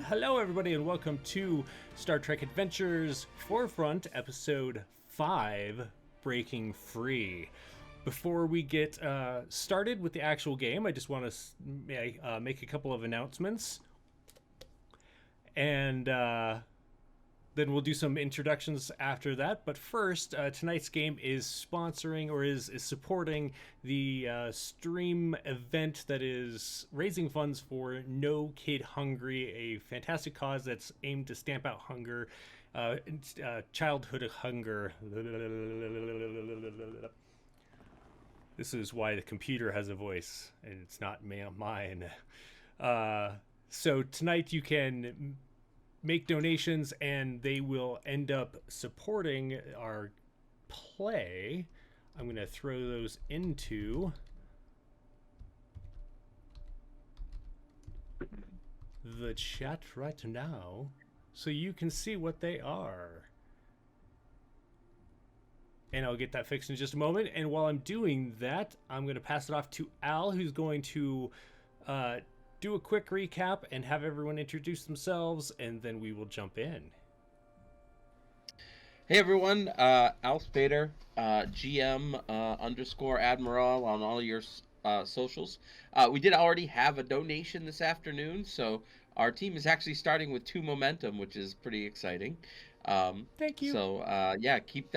Hello, everybody, and welcome to Star Trek Adventures Forefront, Episode 5, Breaking Free. Before we get started with the actual game, I just want to make a couple of announcements. And then we'll do some introductions after that. But first, tonight's game is sponsoring or is supporting the stream event that is raising funds for No Kid Hungry, a fantastic cause that's aimed to stamp out hunger, childhood hunger. This is why the computer has a voice, and it's not mine. So tonight you can make donations and they will end up supporting our play. I'm going to throw those into the chat right now so you can see what they are. And I'll get that fixed in just a moment. And while I'm doing that, I'm going to pass it off to Al, who's going to do a quick recap and have everyone introduce themselves, and then we will jump in. Hey everyone, Al Spader, GM _ Admiral on all your socials. We did already have a donation this afternoon, so our team is actually starting with 2 momentum, which is pretty exciting. Thank you. So yeah, keep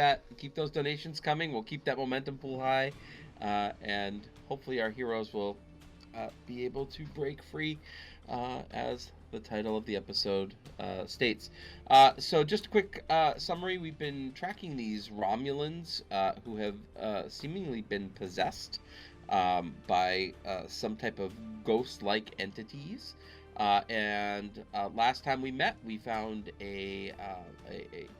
those donations coming. We'll keep that momentum pool high, and hopefully our heroes will be able to break free, as the title of the episode states. So just a quick summary. We've been tracking these Romulans who have seemingly been possessed by some type of ghost-like entities. And last time we met, we found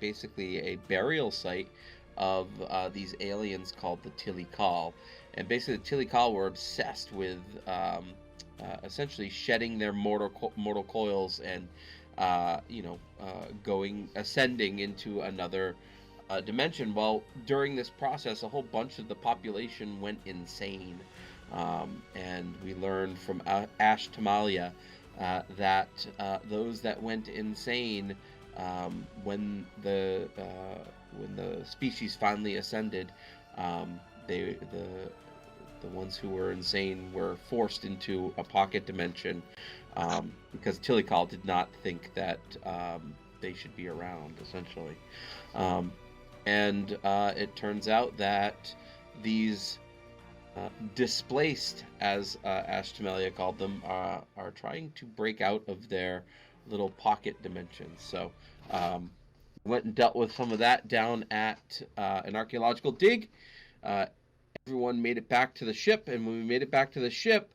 basically a burial site of these aliens called the Tilikal. And basically, the Tilikal were obsessed with essentially shedding their mortal coils and, ascending into another dimension. Well, during this process, a whole bunch of the population went insane. And we learned from Ash Tamalia that those that went insane when the species finally ascended, the ones who were insane were forced into a pocket dimension because Tilikal did not think that they should be around, essentially. And it turns out that these displaced, as Ash Tamalia called them, are trying to break out of their little pocket dimensions. So went and dealt with some of that down at an archaeological dig. Everyone made it back to the ship, and when we made it back to the ship,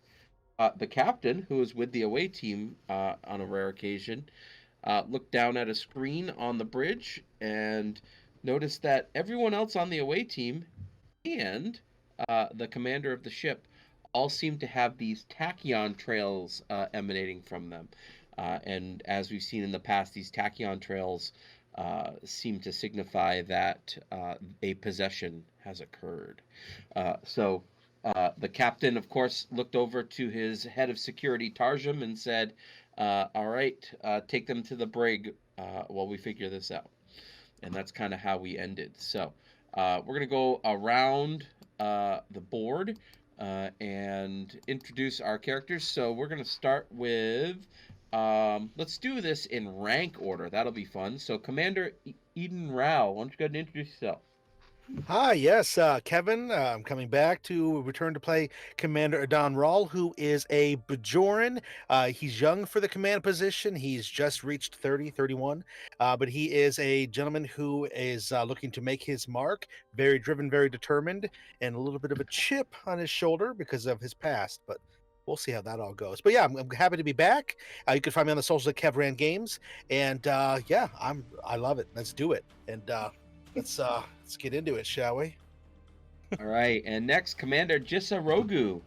the captain, who was with the away team on a rare occasion, looked down at a screen on the bridge and noticed that everyone else on the away team and the commander of the ship all seemed to have these tachyon trails emanating from them. And as we've seen in the past, these tachyon trails seem to signify that a possession has occurred. So the captain, of course, looked over to his head of security, Taarjem, and said, all right, take them to the brig while we figure this out. And that's kind of how we ended. So we're going to go around the board and introduce our characters. So we're going to start with, let's do this in rank order. That'll be fun. So Commander Eden Rao, why don't you go ahead and introduce yourself? Hi, yes, Kevin. I'm coming back to return to play Commander Adon Rawl, who is a Bajoran. He's young for the command position. He's just reached 31, but he is a gentleman who is looking to make his mark, very driven, very determined, and a little bit of a chip on his shoulder because of his past, but we'll see how that all goes. But yeah, I'm happy to be back. You can find me on the socials at Kevran Games, and yeah, I love it. Let's do it. And let's get into it, shall we? All right, and next, Commander Jissa Rogu.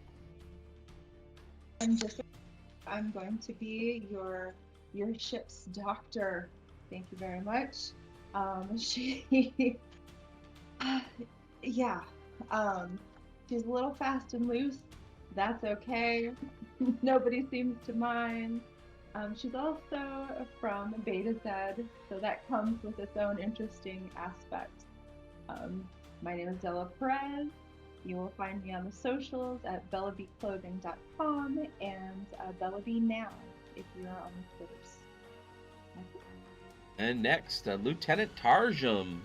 I'm going to be your ship's doctor. Thank you very much. She's a little fast and loose. That's okay. Nobody seems to mind. She's also from Beta Z, so that comes with its own interesting aspect. My name is Adela Perez. You will find me on the socials at bellabeeclothing.com and BellaBeNow if you're on the Twitters. And next, Lieutenant Taarjem.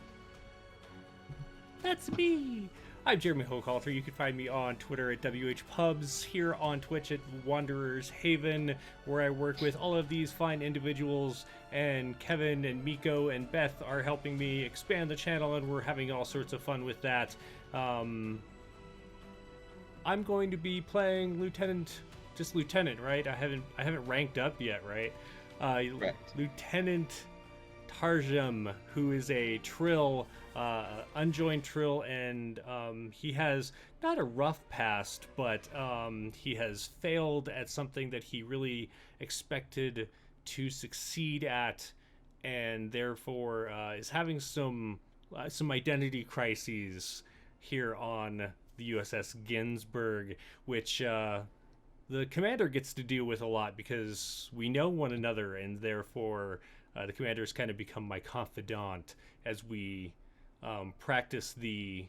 That's me. I'm Jeremy Hochhalter. You can find me on Twitter at WHPubs, here on Twitch at Wanderers Haven, where I work with all of these fine individuals, and Kevin and Miko and Beth are helping me expand the channel, and we're having all sorts of fun with that. I'm going to be playing Lieutenant, right? I haven't ranked up yet, right? Correct. Lieutenant Taarjem, who is a Trill, unjoined Trill, and he has not a rough past, but he has failed at something that he really expected to succeed at, and therefore is having some identity crises here on the USS Ginsberg, which the commander gets to deal with a lot because we know one another, and therefore the commander has kind of become my confidant as we practice the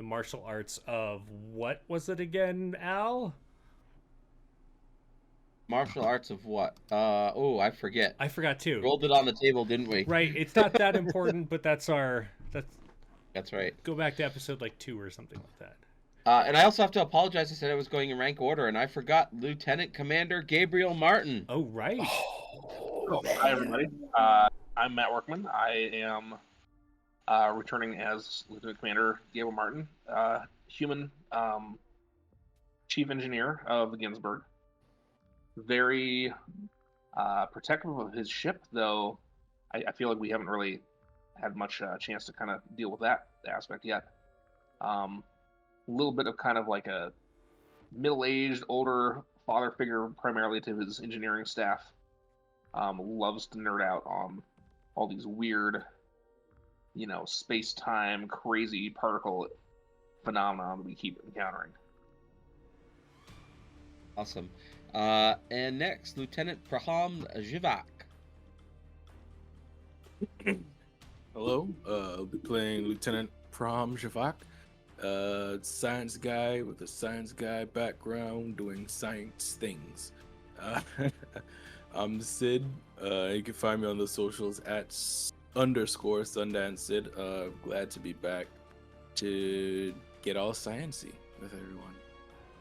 martial arts of, what was it again, Al? Martial arts of what? I forget. I forgot too. Rolled it on the table, didn't we? Right, it's not that important, but that's right. Go back to episode like 2 or something like that. And I also have to apologize. I said I was going in rank order, and I forgot Lieutenant Commander Gabriel Martin. Oh, right. Hi, everybody. I'm Matt Workman. I am returning as Lieutenant Commander Gabriel Martin, human chief engineer of the Ginsberg. Very protective of his ship, though I feel like we haven't really had much chance to kind of deal with that aspect yet. A little bit of kind of like a middle-aged, older father figure, primarily to his engineering staff. Loves to nerd out on all these weird, space-time crazy particle phenomena that we keep encountering. Awesome. And next, Lieutenant Praham Jivak. Hello, I'll be playing Lieutenant Pram Javak, science guy with a science guy background doing science things. I'm Sid. You can find me on the socials at _Sundance Sid. Glad to be back to get all sciencey with everyone.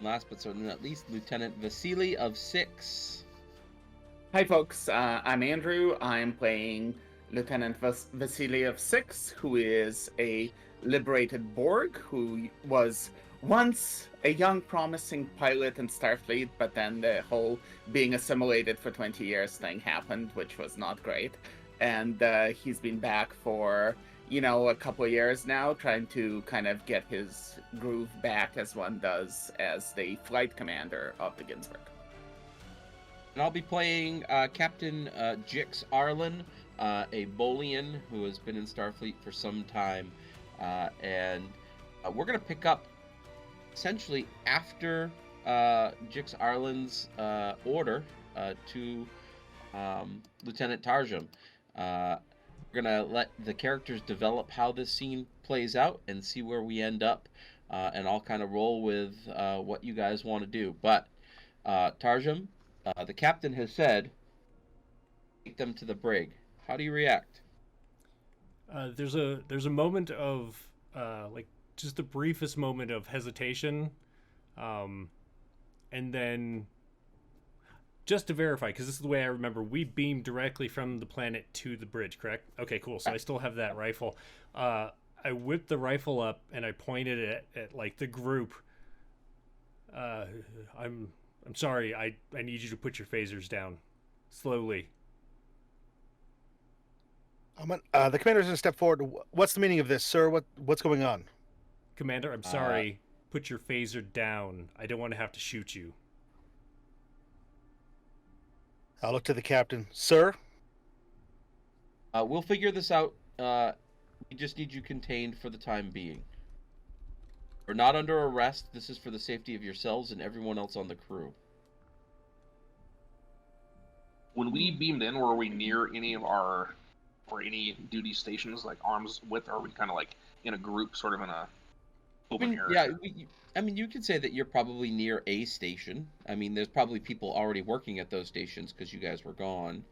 Last but certainly not least, Lieutenant Vasily of 6. Hi folks, I'm Andrew. I'm playing Lieutenant Vasily of 6, who is a liberated Borg who was once a young promising pilot in Starfleet, but then the whole being assimilated for 20 years thing happened, which was not great. And he's been back for, a couple of years now, trying to kind of get his groove back, as one does as the flight commander of the Ginsberg. And I'll be playing Captain Jix Arlen, a Bolian who has been in Starfleet for some time. And we're going to pick up essentially after Jix Arlen's order to Lieutenant Taarjem. We're going to let the characters develop how this scene plays out and see where we end up. And I'll kind of roll with what you guys want to do. But Taarjem, the captain has said, take them to the brig. How do you react? There's a moment of just the briefest moment of hesitation, and then just to verify, because this is the way I remember, we beamed directly from the planet to the bridge, correct? Okay, cool. So I still have that rifle. I whipped the rifle up and I pointed it at like the group. I'm sorry. I need you to put your phasers down slowly. The commander's going to step forward. What's the meaning of this, sir? What's going on? Commander, I'm sorry. Put your phaser down. I don't want to have to shoot you. I'll look to the captain. Sir? We'll figure this out. We just need you contained for the time being. We're not under arrest. This is for the safety of yourselves and everyone else on the crew. When we beamed in, were we near any of our or any duty stations, like arms width, or are we kind of like in a group, sort of in a open area? I mean, you could say that you're probably near a station. I mean, there's probably people already working at those stations because you guys were gone.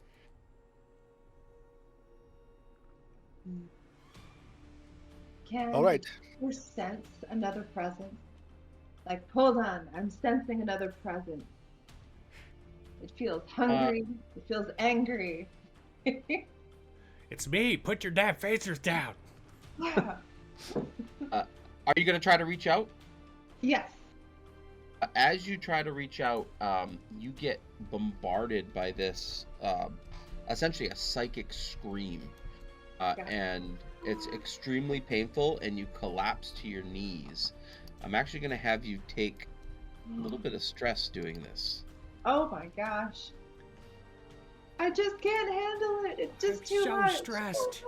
Can All right. you sense another presence? Like, hold on, I'm sensing another presence. It feels hungry. It feels angry. It's me. Put your damn phasers down. Yeah. Are you going to try to reach out? Yes. As you try to reach out, you get bombarded by this, essentially a psychic scream. And it's extremely painful, and you collapse to your knees. I'm actually going to have you take a little bit of stress doing this. Oh my gosh. I just can't handle it. It's just too much. So stressed.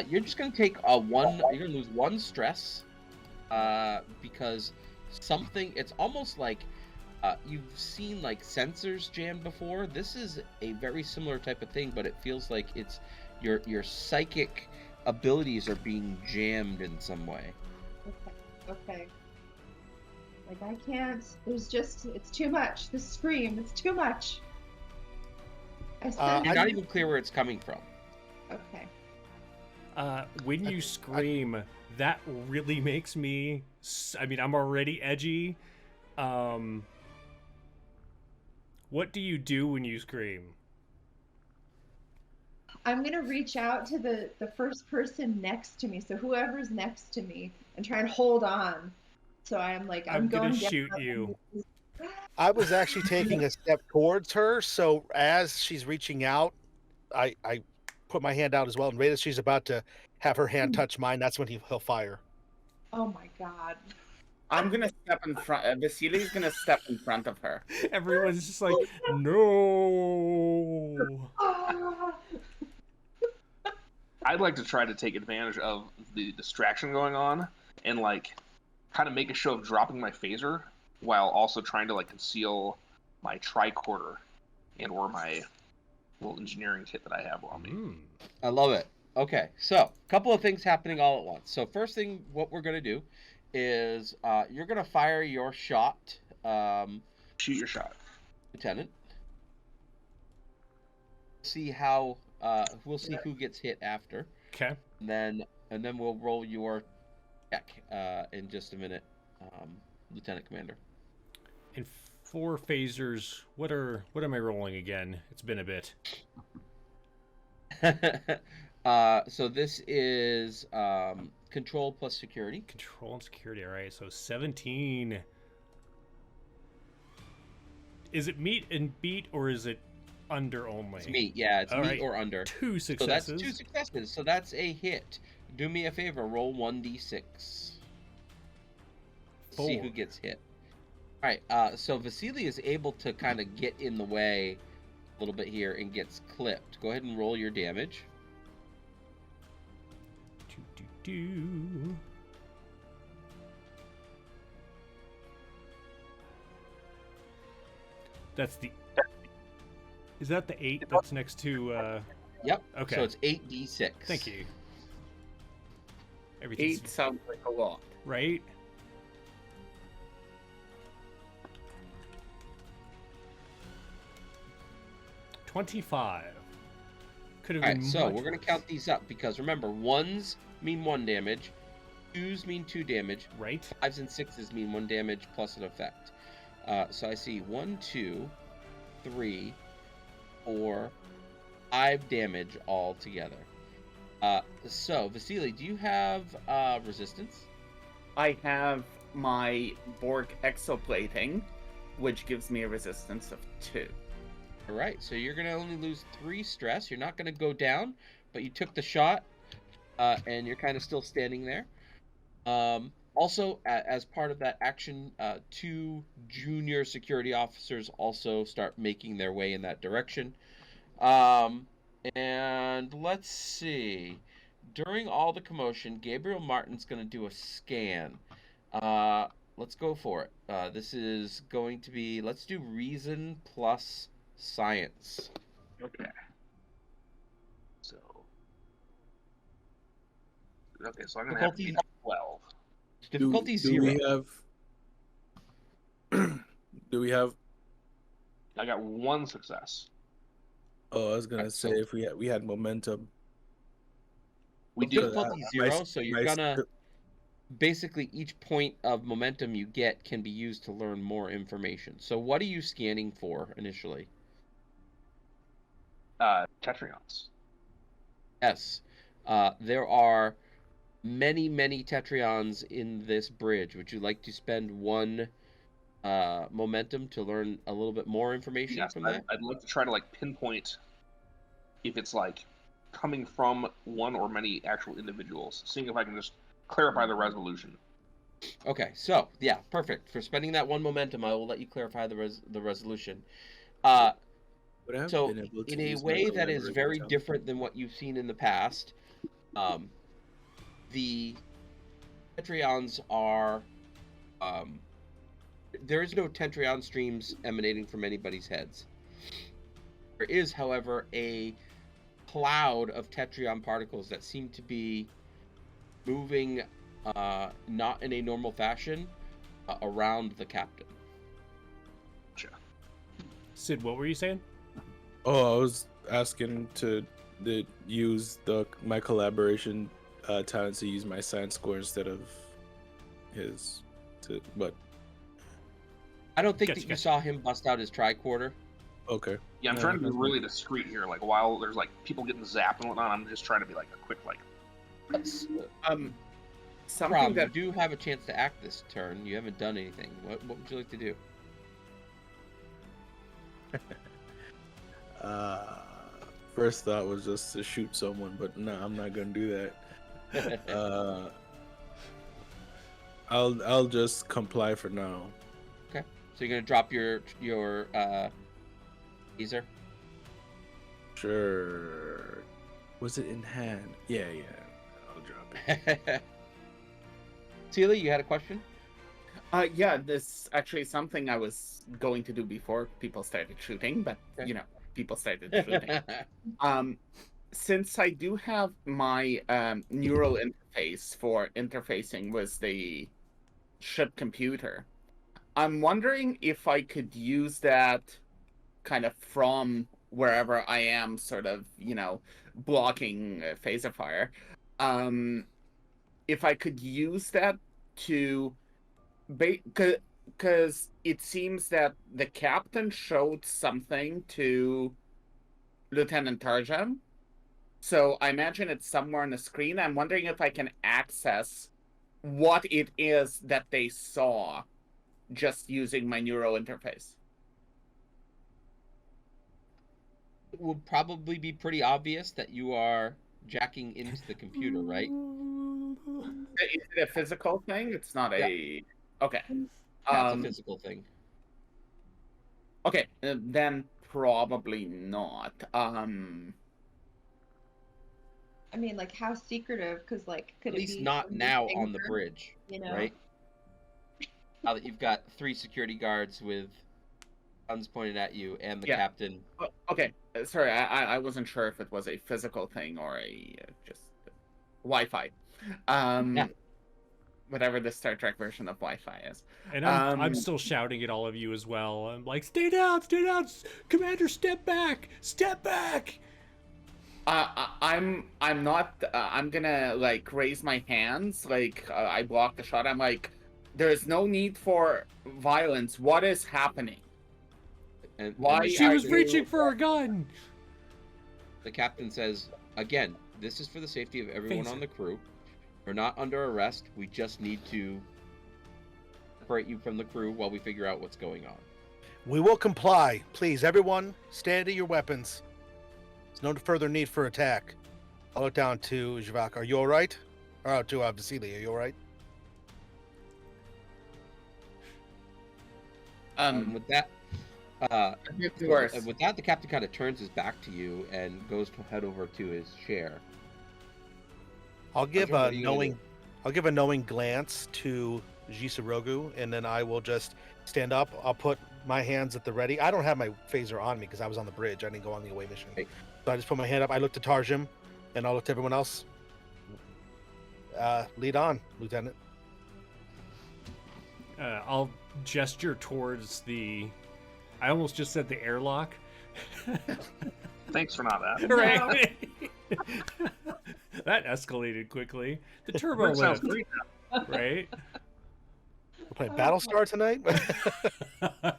You're just going to take you're going to lose 1 stress, because something, it's almost like you've seen like sensors jammed before. This is a very similar type of thing, but it feels like it's your psychic abilities are being jammed in some way. Okay. Like, I can't. There's just, it's too much. The scream, it's too much. You're not even clear where it's coming from. Okay. When you scream, that really makes me. I mean, I'm already edgy. What do you do when you scream? I'm gonna reach out to the first person next to me, so whoever's next to me, and try and hold on. So I'm like, I'm gonna going shoot down. you. I was actually taking a step towards her, so as she's reaching out, I put my hand out as well, and right as she's about to have her hand touch mine, that's when he'll fire. Oh my god. I'm gonna step in front. Vasily's gonna step in front of her. Everyone's just like, no. Ah. I'd like to try to take advantage of the distraction going on and like kind of make a show of dropping my phaser while also trying to like conceal my tricorder and or my little engineering kit that I have on me. I love it. Okay, so a couple of things happening all at once. So first thing, what we're going to do is you're going to fire your shot. Shoot your shot, Lieutenant. See how we'll see who gets hit after. Okay. And then we'll roll your check in just a minute, Lieutenant Commander. And 4 phasers. What am I rolling again? It's been a bit. So this is control plus security. Control and security. All right. So 17. Is it meet and beat, or is it under only? It's meet. Yeah, it's All meet right. or under. 2 successes. So that's 2 successes. So that's a hit. Do me a favor. Roll 1d6. 4. See who gets hit. All right. So Vasily is able to kind of get in the way a little bit here and gets clipped. Go ahead and roll your damage. That's the. Is that the 8 that's next to? Yep. Okay. So it's 8d6. Thank you. Everything's 8 sounds like a lot. right. $25. Could have All been. right, so much we're going to worse. count these up because remember, 1s mean 1 damage, 2s mean 2 damage, Right. 5s and 6s mean 1 damage plus an effect. So I see 1, 2, 3, 4, 5 damage all together. So Vasily, do you have resistance? I have my Borg exoplating, which gives me a resistance of 2. All right, so you're going to only lose 3 stress. You're not going to go down, but you took the shot, and you're kind of still standing there. Also, as part of that action, 2 junior security officers also start making their way in that direction. And let's see. During all the commotion, Gabriel Martin's going to do a scan. let's go for it. This is going to be, let's do reason plus science. Okay. So. Okay, so I'm gonna have to be 12. Difficulty do 0. we have? Do we have? I got 1 success. Oh, I was gonna say if we had momentum. We do. Difficulty 0, so you're gonna basically each point of momentum you get can be used to learn more information. So what are you scanning for initially? Tetrions. Yes. There are many, many Tetrions in this bridge. Would you like to spend 1 momentum to learn a little bit more information from that? I'd like to try to like pinpoint if it's like coming from one or many actual individuals, seeing if I can just clarify the resolution. Okay, so yeah, perfect. For spending that 1 momentum, I will let you clarify the resolution. So in a way that is very different than what you've seen in the past, the Tetrions are there is no Tetrion streams emanating from anybody's heads. There is, however, a cloud of Tetrion particles that seem to be moving not in a normal fashion around the captain. Gotcha. Sid, what were you saying? Oh, I was asking to use my collaboration talent to use my science score instead of his. But I don't think that you saw him bust out his tricorder. Okay. Yeah, I'm trying to be really discreet here. Like while there's like people getting zapped and whatnot, I'm just trying to be like a quick like. Something that you do have a chance to act this turn. You haven't done anything. What would you like to do? First thought was just to shoot someone, but no, I'm not gonna do that. I'll just comply for now. Okay. So you're gonna drop your teaser? Sure. Was it in hand? Yeah. I'll drop it. Celia, you had a question? Yeah, this actually is something I was going to do before people started shooting, but Okay. People started shooting. Since I do have my neural interface for interfacing with the ship computer, I'm wondering if I could use that kind of from wherever I am, sort of, blocking phaser fire. If I could use that to, because it seems that the captain showed something to Lieutenant Taarjem, so I imagine it's somewhere on the screen. I'm wondering if I can access what it is that they saw just using my neural interface. It will probably be pretty obvious that you are jacking into the computer, right? Is it a physical thing? It's not a... Okay. That's a physical thing. Okay, then probably not. I mean, like, how secretive? Because, like, could At it least be not from now his on the finger, bridge, You know, right? Now that you've got 3 security guards with guns pointed at you and the captain. Okay, sorry, I wasn't sure if it was a physical thing or a just Wi-Fi. Whatever the Star Trek version of Wi-Fi is. And I'm still shouting at all of you as well. I'm like, stay down, Commander, step back. I'm not. I'm gonna like raise my hands, like I block the shot. I'm like, there is no need for violence. What is happening? And Why She was you- reaching for a gun. the captain says, again, this is for the safety of everyone Phaser. on the crew. We're not under arrest. We just need to separate you from the crew while we figure out what's going on. We will comply. Please, everyone, stand to your weapons. There's no further need for attack. I'll look down to Jivak. Are you all right? Or to Vasily, are you all right? With that, It's worse. with that, the captain kind of turns his back to you and goes to head over to his chair. I'll give Roger, what a are you gonna knowing, I'll give a knowing glance to Jisorogu, and then I will just stand up. I'll put my hands at the ready. I don't have my phaser on me because I was on the bridge. I didn't go on the away mission. Right. So I just put my hand up. I look to Taarjem, and I'll look to everyone else. Lead on, Lieutenant. I'll gesture towards the. I almost just said the airlock. Thanks for not that. Right. That escalated quickly. The turbo That sounds lift, great. right? We're playing Battlestar tonight.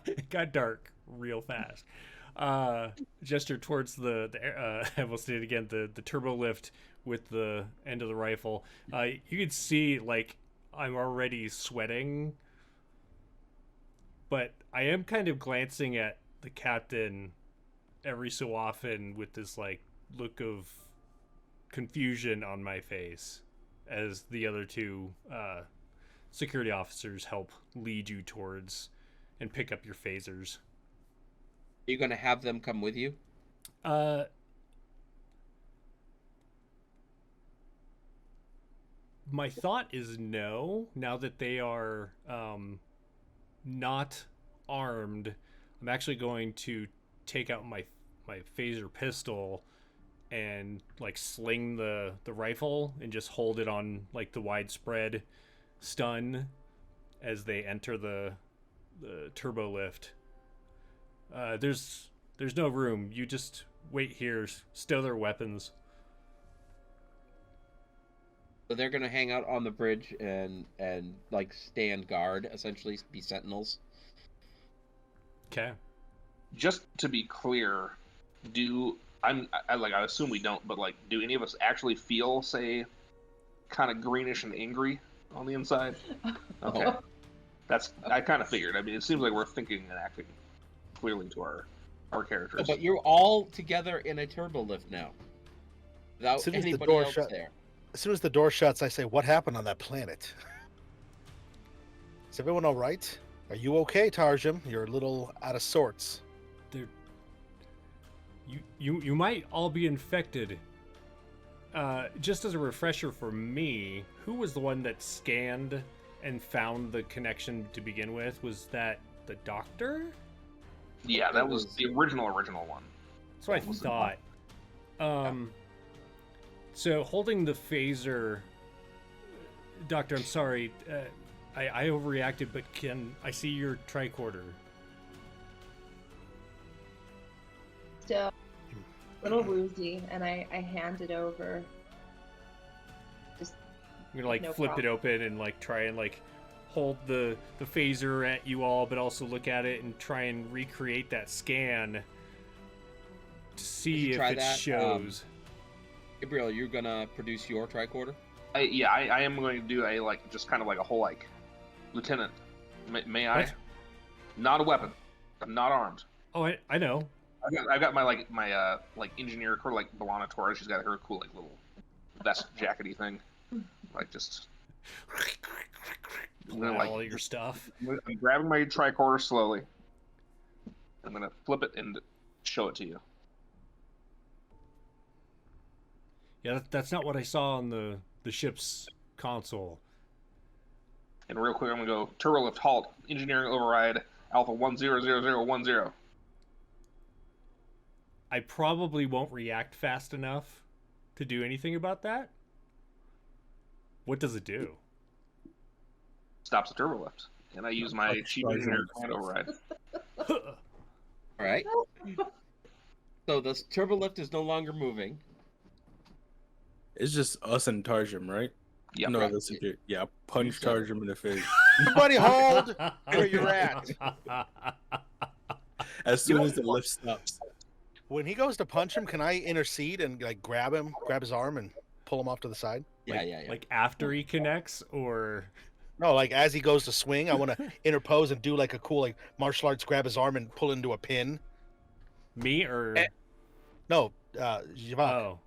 It got dark real fast. Gesture towards the I will say it again, the turbo lift with the end of the rifle. You can see like I'm already sweating, but I am kind of glancing at the captain every so often with this like look of confusion on my face as the other two security officers help lead you towards and pick up your phasers. Are you going to have them come with you? My thought is no. Now that they are not armed, I'm actually going to take out my phaser pistol and like sling the rifle and just hold it on like the widespread stun as they enter the turbo lift. There's no room. You just wait here, stow their weapons. So they're going to hang out on the bridge and like stand guard, essentially be sentinels. Okay. Just to be clear, I assume we don't, but like, do any of us actually feel, say, kind of greenish and angry on the inside? Okay. I kind of figured. I mean, it seems like we're thinking and acting clearly to our characters. Oh, but you're all together in a turbo lift now, without As soon as the anybody door else shut- there. As soon as the door shuts, I say, "What happened on that planet? Is everyone all right? Are you okay, Taarjem? You're a little out of sorts." You might all be infected. Just as a refresher for me, who was the one that scanned and found the connection to begin with? Was that the doctor? Yeah, that was the original one. That's what I thought. So holding the phaser, Doctor, I'm sorry, I overreacted, but can I see your tricorder? Still a little woozy, and I hand it over. Just I'm gonna like No flip problem. it open and like try and like hold the phaser at you all, but also look at it and try and recreate that scan to see if try it that? shows. Gabriel, you're gonna produce your tricorder? I am going to do a like just kind of like a whole like, Lieutenant, may I? What? Not a weapon. I'm not armed. Oh, I know. I've got my like engineer, her like Belana Torres. She's got her cool like little vest jackety thing, like just. I'm gonna, like, all your stuff. I'm grabbing my tricorder slowly. I'm gonna flip it and show it to you. Yeah, that's not what I saw on the ship's console. And real quick, I'm gonna go turbo lift halt, engineering override, Alpha 100010. I probably won't react fast enough to do anything about that. What does it do? Stops the turbo lift, and I use my chief engineer command override. All right. So the turbo lift is no longer moving. It's just us and Taarjem, right? Yep. No, right. that's okay. Yeah, punch So- Taarjem in the face. Everybody, hold where you're at. As soon as the lift stops. When he goes to punch him, can I intercede and like grab his arm, and pull him off to the side? Yeah. Like after he connects, or No, like as he goes to swing, I want to interpose and do like a cool like martial arts, grab his arm and pull into a pin. me, or No, Jivak. oh,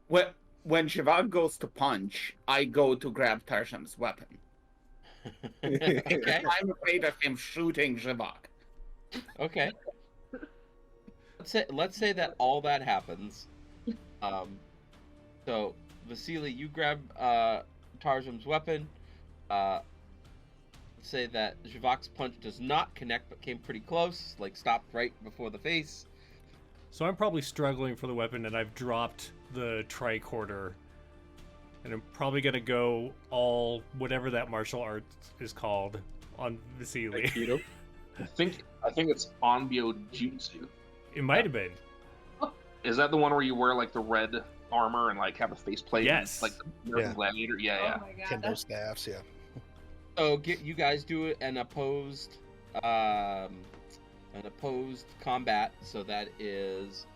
When Shivak goes to punch, I go to grab Tarsham's weapon. Okay. I'm afraid of him shooting Shivak. Okay. Let's say that all that happens. So Vasily, you grab Tarzan's weapon. say that Javok's punch does not connect, but came pretty close, like stopped right before the face. So I'm probably struggling for the weapon, and I've dropped the tricorder. And I'm probably going to go all whatever that martial art is called on Vasily. Aikido. I think it's Onbyo Jutsu. It might have been. Is that the one where you wear like the red armor and like have a faceplate? Yes. Like the American Gladiator. Yeah, Oh yeah. my god. Kendo That's staffs, yeah. So you guys do an opposed combat. So that is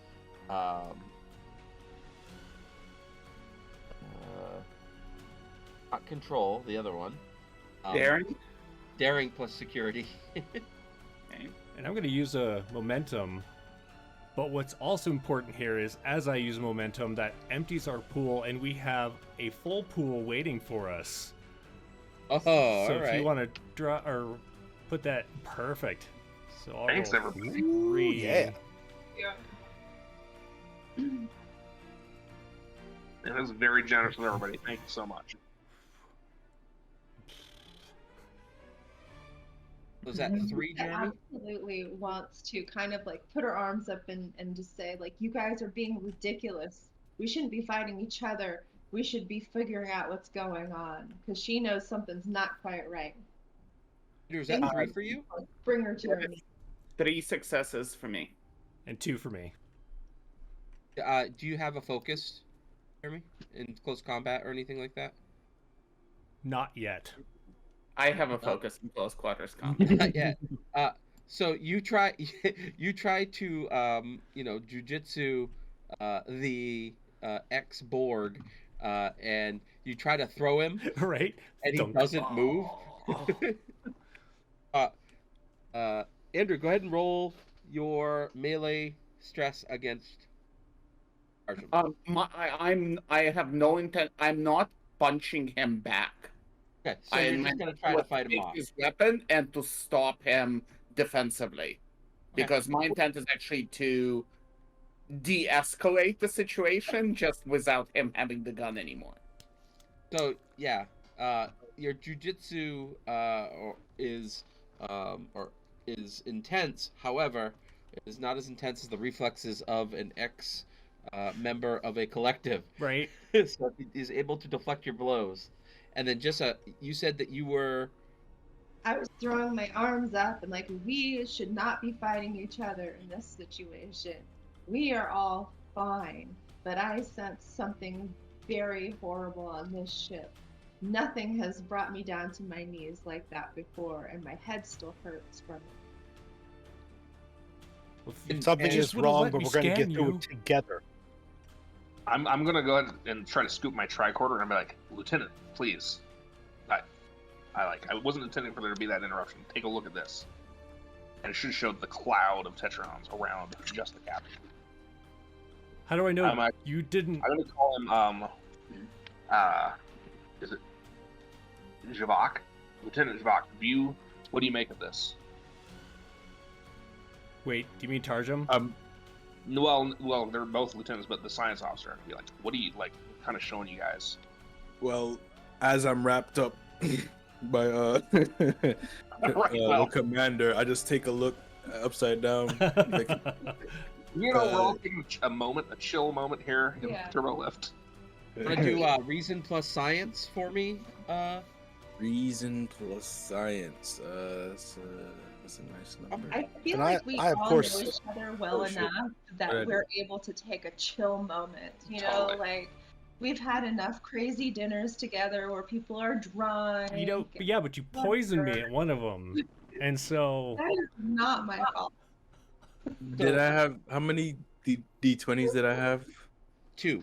not control, the other one. Daring? Daring plus security. And I'm going to use a momentum. But what's also important here is, as I use momentum, that empties our pool, and we have a full pool waiting for us. Oh, So all if right. you want to draw or put that perfect. So I'll Thanks, roll everybody. 3. Yeah. yeah. And it was very generous with everybody. Thank you so much. Was that 3, Jeremy? Absolutely wants to kind of like put her arms up and just say, like, you guys are being ridiculous. We shouldn't be fighting each other. We should be figuring out what's going on, because she knows something's not quite right. Is that 3 for you? Bring her to her knees. 3 successes for me. And 2 for me. Do you have a focus, Jeremy, in close combat or anything like that? Not yet. I have a focus in close quarters combat. Not yet. So you try to jujitsu the ex-Borg, and you try to throw him, Right? and he Dunk. doesn't move. Andrew, go ahead and roll your melee stress against Taarjem. I have no intent. I'm not punching him back. Okay, so I you're just gonna try to fight him take off. his weapon and to stop him defensively, because my intent is actually to de-escalate the situation just without him having the gun anymore. So yeah, your jujitsu is intense. However, it is not as intense as the reflexes of an ex member of a collective. Right? So he is able to deflect your blows. And then you said that you were. I was throwing my arms up and like, we should not be fighting each other in this situation. We are all fine, but I sense something very horrible on this ship. Nothing has brought me down to my knees like that before, and my head still hurts from it. Well, if Something you is just would've wrong, let but me we're going to scan get through you. it together. I'm gonna go ahead and try to scoop my tricorder and be like, Lieutenant, please. I wasn't intending for there to be that interruption. Take a look at this. And it should show the cloud of Tetrons around just the captain. How do I know I'm you didn't? I'm gonna call him is it Javok? Lieutenant Javok, what do you make of this? Wait, do you mean Taarjem? Well, they're both lieutenants, but the science officer would be like, what do you like? Kind of showing you guys. Well, as I'm wrapped up by Well. the commander, I just take a look upside down. Like, You know, we're all taking a chill moment here in Yeah. Turbo Lift. Want to do reason plus science for me? reason plus science. That's a nice number. I feel And like we I, of all course- know each other well Oh, shit. enough that Right. we're able to take a chill moment. You know, Totally. like we've had enough crazy dinners together where people are drunk. You know, yeah, but you poisoned me at one of them, and so That is not my fault. Did I have how many D20s did I have? 2.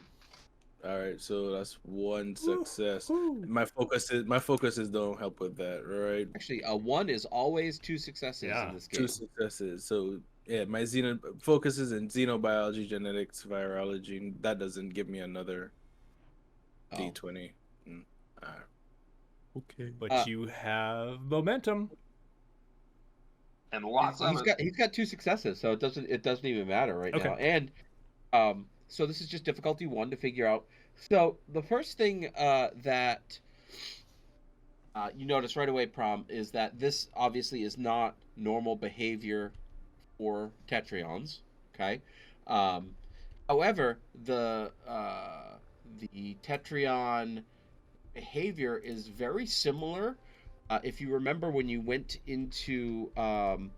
All right, so that's one Woo, success. woo. My focuses don't help with that, right? Actually, a 1 is always 2 successes Yeah. in this game. 2 successes. So yeah, my focuses in xenobiology, genetics, virology. And that doesn't give me another Oh. D20. Okay. But you have momentum. And lots of it. He's got 2 successes, so it doesn't even matter right now. And so this is just difficulty 1 to figure out. So the first thing that you notice right away, Prom, is that this obviously is not normal behavior for Tetrions. Okay. However, the Tetrion behavior is very similar. If you remember when you went into the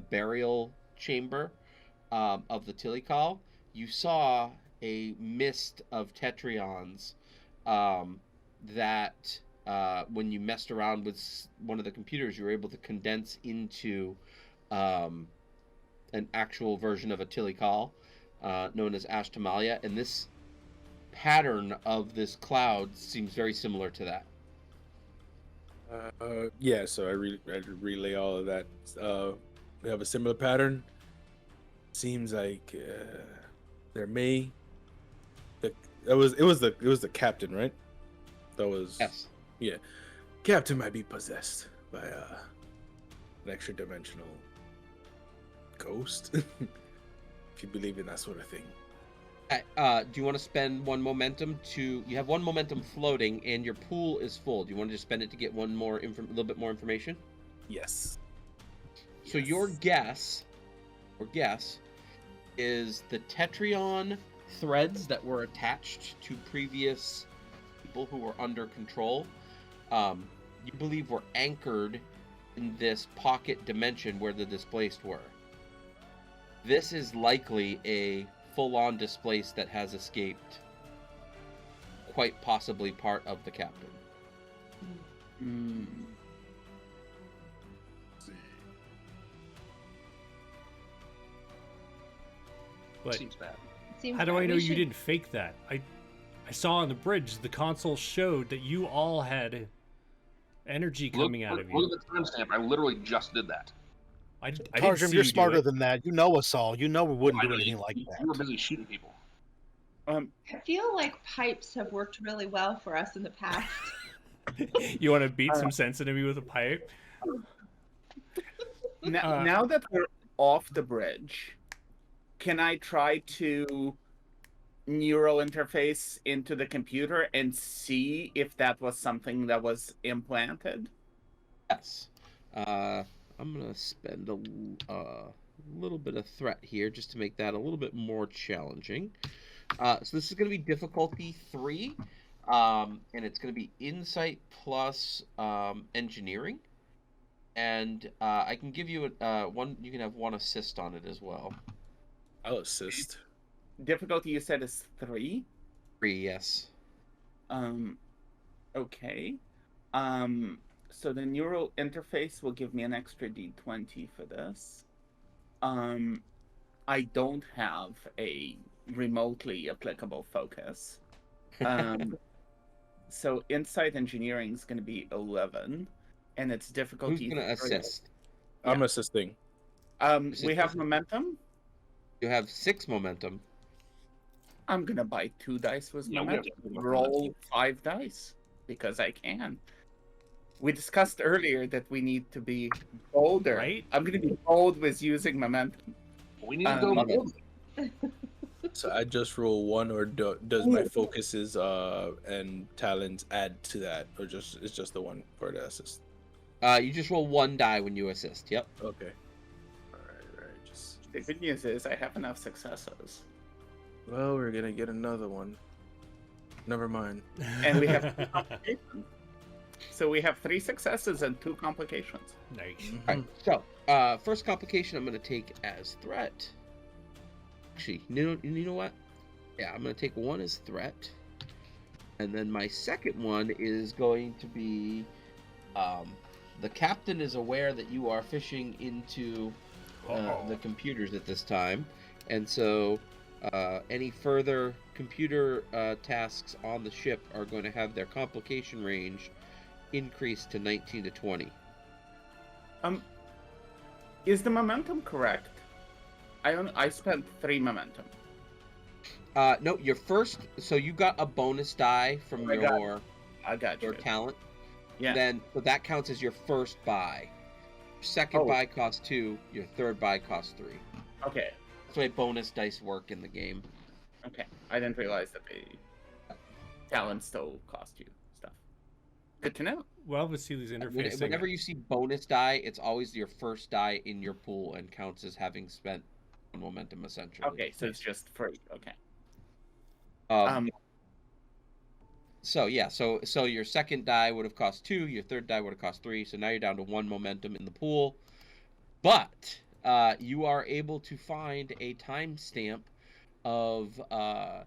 burial chamber of the Tilikal, you saw a mist of Tetrions that when you messed around with one of the computers, you were able to condense into an actual version of a Tilikal known as Ashtamalia, and this pattern of this cloud seems very similar to that. Yeah, so I relay all of that. We have a similar pattern. Seems like there may. It was the captain, right? That was Yes. Yeah, captain might be possessed by an extra dimensional ghost, if you believe in that sort of thing. Do you want to spend one momentum to? You have one momentum floating, and your pool is full. Do you want to just spend it to get one more, a little bit more information? Yes. So your guess, is the Tetrion threads that were attached to previous people who were under control. You believe were anchored in this pocket dimension where the displaced were. This is likely a full-on displaced that has escaped, quite possibly part of the captain. But Seems bad. how do I know you didn't fake that? I saw on the bridge, the console showed that you all had energy coming out of you. Look at the timestamp. I literally just did that. I didn't Taarjem, see you're you do smarter it. than that. You know us all. You know we wouldn't I do know anything you- like You that. were busy shooting people. I feel like pipes have worked really well for us in the past. You want to beat some sense into me with a pipe? Now that we're off the bridge, can I try to neural interface into the computer and see if that was something that was implanted? Yes. I'm gonna spend a little bit of threat here just to make that a little bit more challenging. So this is gonna be difficulty 3, and it's gonna be insight plus engineering, and I can give you one. You can have one assist on it as well. I'll assist. Difficulty you said is 3. 3, yes. Okay. So the neural interface will give me an extra d20 for this. I don't have a remotely applicable focus. So insight engineering is going to be 11, and it's difficulty. Who's gonna 3. assist? I'm assisting. We have momentum. You have 6 momentum. I'm gonna buy 2 dice with Yeah, we momentum. have to do Roll 5 dice because I can. We discussed earlier that we need to be bolder. Right? I'm gonna be bold with using momentum. We need to go love it. bold. So I just roll 1, or does my focuses and talents add to that, or it's just the 1 for the assist? You just roll 1 die when you assist. Yep. Okay. All right. Just The good news is I have enough successes, well, we're gonna get another one. Never mind. and we have 2 complications. So we have 3 successes and 2 complications. Nice. All right. So, first complication I'm going to take as threat. Actually, you know what? Yeah, I'm going to take 1 as threat. And then my second one is going to be the captain is aware that you are fishing into the computers at this time. And so any further computer tasks on the ship are going to have their complication range increased to 19 to 20. Is the momentum correct? I spent 3 momentum. No, your first. So you got a bonus die from I got your you. talent. Yeah. Then so that counts as your first buy. Your second Oh. buy costs 2. Your third buy costs 3. Okay. That's the way bonus dice work in the game. Okay. I didn't realize that the talents still cost you stuff. Good to know. While Vasily's interfacing, Whenever you see bonus die, it's always your first die in your pool and counts as having spent momentum, essentially. Okay, so it's just free. Okay. So yeah, so your second die would have cost 2, your third die would have cost 3, so now you're down to 1 momentum in the pool. But you are able to find a timestamp of 5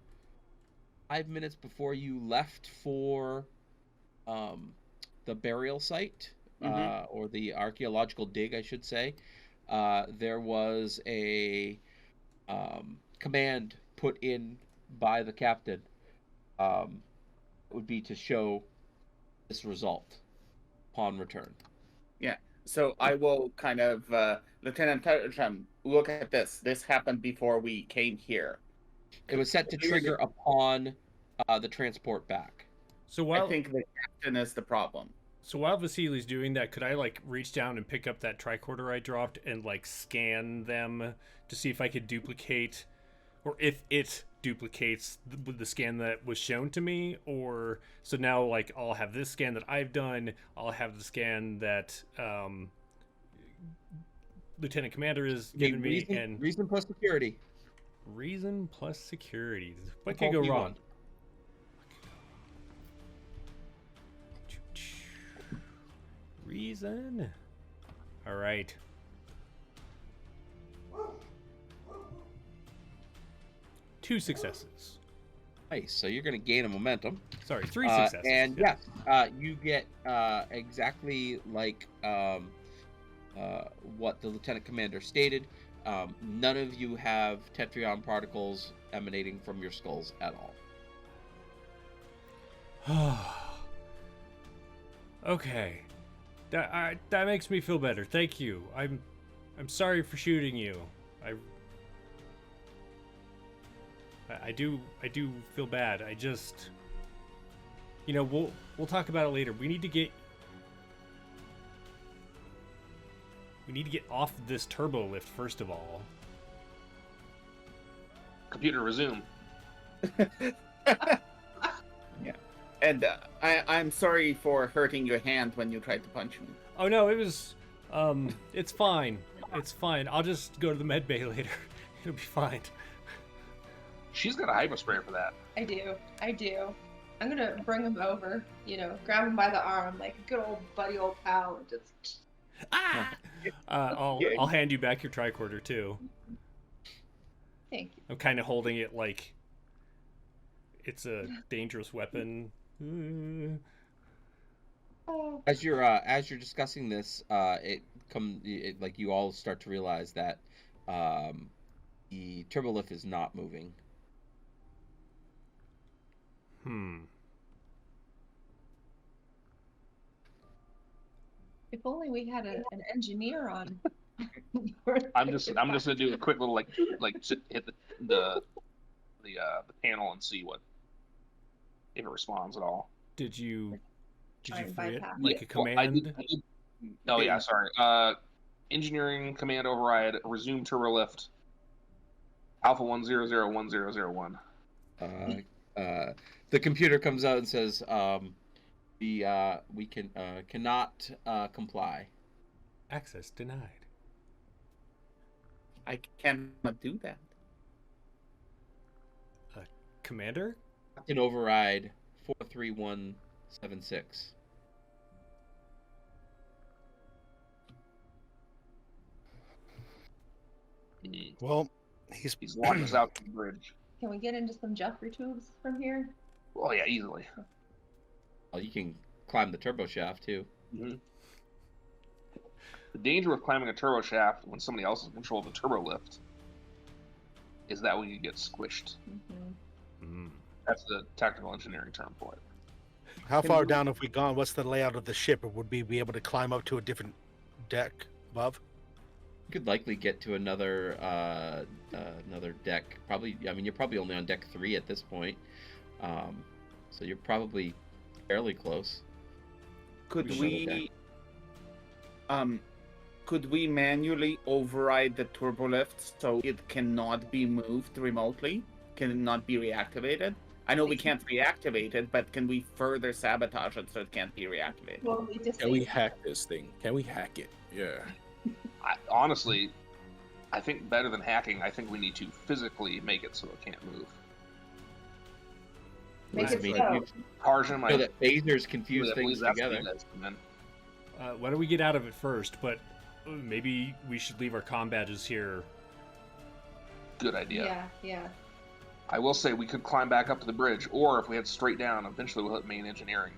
minutes before you left for the burial site, or the archaeological dig, I should say. There was a command put in by the captain. Would be to show this result upon return. Yeah. So I will kind of, Lieutenant Taarjem, look at this. This happened before we came here. It was set to trigger upon the transport back. So while I think the captain is the problem. So while Vasily's doing that, could I like reach down and pick up that tricorder I dropped and like scan them to see if I could duplicate, or if it duplicates the scan that was shown to me? Or so now like I'll have this scan that I've done, I'll have the scan that Lieutenant Commander is giving me, and reason plus security. Reason plus security. What could go wrong? Reason. All right. Two successes. Nice. So you're going to gain a momentum. Sorry, 3 successes. And yes, you get exactly like what the Lieutenant Commander stated. None of you have tetrion particles emanating from your skulls at all. Okay. That makes me feel better. Thank you. I'm sorry for shooting you. I do feel bad. I just, we'll talk about it later. We need to get off this turbo lift first of all. Computer resume. Yeah. And I'm sorry for hurting your hand when you tried to punch me. Oh no, it was it's fine. It's fine. I'll just go to the med bay later. It'll be fine. She's got a hyperspray for that. I do. I'm gonna bring him over, grab him by the arm like a good old buddy, old pal, and just. I'll hand you back your tricorder too. Thank you. I'm kind of holding it like it's a dangerous weapon. As you're discussing this, like you all start to realize that the turbolift is not moving. If only we had an engineer on. I'm just gonna do a quick little hit the panel and see if it responds at all. Did you forget bypass. a command? Oh yeah, sorry. Engineering command override. Resume turbolift. Alpha 1001001. The computer comes out and says, we cannot comply. Access denied. I cannot do that. Commander? Captain override 43176. Well, He's walking us out to the bridge. Can we get into some Jeffrey tubes from here? Oh yeah, easily. Well, you can climb the turbo shaft too. Mm-hmm. The danger of climbing a turbo shaft when somebody else is in control of the turbo lift is that when you get squished. Mm-hmm. That's the technical engineering term for it. how far down have we gone? What's the layout of the ship? Or would we be able to climb up to a different deck above? You could likely get to another deck. Probably, I mean, you're probably only on deck 3 at this point, so you're probably fairly close. Could we manually override the turbolift so it cannot be moved remotely? Cannot be reactivated? I know we can't reactivate it, but can we further sabotage it so it can't be reactivated? Well, we just Can we hack this thing? Can we hack it? Yeah. Honestly, I think better than hacking, I think we need to physically make it so it can't move. make it I mean, so. Taarjem, I know that phasers confuse I believe things that's what together. you guys come in. Why don't we get out of it first? But maybe we should leave our comm badges here. Good idea. Yeah. I will say we could climb back up to the bridge, or if we head straight down, eventually we'll hit main engineering.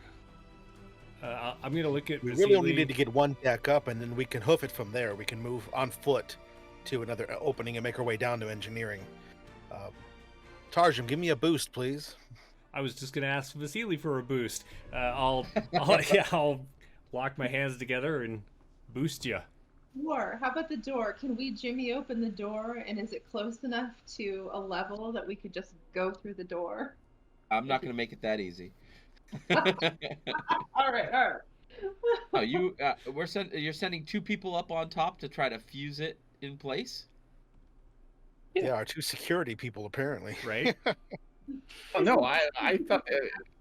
I'm gonna look at. We really only Vasily. need to get one deck up, and then we can hoof it from there. We can move on foot to another opening and make our way down to engineering. Taarjem, give me a boost, please. I was just gonna ask Vasily for a boost. I'll lock my hands together and boost you. Or how about the door? Can we jimmy open the door, and is it close enough to a level that we could just go through the door? I'm not going to make it that easy. All right. Oh, you're sending 2 people up on top to try to fuse it in place? Yeah, our 2 security people, apparently. Right? Oh no, I thought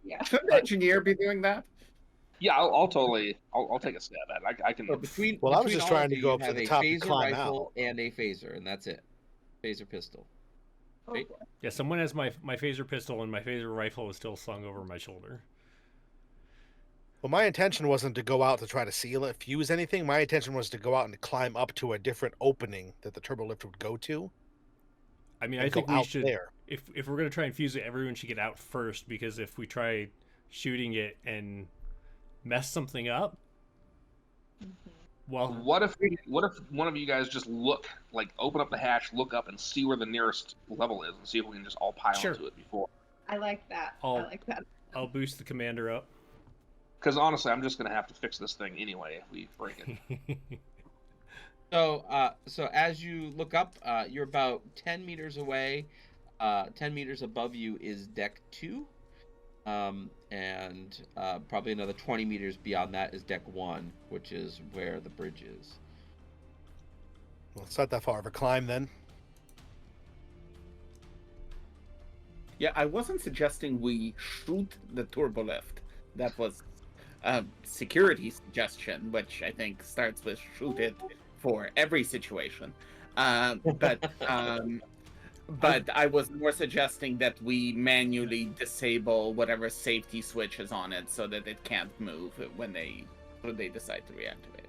Yeah. should the engineer be doing that? Yeah, I'll take a stab at it. I can. So between Well, I was between just all trying of to you, go you up to have the a top and phaser climb rifle and a phaser, and that's it. Phaser pistol. Okay. Yeah. Someone has my phaser pistol, and my phaser rifle is still slung over my shoulder. Well, my intention wasn't to go out to try to seal it, fuse anything. My intention was to go out and climb up to a different opening that the turbo lift would go to. I mean, and I think go we out should. there. If we're gonna try and fuse it, everyone should get out first, because if we try shooting it and mess something up, well, What if one of you guys just open up the hatch, look up, and see where the nearest level is, and see if we can just all pile Sure. into it before? I like that. I like that. I'll boost the commander up. Because honestly, I'm just gonna have to fix this thing anyway if we break it. So as you look up, you're about 10 meters away. 10 meters above you is deck 2. And probably another 20 meters beyond that is deck 1, which is where the bridge is. Well, it's not that far of a climb then. Yeah, I wasn't suggesting we shoot the turbo lift. That was a security suggestion, which I think starts with shoot it for every situation. But I was more suggesting that we manually disable whatever safety switch is on it so that it can't move when they decide to reactivate it,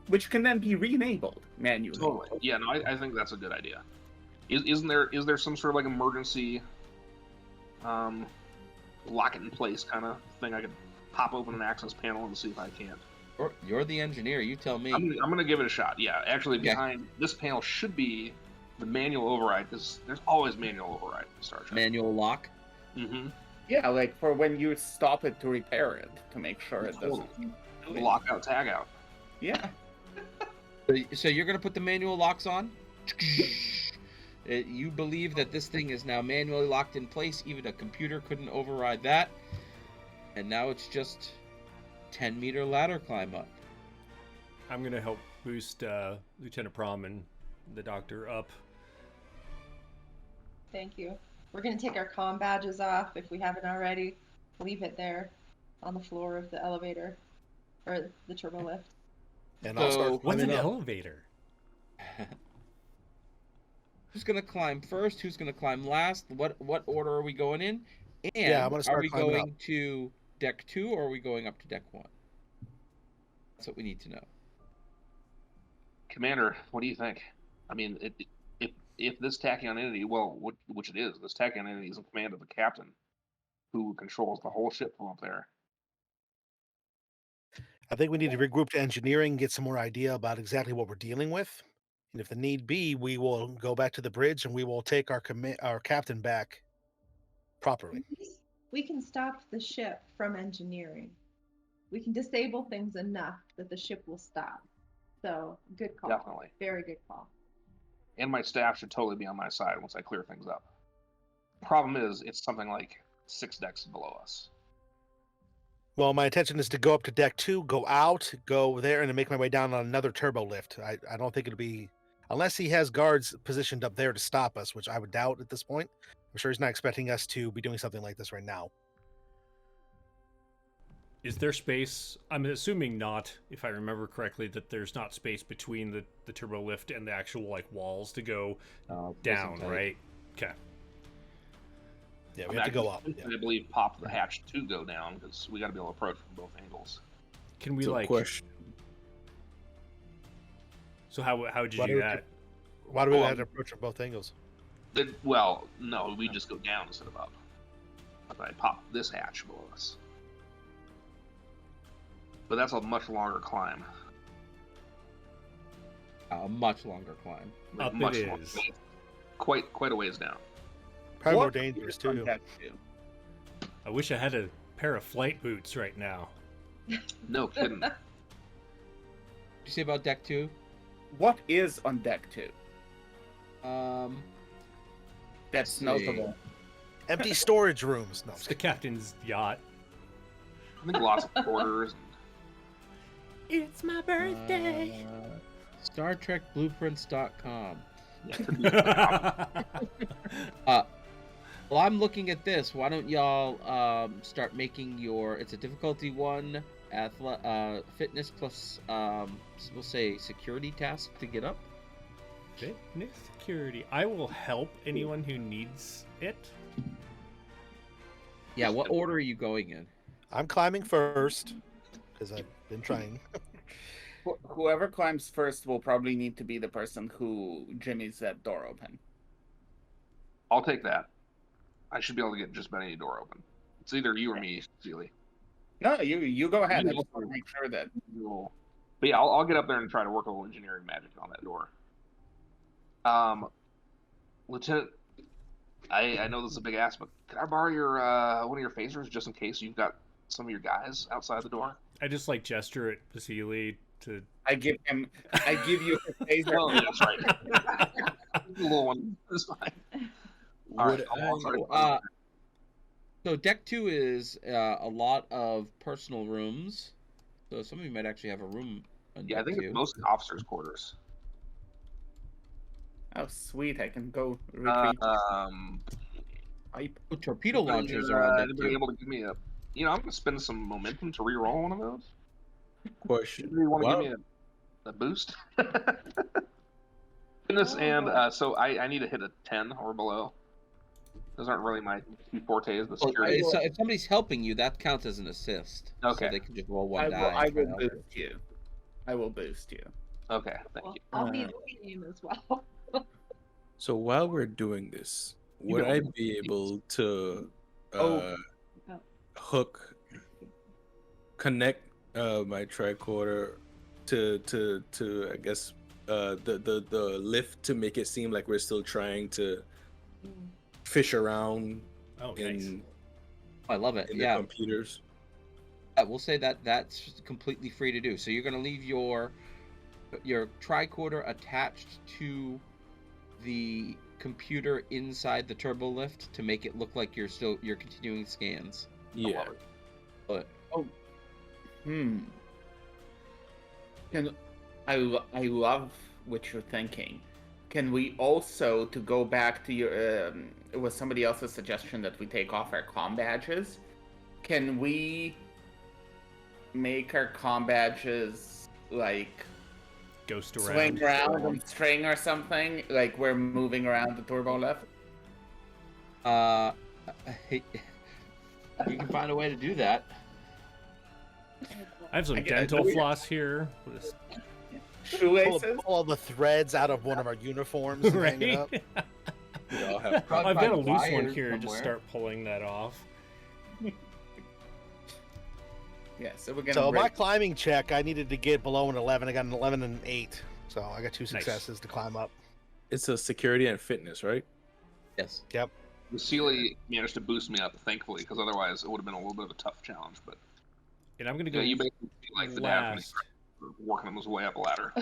which can then be re-enabled manually. Totally. Yeah, no, I think that's a good idea. Is there some sort of like emergency lock it in place kind of thing? I could pop open an access panel and see if I can't. You're the engineer. You tell me. I'm gonna give it a shot. Yeah, actually, behind this panel should be the manual override, because there's always manual override in Star Trek. Manual lock. Mm-hmm. Yeah, like for when you stop it to repair it to make sure it doesn't Lock out, tag out. Yeah. So you're gonna put the manual locks on. You believe that this thing is now manually locked in place. Even a computer couldn't override that. And now it's just 10-meter ladder climb up. I'm gonna help boost Lieutenant Prom and the doctor up. Thank you. We're going to take our comm badges off if we haven't already. Leave it there on the floor of the elevator or the turbo lift. And I'll So, start What's an climbing up. elevator? Who's gonna climb first? Who's gonna climb last? What order are we going in? And Yeah, I'm gonna start are we climbing going up. to deck 2 or are we going up to deck 1? That's what we need to know. Commander, what do you think? I mean, if this tachyon entity, well, which it is, this tachyon entity is in command of the captain, who controls the whole ship from up there. I think we need to regroup to engineering, get some more idea about exactly what we're dealing with. And if the need be, we will go back to the bridge and we will take our captain back properly. We can stop the ship from engineering. We can disable things enough that the ship will stop. So, good call. Definitely. Very good call. And my staff should totally be on my side once I clear things up. Problem is, it's something like 6 decks below us. Well, my intention is to go up to deck 2, go out, go there, and then make my way down on another turbo lift. I don't think it'll be Unless he has guards positioned up there to stop us, which I would doubt at this point. I'm sure he's not expecting us to be doing something like this right now. Is there space? I'm assuming not, if I remember correctly, that there's not space between the turbo lift and the actual like walls to go down, right? Okay. Yeah, we have to go up. Yeah. I believe pop the hatch to go down because we got to be able to approach from both angles. Can we So like? question. So how would you Why do do that? Why do we have to approach from both angles? Well, no, we just go down instead of up. If I pop this hatch below us. But that's a much longer climb. A much longer climb. Up it much is. Quite a ways down. Probably more What dangerous is on too. deck two? I wish I had a pair of flight boots right now. No kidding. What you say about deck 2? What is on deck two? That's see. notable. Empty storage rooms. No, I'm It's just the captain's yacht. I think lots of quarters. It's my birthday. Star Trek Blueprints.com. Yeah, could be a Well, I'm looking at this. Why don't y'all start making your? It's a difficulty 1, fitness plus we'll say security task to get up. Fitness security. I will help anyone who needs it. Yeah, what order are you going in? I'm climbing first because I've been trying. Whoever climbs first will probably need to be the person who jimmies that door open. I'll take that. I should be able to get just about any door open. It's either you or me, Sealy. No, you go ahead. You I go just want to make sure that. But yeah, I'll get up there and try to work a little engineering magic on that door. Lieutenant, I know this is a big ask, but can I borrow your one of your phasers just in case you've got some of your guys outside the door? I just like gesture at Vasily to. I give you a phaser. Oh, that's right. The little one is fine. All right. So deck 2 is a lot of personal rooms. So some of you might actually have a room on Yeah, I deck think 2. it's mostly officers' quarters. Oh, sweet! I can go retreat. Oh, torpedo launchers are on deck Anybody 2. able to give me a? You know, I'm gonna spend some momentum to re-roll one of those. Question. Anybody want to Wow. give me a boost? Goodness, and so I need to hit a 10 or below. Those aren't really my two fortes, but Well, security. if somebody's helping you, that counts as an assist. Okay. So they can just roll one I die. will, I and try will to help boost you. I will boost you. Okay, thank Well, you. I'll be the team as well. So while we're doing this, You would go. I be able to Oh. hook, connect my tricorder to I guess the lift to make it seem like we're still trying to fish around Oh, nice. in I love it. the Yeah. computers? We'll say that's completely free to do. So you're going to leave your tricorder attached to the computer inside the turbo lift to make it look like you're continuing scans. Yeah. But Can I love what you're thinking. Can we also, to go back to your it was somebody else's suggestion that we take off our comm badges? Can we make our comm badges like Ghost swing around on string or something? Like we're moving around the turbo lift? we can find a way to do that. I have some I get it. dental floss here. With Shoelaces? Pull all the threads out of one of our uniforms and hang it up. right? We all have Probably I've got a find loose one wires here. Just somewhere. start pulling that off. Yeah, so we're gonna So my break. climbing check, I needed to get below an 11. I got an 11 and an 8. So I got 2 Nice. successes to climb up. It's a security and fitness, right? Yes. Vasily managed to boost me up, thankfully, because otherwise it would have been a little bit of a tough challenge. But And I'm gonna yeah, go you basically feel like the dad when last. he's working his way up a ladder.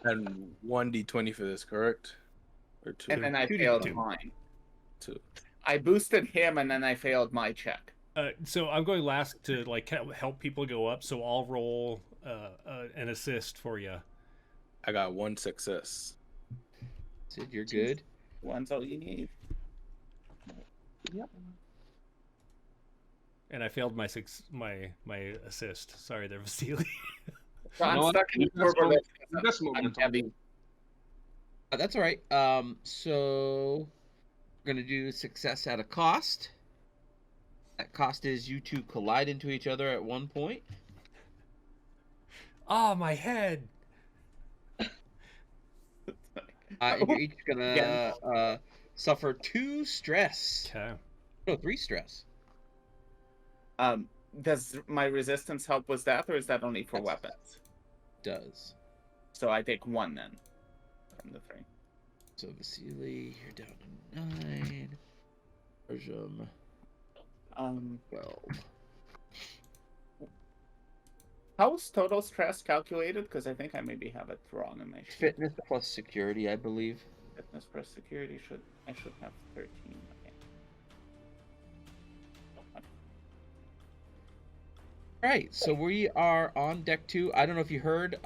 And 1d20 for this, correct? Or 2? And then I 2 to failed 2. mine. 2. I boosted him and then I failed my check. So I'm going last to like help people go up. So I'll roll an assist for you. I got 1 success. Sid, you're good. One's all you need. Yep. And I failed my my assist. Sorry there, Vasily. So I'm You know what? stuck in You just turbo. You just I'm momentum. heavy. That's all right. So we're gonna do success at a cost. That cost is you two collide into each other at one point. Oh, my head. And you're each gonna suffer 2 stress. Okay. No, 3 stress. Does my resistance help with that, or is that only for That's- weapons? Does. So I take 1 then from the 3. So Vasily, you're down to 9. Taarjem, 12. How's total stress calculated? Because I think I maybe have it wrong in my sheet. Fitness plus security, I believe. Fitness plus security I should have 13. Okay. Right, so we are on deck 2. I don't know if you heard.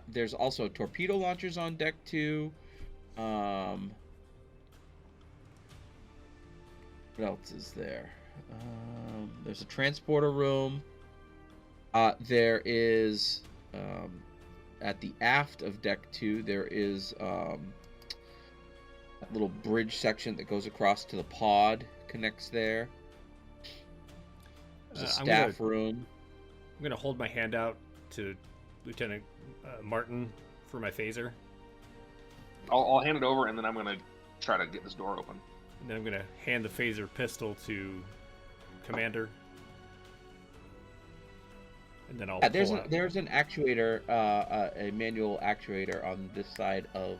There's also torpedo launchers on deck 2. What else is there? There's a transporter room. There is at the aft of deck 2. There is that little bridge section that goes across to the pod. Connects there. There's a staff room. I'm gonna hold my hand out to Lieutenant Martin for my phaser, I'll hand it over, and then I'm gonna try to get this door open. and then I'm gonna hand the phaser pistol to Commander, and then I'll There's pull out. there's an actuator, a manual actuator on this side of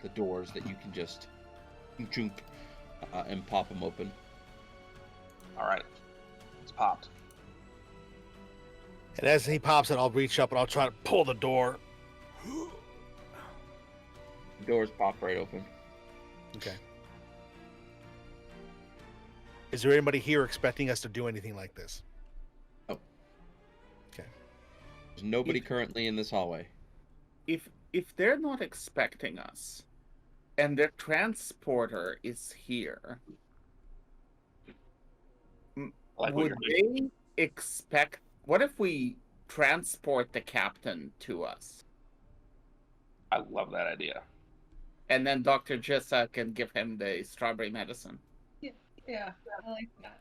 the doors that you can just chunk and pop them open. All right, it's popped. And as he pops it, I'll reach up and I'll try to pull the door. The doors pop right open. Okay. Is there anybody here expecting us to do anything like this? Oh. Okay. There's nobody currently in this hallway. If they're not expecting us, and their transporter is here, Like what would you're doing. they expect? What if we transport the captain to us, I love that idea. and then Dr. Jissa can give him the strawberry medicine? Yeah, I like that.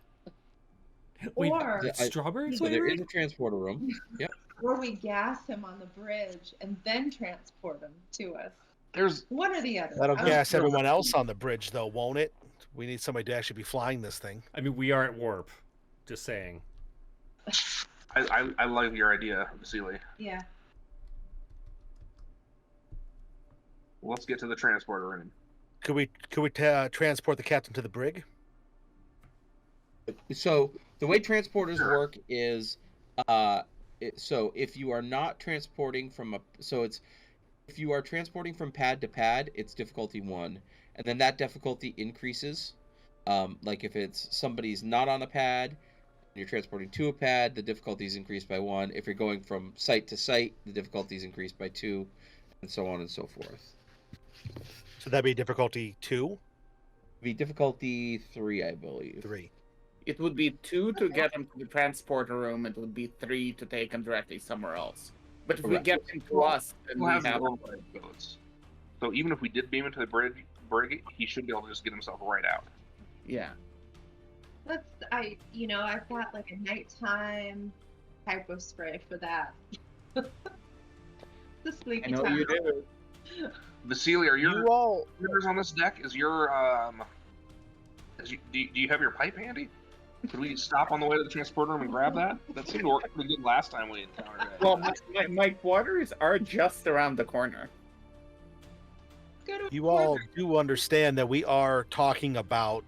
Wait, Or- strawberry So there flavor? is a transporter room. Yep. Or we gas him on the bridge and then transport him to us. There's One or the other. That'll I don't gas know. everyone else on the bridge, though, won't it? We need somebody to actually be flying this thing. I mean, we are at warp. Just saying. I love your idea, Vasily. Yeah. Let's get to the transporter room. Could we transport the captain to the brig? So the way transporters work is, so if you are not transporting from if you are transporting from pad to pad, it's difficulty 1, and then that difficulty increases. Like if it's somebody's not on a pad, you're transporting to a pad, the difficulty is increased by 1. If you're going from site to site, the difficulty is increased by 2, and so on and so forth. So that'd be difficulty 2, Be difficulty 3, I believe. 3. It would be 2 to get him to the transporter room. It would be 3 to take him directly somewhere else. But if we Correct. get him to us, then Who we has have. the override codes? So even if we did beam him to the brig, he should be able to just get himself right out. Yeah. I've got like a nighttime type of spray for that. The sleepy I know time. you do. Vasily, are your You all, computers on this deck? Is your do you have your pipe handy? Could we stop on the way to the transporter room and grab that? That seemed to work pretty good last time we encountered it. Well, my quarters are just around the corner. Go to you all do understand that we are talking about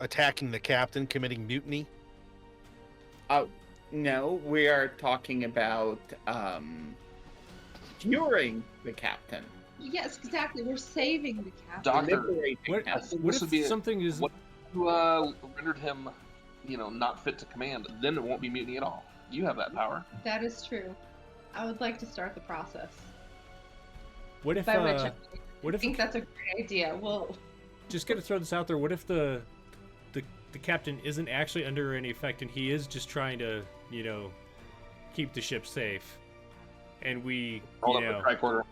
attacking the captain, committing mutiny. No, we are talking about curing the captain. Yes, exactly. We're saving the captain. Doctor, Liberating What, him. what This would if be something is... what- you rendered him, not fit to command, then it won't be mutiny at all. You have that power. That is true. I would like to start the process. What if By which what I if think that's a great idea. Well, just gonna throw this out there? What if the captain isn't actually under any effect and he is just trying to, keep the ship safe, and we, Hold up the tricorder.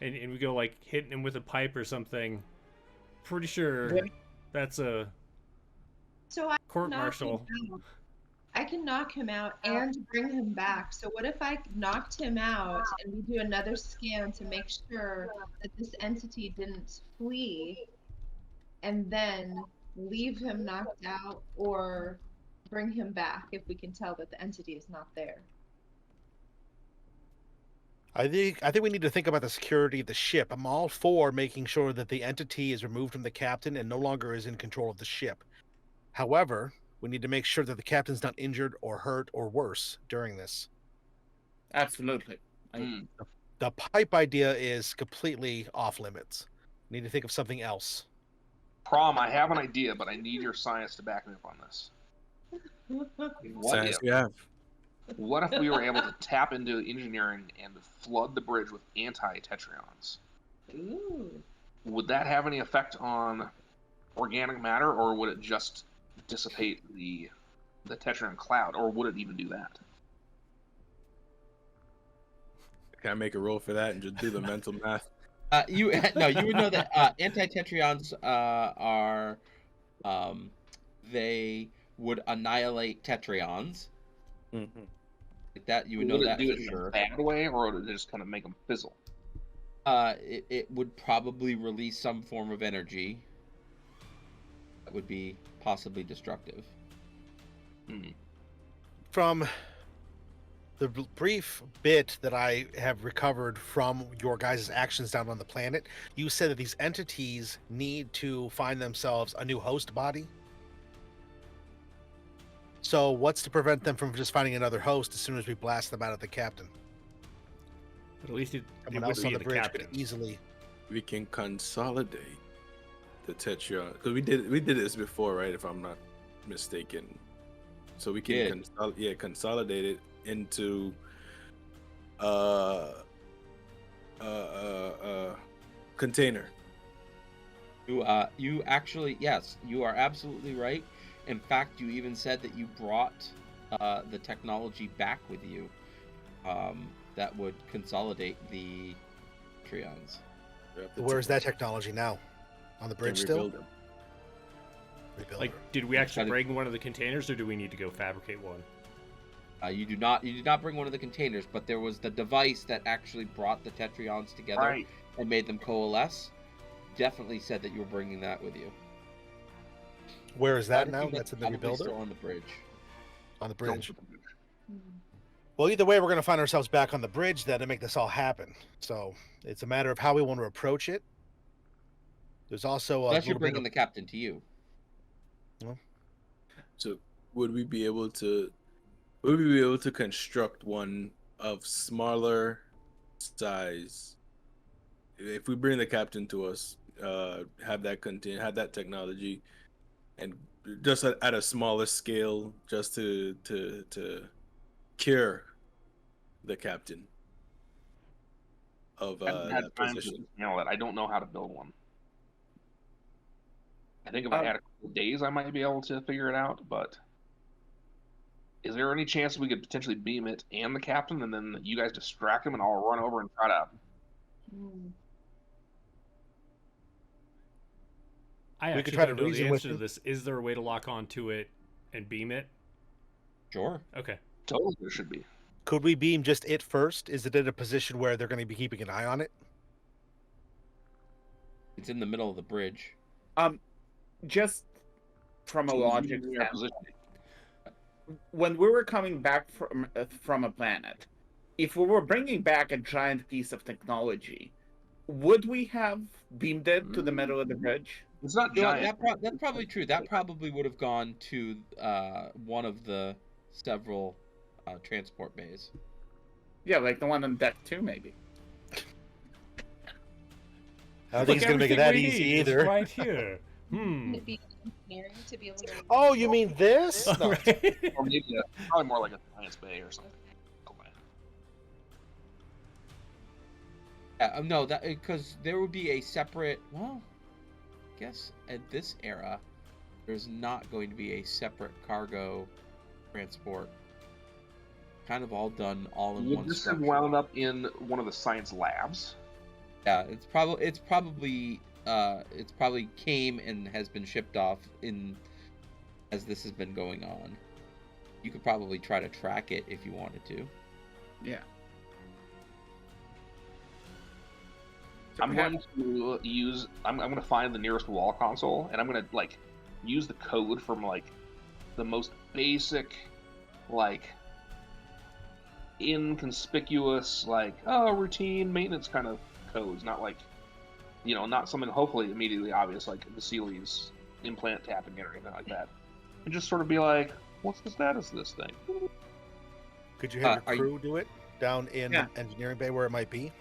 and we go like hitting him with a pipe or something? Pretty sure that's a so I court knock martial. him out. I can knock him out and bring him back. So what if I knocked him out and we do another scan to make sure that this entity didn't flee, and then leave him knocked out, or bring him back if we can tell that the entity is not there? I think we need to think about the security of the ship. I'm all for making sure that the entity is removed from the captain and no longer is in control of the ship. However, we need to make sure that the captain's not injured or hurt or worse during this. Absolutely. The pipe idea is completely off limits. We need to think of something else. Prom, I have an idea, but I need your science to back me up on this. Science we have. What if we were able to tap into engineering and flood the bridge with anti-tetrions? Ooh. Would that have any effect on organic matter, or would it just dissipate the tetrion cloud, or would it even do that? Can I make a roll for that and just do the mental math? You would know that anti-tetrions are they would annihilate tetrions. Mm-hmm. Like that, you would know Would that it do for it sure. in a bad way, or would it just kind of make them fizzle? It would probably release some form of energy that would be possibly destructive. From the brief bit that I have recovered from your guys' actions down on the planet, you said that these entities need to find themselves a new host body. So what's to prevent them from just finding another host as soon as we blast them out of the captain? But at least it Someone would else be on the the bridge captain. could easily. We can consolidate the tetrion because we did this before, right? If I'm not mistaken. So we can consolidate it into container. You actually, yes, you are absolutely right. In fact, you even said that you brought the technology back with you that would consolidate the Trions. Where's that technology now? On the bridge still? Rebuild Like, her. did we actually Kind of- bring one of the containers, or do we need to go fabricate one? You did not bring one of the containers, but there was the device that actually brought the Tetrions together Right. and made them coalesce. Definitely said that you were bringing that with you. Where is that I now? think That's in the probably rebuilder? still on the bridge. On the bridge. Hmm. Well, either way, we're going to find ourselves back on the bridge then to make this all happen. So it's a matter of how we want to approach it. There's also a Unless you're little bit bringing of... the captain to you. So would we be able to construct one of smaller size? If we bring the captain to us, have that technology, and just at a smaller scale, just to cure the captain of I haven't had that time to position. handle it. I don't know how to build one. I think if I had a couple of days, I might be able to figure it out. But is there any chance we could potentially beam it and the captain, and then you guys distract him, and I'll run over and try to? Hmm. I We actually could try to don't know the reason with answer to him. this. Is there a way to lock onto it and beam it? Sure. Okay. Totally, there should be. Could we beam just it first? Is it in a position where they're going to be keeping an eye on it? It's in the middle of the bridge. Just from a logic Using our standpoint, position. when we were coming back from a planet, if we were bringing back a giant piece of technology, would we have beamed it to the middle of the bridge? It's not You know, giant. that's probably true. That probably would have gone to one of the several transport bays. Yeah, like the one on deck 2, maybe. I don't think he's going to make it that Everything we easy need is either. right here. Wouldn't it be engineering to be able to? Oh, you mean this? No. Alright. Or maybe probably more like a science bay or something. Okay. No, that because there would be a separate. Well, I guess at this era, there's not going to be a separate cargo transport. Kind of all done all in Would one this have structure. wound up in one of the science labs? Yeah, it's probably came and has been shipped off in as this has been going on. You could probably try to track it if you wanted to. Yeah. I'm going to use. I'm going to find the nearest wall console, and I'm going to like use the code from like the most basic, like inconspicuous, like routine maintenance kind of codes, not like not something hopefully immediately obvious like Vasily's implant tapping or anything like that, and just sort of be like, what's the status of this thing? Could you have are your crew do it down in Yeah. engineering bay where it might be?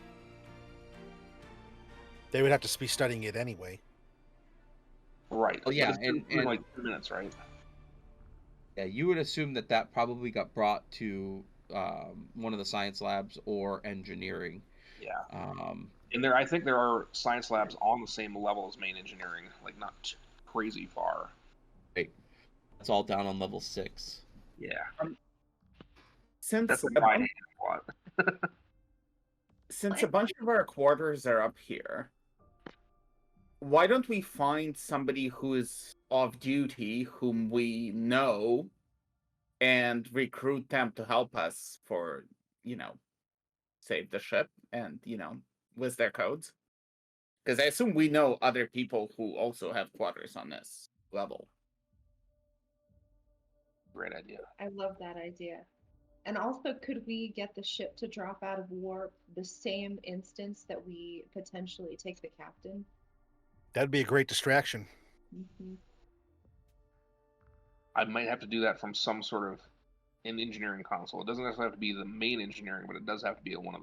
They would have to be studying it anyway. Right. Oh, yeah, But it's been and- like 2 minutes, right? Yeah, you would assume that probably got brought to one of the science labs or engineering. Yeah. Um, And I think there are science labs on the same level as main engineering, like not crazy far. It's all down on level 6. Yeah. Since That's a a wide bunch, plot. since a bunch of our quarters are up here, why don't we find somebody who is off duty, whom we know, and recruit them to help us for, save the ship and, with their codes? Because I assume we know other people who also have quarters on this level. Great idea. I love that idea. And also, could we get the ship to drop out of warp the same instance that we potentially take the captain? That'd be a great distraction. Mm-hmm. I might have to do that from some sort of an engineering console. It doesn't necessarily have to be the main engineering, but it does have to be one of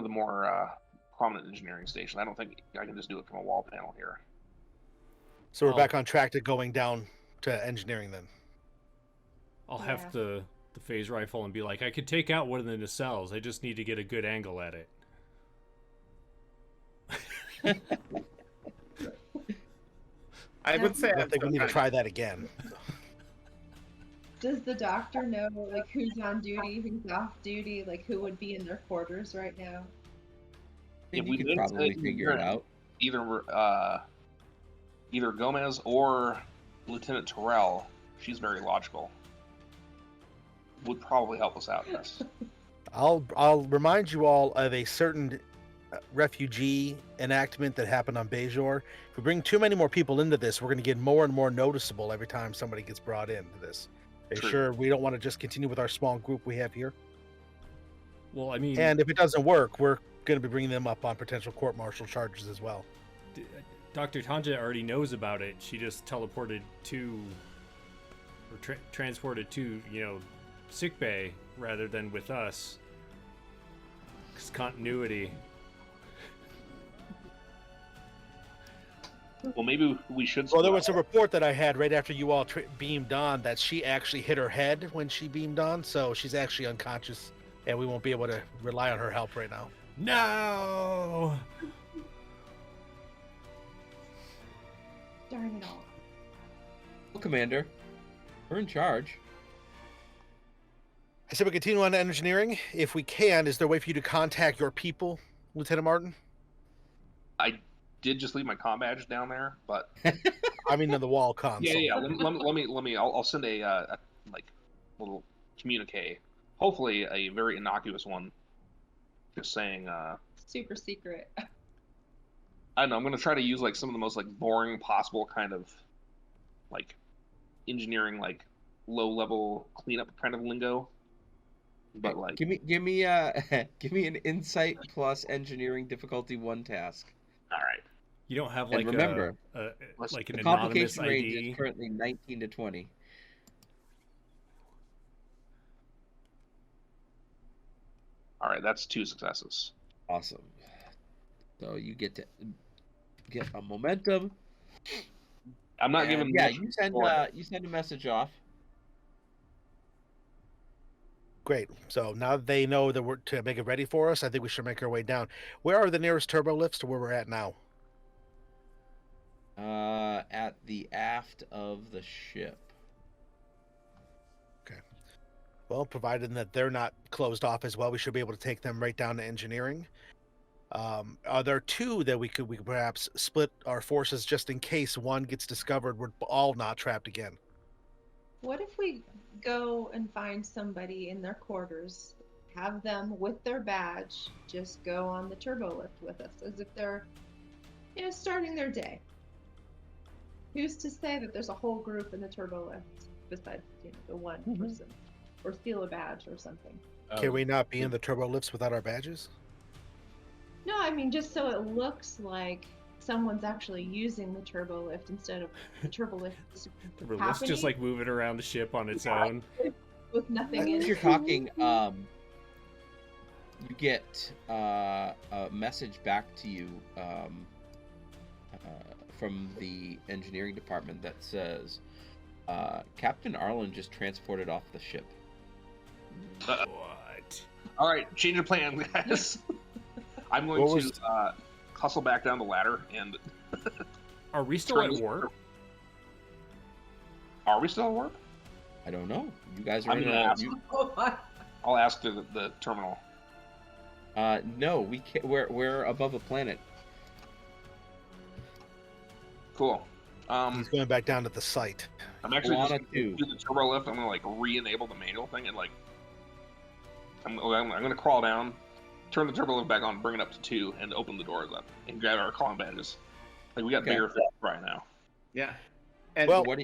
the more prominent engineering stations. I don't think I can just do it from a wall panel here. So we're Oh. back on track to going down to engineering then. I'll have the phase rifle and be like, I could take out one of the nacelles. I just need to get a good angle at it. I would say I think we need to try that again. Does the doctor know like who's on duty, who's off duty, like who would be in their quarters right now? think Yeah, you could did probably say figure it out. Either Gomez or Lieutenant Terrell. She's very logical. Would probably help us out. Yes. I'll remind you all of a certain refugee enactment that happened on Bajor. If we bring too many more people into this, we're going to get more and more noticeable every time somebody gets brought into this. Are you True. sure we don't want to just continue with our small group we have here? Well, I mean, And if it doesn't work, we're going to be bringing them up on potential court-martial charges as well. Dr. Tanja already knows about it. She just teleported to, or transported to, sick bay rather than with us. Because continuity. Well, maybe we should. Well, there was a report that I had right after you all beamed on that she actually hit her head when she beamed on, so she's actually unconscious, and we won't be able to rely on her help right now. No! Darn it all. Well, Commander, we're in charge. I said we continue on to engineering. If we can, is there a way for you to contact your people, Lieutenant Martin? I did just leave my comm badge down there, but I mean, on the wall console. yeah. Let me. I'll send a little communique. Hopefully, a very innocuous one. Just saying. Super secret. I don't know. I'm gonna try to use like some of the most like boring possible kind of like engineering like low level cleanup kind of lingo. But like, Give me give me an insight plus engineering difficulty 1 task. all right. You don't have And like remember, like an The anonymous complication range ID. is currently 19 to 20. All right, that's 2 successes. Awesome. So you get to get a momentum. I'm not And, giving. yeah, much you send for it. you send a message off. Great. So now that they know that we're to make it ready for us, I think we should make our way down. Where are the nearest turbo lifts to where we're at now? At the aft of the ship. Well, provided that they're not closed off as well, we should be able to take them right down to engineering. Are there two that we could perhaps split our forces just in case one gets discovered? We're all not trapped again. What if we go and find somebody in their quarters, have them with their badge, just go on the turbo lift with us as if they're, starting their day? Who's to say that there's a whole group in the turbo lift besides, the one person? Or steal a badge or something. Can we not be in the turbo lifts without our badges? No, I mean just so it looks like someone's actually using the turbo lift instead of the turbo lift Let's just like move it around the ship on its own. With nothing in As it. you're talking, you get a message back to you from the engineering department that says Captain Arlen just transported off the ship. What? All right, change of plan, guys. I'm going to hustle back down the ladder and. Are we still at warp? Are we still at warp? I don't know. You guys are I'm in gonna a. ask. I'll ask the terminal. No, we can't. We're above a planet. Cool. He's going back down to the site. I'm actually just Wanna gonna do the turbo lift. I'm gonna like re-enable the manual thing and like. I'm gonna crawl down, turn the turbo lift back on, bring it up to 2, and open the doors up and grab our calling badges. Like we got bigger fish right now. Yeah. And Well, What?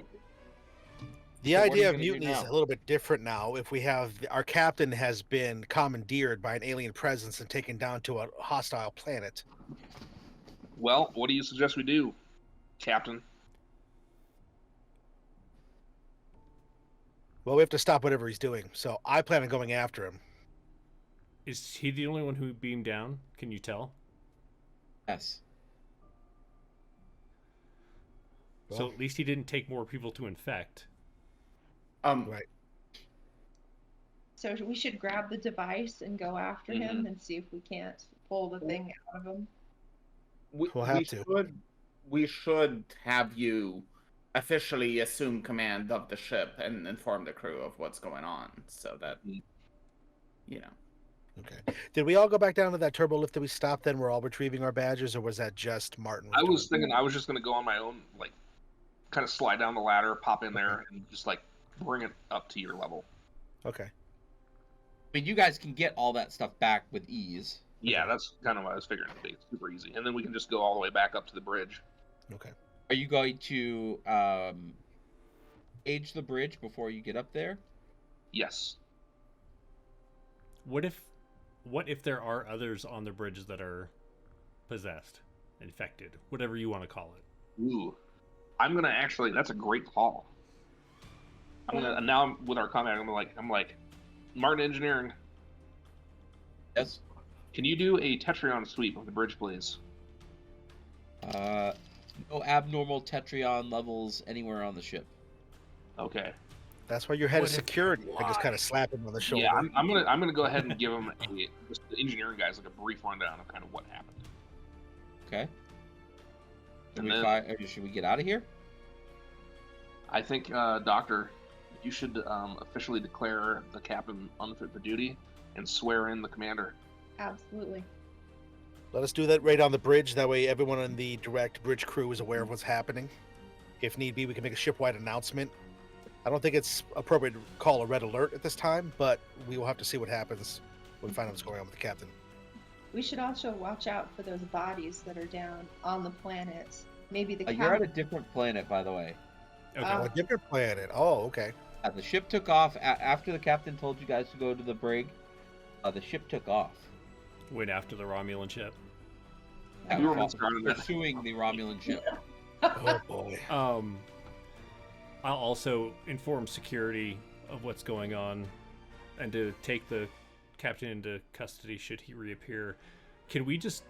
The So what are idea you of gonna do mutiny is now? a little bit different now. If we have our captain has been commandeered by an alien presence and taken down to a hostile planet. Well, what do you suggest we do, Captain? Well, we have to stop whatever he's doing. So I plan on going after him. Is he the only one who beamed down? Can you tell? Yes. So Well, at least he didn't take more people to infect. right. So we should grab the device and go after him and see if we can't pull the thing out of him. We'll have to. We should have you officially assume command of the ship and inform the crew of what's going on, so that Okay. Did we all go back down to that turbo lift that we stopped? Then we're all retrieving our badges, or was that just Martin? I was thinking I was just gonna go on my own, like, kind of slide down the ladder, pop in there, and just like bring it up to your level. Okay. I mean, you guys can get all that stuff back with ease. Yeah, that's kind of what I was figuring. It'd be super easy, and then we can just go all the way back up to the bridge. Okay. Are you going to age the bridge before you get up there? Yes. What if there are others on the bridge that are possessed, infected, whatever you want to call it? Ooh. I'm gonna actually. That's a great call. Now with our combat. I'm like, Martin Engineering. Yes. Can you do a Tetrion sweep of the bridge, please? No abnormal Tetrion levels anywhere on the ship. Okay. That's why you're head What of if- security. I just kind of slap him on the shoulder. Yeah, I'm gonna go ahead and give him just the engineering guys like a brief rundown of kind of what happened. Okay. And then Should we get out of here? I think, Doctor, you should officially declare the captain unfit for duty and swear in the commander. Absolutely. Let us do that right on the bridge. That way, everyone in the direct bridge crew is aware of what's happening. If need be, we can make a shipwide announcement. I don't think it's appropriate to call a red alert at this time, but we will have to see what happens when we find out what's going on with the captain. We should also watch out for those bodies that are down on the planet. Maybe the You're at a captain. different planet, by the way. Okay. Oh, a different planet. Oh, okay. The ship took off after the captain told you guys to go to the brig. The ship took off. Went after the Romulan ship. Yeah, We were well, started that. pursuing the Romulan ship. Oh boy. I'll also inform security of what's going on and to take the captain into custody should he reappear. Can we just,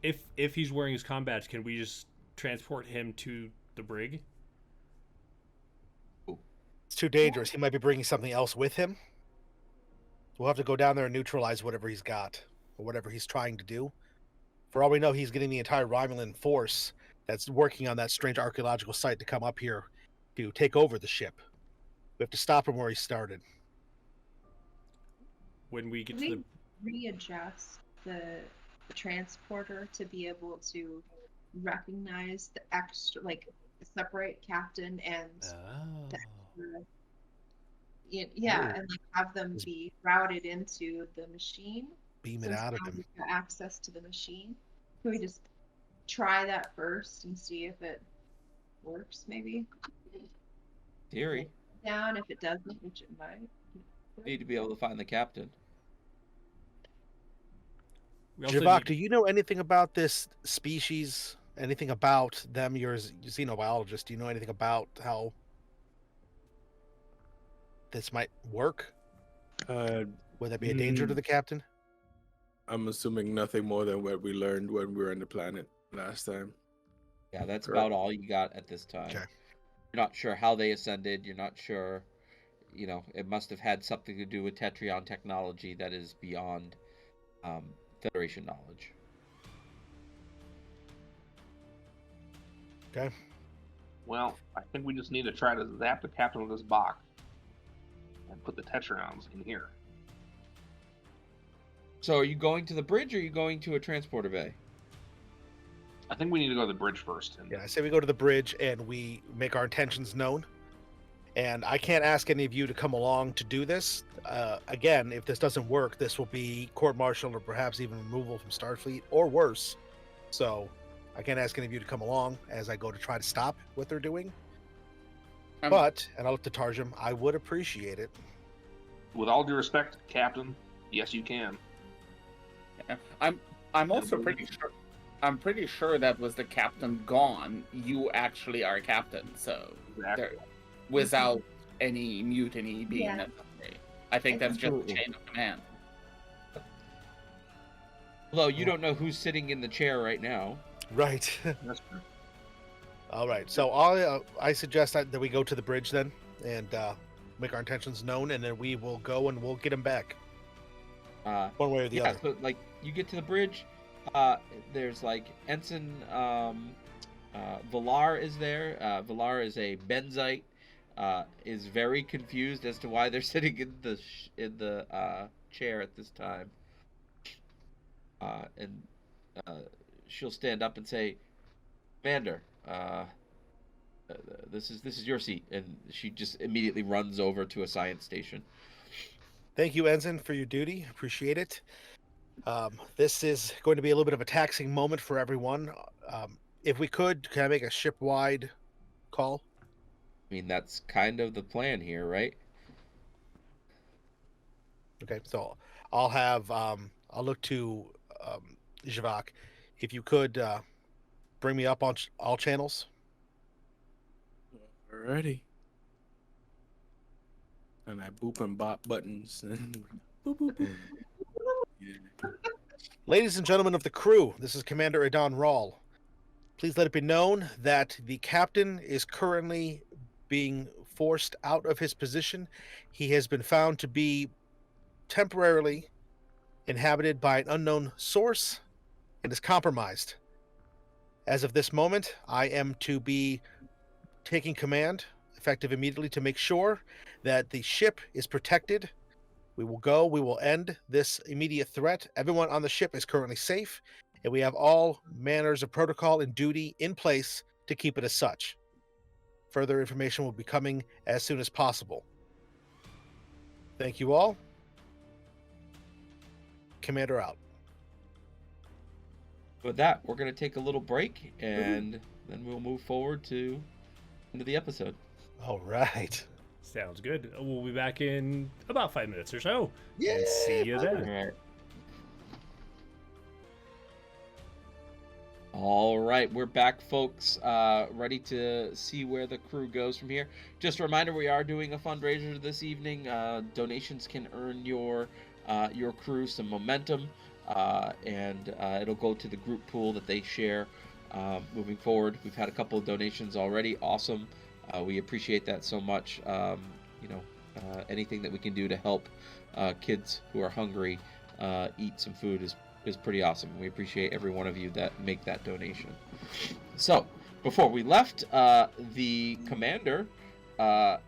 if he's wearing his comm badge, can we just transport him to the brig? It's too dangerous. He might be bringing something else with him. We'll have to go down there and neutralize whatever he's got or whatever he's trying to do. For all we know, he's getting the entire Romulan force that's working on that strange archaeological site to come up here to take over the ship. We have to stop him where he started. When we get Can to we the readjust the transporter to be able to recognize the extra, like separate captain and oh. the extra, yeah, and like have them be routed into the machine. Beam it Since out of now him. we've got access to the machine, can we just try that first and see if it works? Maybe Theory. down. If it doesn't, which it might. Need to be able to find the captain. We also Javak, need- do you know anything about this species? Anything about them? You're a xenobiologist. Do you know anything about how this might work? Would that be a danger to the captain? I'm assuming nothing more than what we learned when we were on the planet last time. Yeah, that's Correct. about all you got at this time. Okay. You're not sure how they ascended. You're not sure. It must have had something to do with Tetrion technology that is beyond Federation knowledge. Okay. Well, I think we just need to try to zap the captain with this box and put the Tetrions in here. So are you going to the bridge or are you going to a transporter bay? I think we need to go to the bridge first. And Yeah, I say we go to the bridge and we make our intentions known. And I can't ask any of you to come along to do this. Again, if this doesn't work, this will be court-martial or perhaps even removal from Starfleet or worse. So I can't ask any of you to come along as I go to try to stop what they're doing. Um, But, and I look to Taarjem, I would appreciate it. with all due respect, Captain, yes, you can. Yeah. I'm also pretty sure. I'm pretty sure that was the captain gone. You actually are captain, so Exactly. there, without any mutiny being Yeah. necessary. I think that's just Absolutely. chain of command. Although you don't know who's sitting in the chair right now. Right. That's true. All right. So I suggest that we go to the bridge then and make our intentions known, and then we will go and we'll get him back one way or the Yeah, other. so like you get to the bridge, there's like Ensign Villar is there. Villar is a Benzite. Is very confused as to why they're sitting in the chair at this time. And she'll stand up and say, "Commander, this is your seat," and she just immediately runs over to a science station. Thank you, Ensign, for your duty. Appreciate it. This is going to be a little bit of a taxing moment for everyone. If we could, can I make a ship-wide call? I mean, that's kind of the plan here, right? Okay, so I'll have I'll look to Javak. If you could bring me up on all channels. Alrighty. And I boop and bop buttons. And boop, boop, boop. Yeah. Ladies and gentlemen of the crew, this is Commander Adon Rawl. Please let it be known that the captain is currently being forced out of his position. He has been found to be temporarily inhabited by an unknown source and is compromised. As of this moment, I am to be taking command, effective immediately, to make sure that the ship is protected. We will end this immediate threat. Everyone on the ship is currently safe, and we have all manners of protocol and duty in place to keep it as such. Further information will be coming as soon as possible. Thank you all. Commander out. With that, we're going to take a little break, and then we'll move forward to into the episode. All right. Sounds good. We'll be back in about 5 minutes or so. Yeah. And see you then. Right. All right, we're back, folks. Ready to see where the crew goes from here. Just a reminder, we are doing a fundraiser this evening. Donations can earn your crew some momentum, and it'll go to the group pool that they share moving forward. We've had a couple of donations already. Awesome. We appreciate that so much. anything that we can do to help kids who are hungry eat some food is pretty awesome. We appreciate every one of you that make that donation. So, before we left, the commander took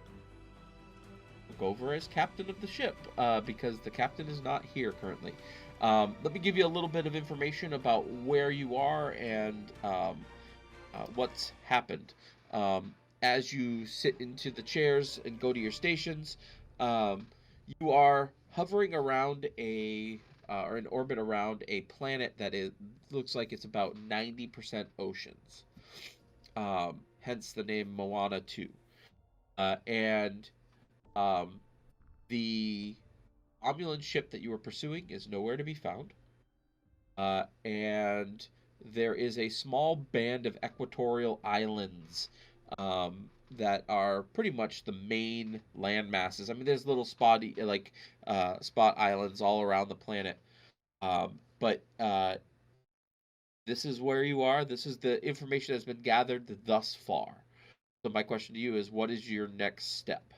over as captain of the ship because the captain is not here currently. Let me give you a little bit of information about where you are and what's happened. As you sit into the chairs and go to your stations, you are hovering around or in orbit around a planet that looks like it's about 90% oceans. Hence the name Moana 2. And the Romulan ship that you were pursuing is nowhere to be found. And there is a small band of equatorial islands that are pretty much the main land masses. I mean, there's little spot islands all around the planet. But this is where you are. This is the information that's been gathered thus far. So my question to you is, what is your next step?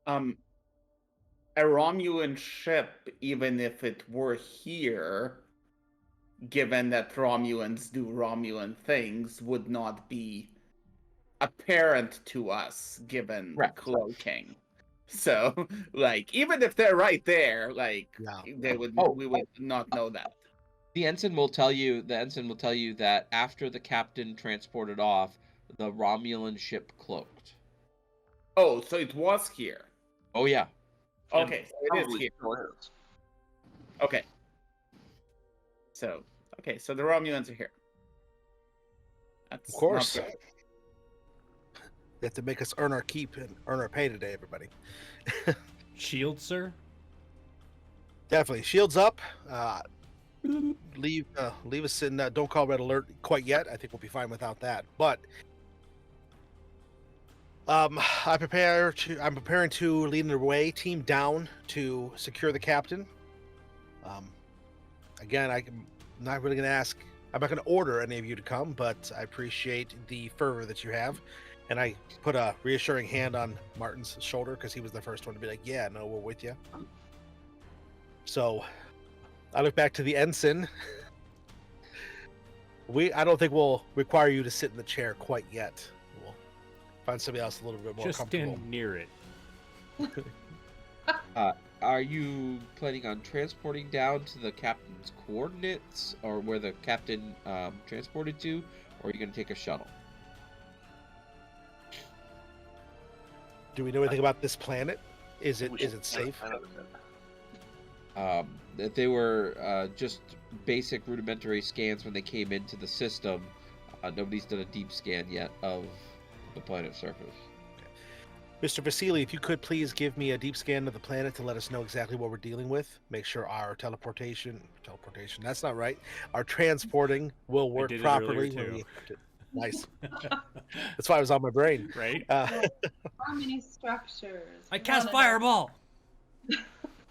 A Romulan ship, even if it were here, given that Romulans do Romulan things, would not be apparent to us given cloaking. So, like, even if they're right there, like, we would not know that. The ensign will tell you that after the captain transported off, the Romulan ship cloaked. Oh, so it was here. Oh yeah. Okay, so it is here. Okay. So the Romulans are here. That's of course. They have to make us earn our keep and earn our pay today, everybody. Shield, sir? Definitely. Shields up. Leave us in. Don't call red alert quite yet. I think we'll be fine without that. But I'm preparing to lead an away team down to secure the captain. Again, I'm not really going to ask. I'm not going to order any of you to come, but I appreciate the fervor that you have. And I put a reassuring hand on Martin's shoulder because he was the first one to be like, "Yeah, no, we're with you." So I look back to the ensign. I don't think we'll require you to sit in the chair quite yet. We'll find somebody else a little bit more comfortable. Just stand near it. Are you planning on transporting down to the captain's coordinates, or where the captain transported to, or are you going to take a shuttle? Do we know anything about this planet? Is it safe? That they were just basic rudimentary scans when they came into the system. Nobody's done a deep scan yet of the planet's surface. Mr. Vasily, if you could please give me a deep scan of the planet to let us know exactly what we're dealing with. Make sure our teleportation, that's not right. Our transporting will work properly. Nice. That's why it was on my brain. Right? Harmony structures. I cast fireball!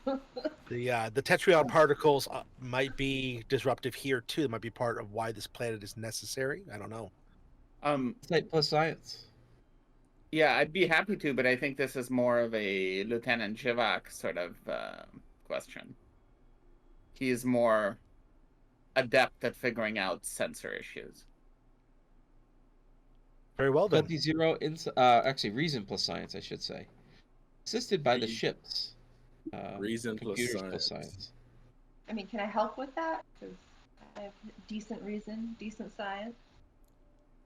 The Tetrion particles might be disruptive here too. It might be part of why this planet is necessary. I don't know. Site plus science. Yeah, I'd be happy to, but I think this is more of a Lieutenant Jivak sort of question. He is more adept at figuring out sensor issues. Very well done. 20 reason plus science, I should say. Assisted by the ships. Reason plus science. I mean, can I help with that? Because I have decent reason, decent science.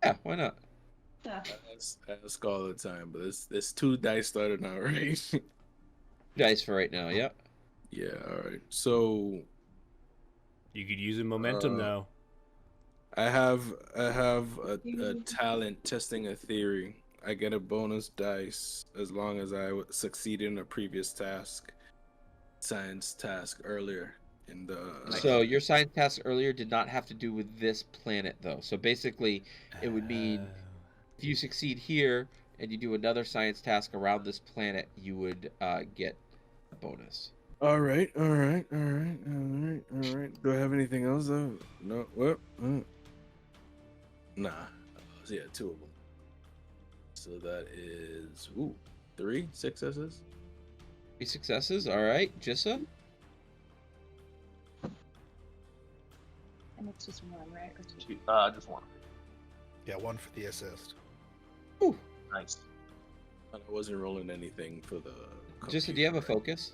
Yeah, why not? Yeah. I ask all the time, but it's 2 dice started now, right? Dice for right now, yeah. Yeah, all right. So you could use a momentum though. I have a talent testing a theory. I get a bonus dice as long as I succeed in a previous science task earlier in the. So your science task earlier did not have to do with this planet, though. So basically, it would mean if you succeed here and you do another science task around this planet, you would get a bonus. All right. Do I have anything else though? No. What? Nah. Yeah, 2 of them. So that is 3 successes. 3 successes. All right, Jissa. And it's just one, right? Or two? Just one. Yeah, 1 for the assist. Ooh. Nice. And I wasn't rolling anything for the. Jissa, do you have a computer. focus?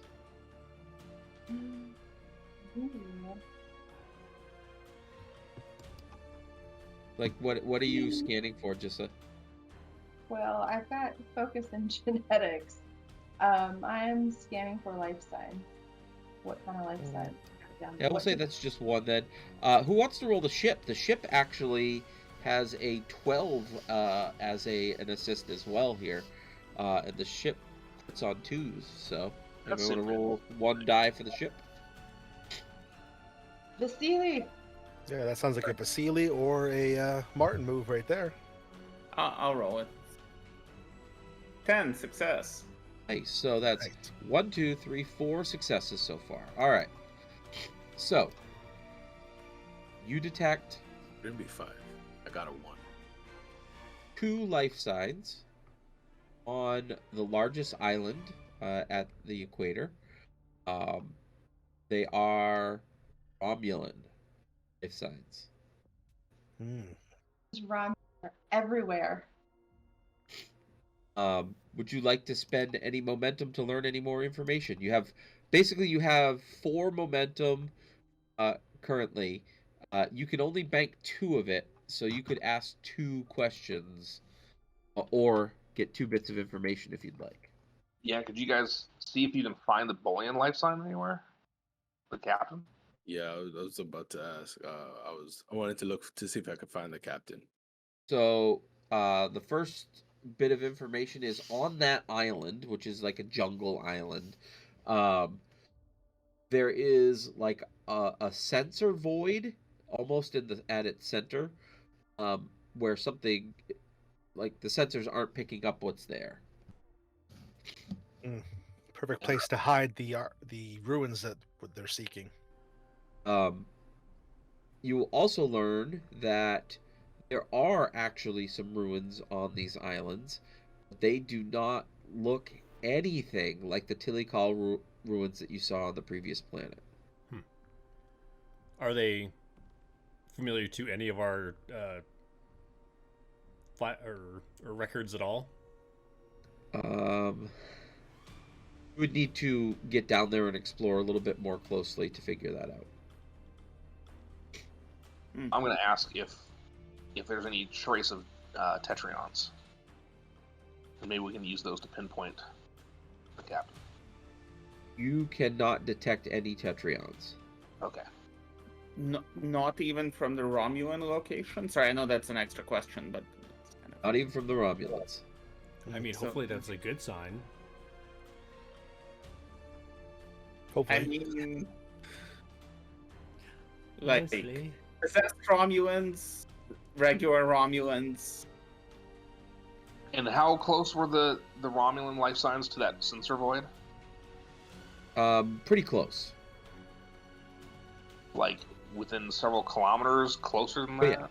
Ooh. Like, what are you scanning for, Jissa? Well, I've got focus in genetics. I'm scanning for life sign. What kind of life sign? Yeah, we'll say that's just one then. Who wants to roll the ship? The ship actually has a 12 as an assist as well here. And the ship puts on 2s, so That's I'm going to it. roll 1 die for the ship. Vasily. Yeah, that sounds like a Vasily or a Martin move right there. I'll roll it. 10 success. Nice. So that's Nice. 1, 2, 3, 4 successes so far. All right. So you detect It'd be 5. I got a 1. 2 life signs on the largest island at the equator. They are Romulan life signs. There's Rom everywhere. Would you like to spend any momentum to learn any more information? You have 4 momentum currently. You can only bank 2 of it, so you could ask 2 questions or get 2 bits of information if you'd like. Yeah, could you guys see if you can find the bullion life sign anywhere? The captain? Yeah, I was about to ask. I wanted to look to see if I could find the captain. So the first bit of information is on that island, which is like a jungle island. There is like a sensor void almost at its center, where something like the sensors aren't picking up what's there. Perfect place to hide the ruins that they're seeking. You will also learn that there are actually some ruins on these islands. They do not look anything like the Tilikal ruins that you saw on the previous planet. Are they familiar to any of our records at all? You would need to get down there and explore a little bit more closely to figure that out. I'm going to ask if there's any trace of Tetrions. And maybe we can use those to pinpoint the captain. You cannot detect any Tetrions. Okay. Not even from the Romulan location? Sorry, I know that's an extra question, but... it's kind of... Not even from the Romulans. I mean, So- hopefully that's a good sign. Hopefully. I mean... Like, Honestly. possessed Romulans, regular Romulans... And how close were the Romulan life signs to that sensor void? Pretty close. Like within several kilometers, closer than Oh, that? yeah.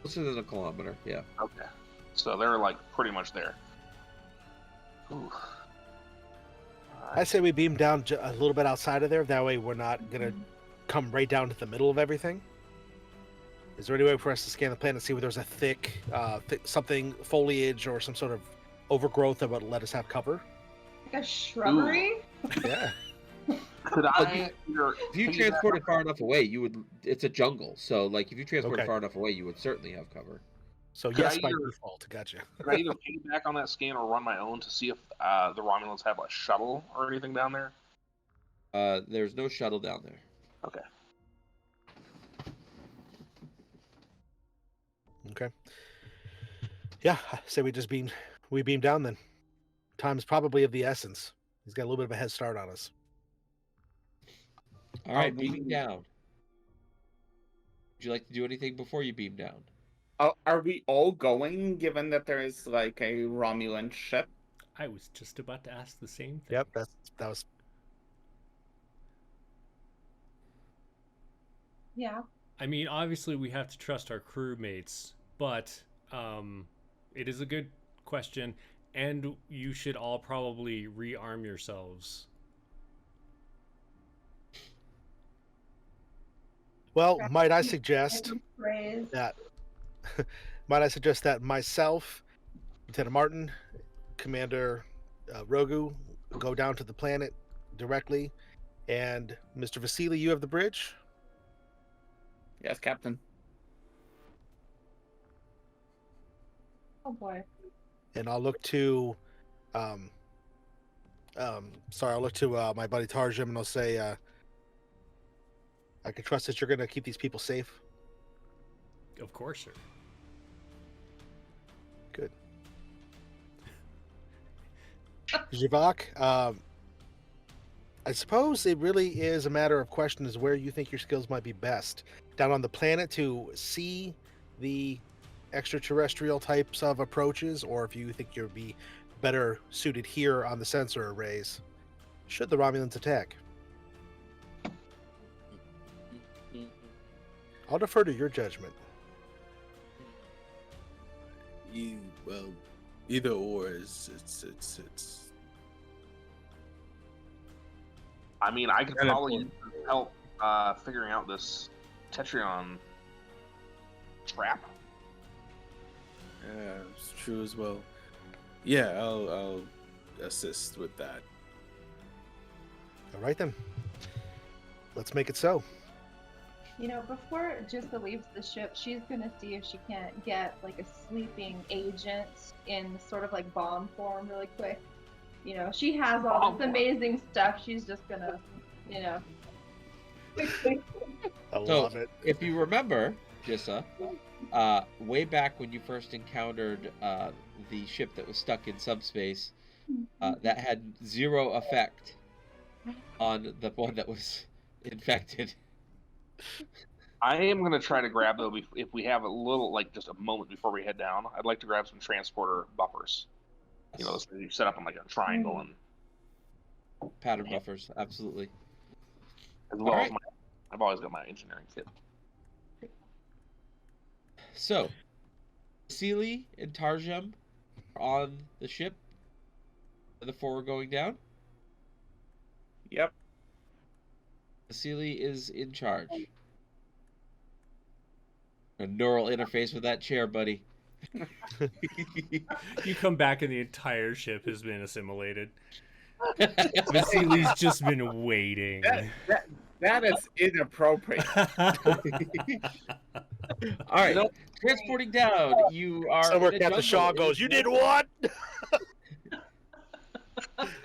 Closer than a kilometer, yeah. Okay. So they're like pretty much there. Ooh. I say we beam down a little bit outside of there. That way we're not going to come right down to the middle of everything. Is there any way for us to scan the planet and see where there's a thick something, foliage or some sort of overgrowth that would let us have cover? Like a shrubbery? Yeah. Could I If you transport it far enough away, you would. It's a jungle, so like if you transport Okay. it far enough away, you would certainly have cover. So Could yes, I by either- default. Gotcha. Could I either piggyback on that scan or run my own to see if the Romulans have a shuttle or anything down there? There's no shuttle down there. Okay. Okay. Yeah, I say we beam down then. Time's probably of the essence. He's got a little bit of a head start on us. All right, we- beam down. Would you like to do anything before you beam down? Are we all going, given that there is like a Romulan ship? I was just about to ask the same thing. Yep, that was Yeah. I mean, obviously we have to trust our crewmates, but it is a good question, and you should all probably rearm yourselves. Well, might I suggest Phrase. that myself, Lieutenant Martin, Commander Rogu go down to the planet directly, and Mr. Vasily, you have the bridge. Yes, Captain. Oh boy. And I'll look to, I'll look to my buddy Taarjem, and I'll say, I can trust that you're going to keep these people safe. Of course, sir. Good. Zhivak, I suppose it really is a matter of question is where you think your skills might be best. Down on the planet to see the extraterrestrial types of approaches, or if you think you'll be better suited here on the sensor arrays, should the Romulans attack. I'll defer to your judgment. Well, either or is it's. I mean, I could Kind of probably help figuring out this Tetrion trap. Yeah, it's true as well. Yeah, I'll assist with that. All right then. Let's make it so. You know, before Jissa leaves the ship, she's gonna see if she can't get like a sleeping agent in sort of like bomb form really quick. You know, she has all Bomb this amazing stuff. She's just gonna, you know. I love it. If you remember, Jissa, way back when you first encountered the ship that was stuck in subspace, that had 0 effect on the one that was infected. I am going to try to grab, though, if we have a little, like, just a moment before we head down, I'd like to grab some transporter buffers. You know, you set up in, like, a triangle and... Pattern buffers, absolutely. As well All as right. I've always got my engineering kit. So, Vasily and Taarjem are on the ship. The 4 are going down. Yep. Vasily is in charge. A neural interface with that chair, buddy. You come back and the entire ship has been assimilated. Vasily's just been waiting. That is inappropriate. All right, transporting down. You are Somewhere in a Captain Shaw jungle. goes, "You did what? You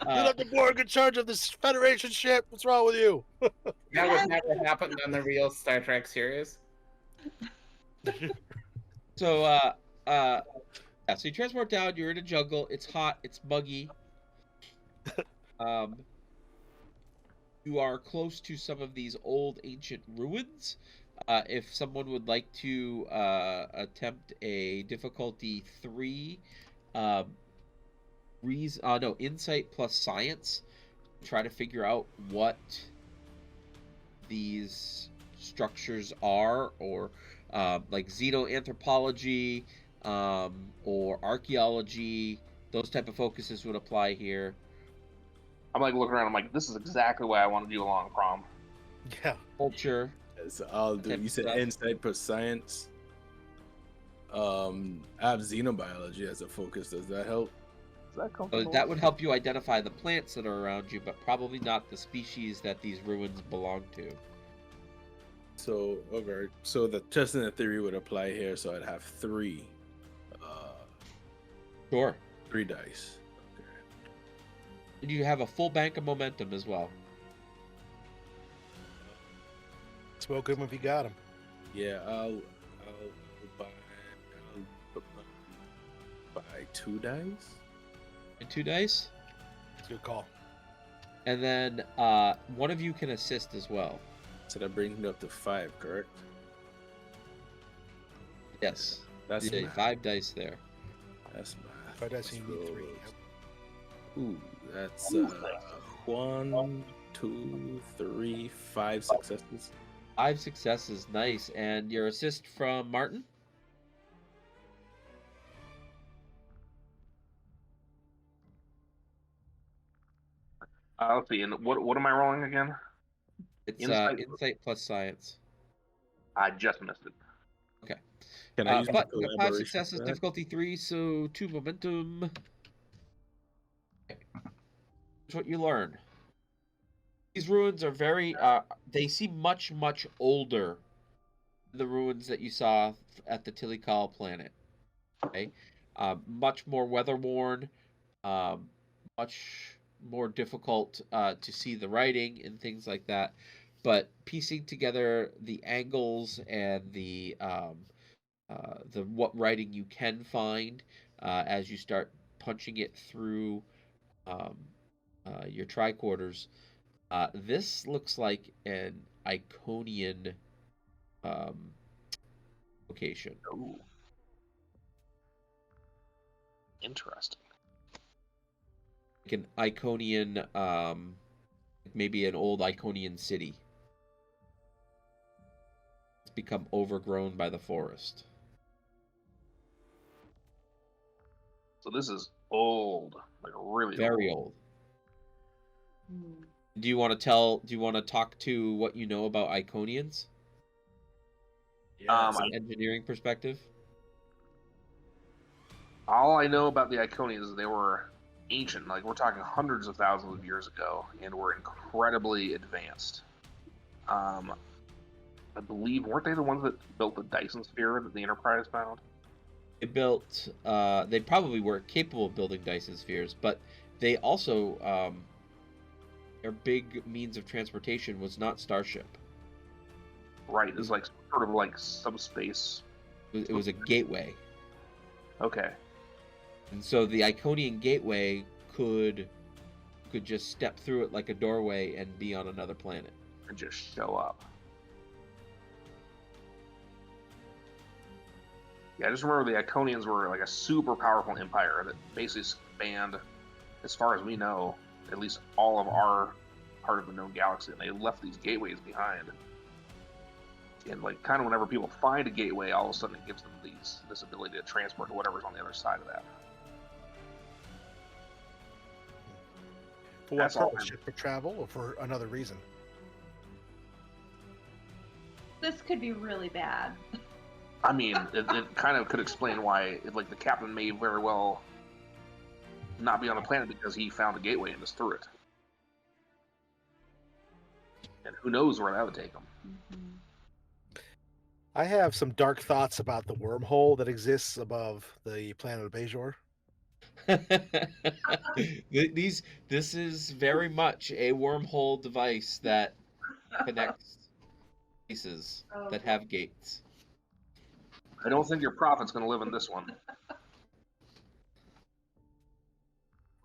left the Borg in charge of this Federation ship. What's wrong with you?" That would never happen on the real Star Trek series. So, yeah, so you transport down. You're in a jungle. It's hot. It's muggy. You are close to some of these old ancient ruins. If someone would like to attempt a difficulty 3, insight plus science, try to figure out what these structures are, or like xenoanthropology or archaeology, those type of focuses would apply here. I'm like looking around. I'm like, this is exactly what I want to do along prom. Yeah. Culture. So I'll do. Type You said stuff. insight plus science. I have xenobiology as a focus. Does that help? Is that So comfortable? that would help you identify the plants that are around you, but probably not the species that these ruins belong to. So okay. So the test in the theory would apply here. So I'd have 3, Sure. 3 dice. And you have a full bank of momentum as well. Smoke him if you got him. Yeah, I'll buy 2 dice. And 2 dice. It's a good call. And then one of you can assist as well. So that brings me up to 5, correct? Yes. That's Yeah, math. 5 dice there. That's math. But that's you need 3. Ooh, that's 1, 2, 3, 5 successes. 5 successes, nice. And your assist from Martin? Let's see. And what am I rolling again? It's Insight? insight plus science. I just missed it. Okay. Can I use But the you got 5 collaboration successes, for that? difficulty 3, so 2 momentum. Okay. Here's what you learn. These ruins are very, they seem much, much older than the ruins that you saw at the Tilikal planet. Okay? Much more weather-worn, much more difficult to see the writing and things like that. But piecing together the angles and the what writing you can find as you start punching it through um, your tricorders, this looks like an Iconian um, location. Ooh. Interesting. Like an Iconian, maybe an old Iconian city. It's become overgrown by the forest. So this is old, like really Very old. old. Hmm. Do you want to talk to what you know about Iconians? Yes. From an engineering perspective? All I know about the Iconians is they were ancient, like we're talking hundreds of thousands of years ago, and were incredibly advanced. I believe, weren't they the ones that built the Dyson Sphere that the Enterprise found? They probably were capable of building Dyson spheres, but they also, their big means of transportation was not starship. Right, it's like sort of like subspace. It was a gateway. Okay. And so the Iconian gateway could just step through it like a doorway and be on another planet. And just show up. Yeah, I just remember the Iconians were like a super powerful empire that basically spanned, as far as we know, at least all of our part of the known galaxy, and they left these gateways behind. And like, kind of whenever people find a gateway, all of a sudden it gives them this ability to transport to whatever's on the other side of that. For what That's all. purpose? For travel or for another reason? This could be really bad. I mean, it kind of could explain why, like, the captain may very well not be on the planet because he found a gateway and just threw it. And who knows where that would take him. Mhm. I have some dark thoughts about the wormhole that exists above the planet of Bajor. This is very much a wormhole device that connects places that have gates. I don't think your prophet's going to live in this one.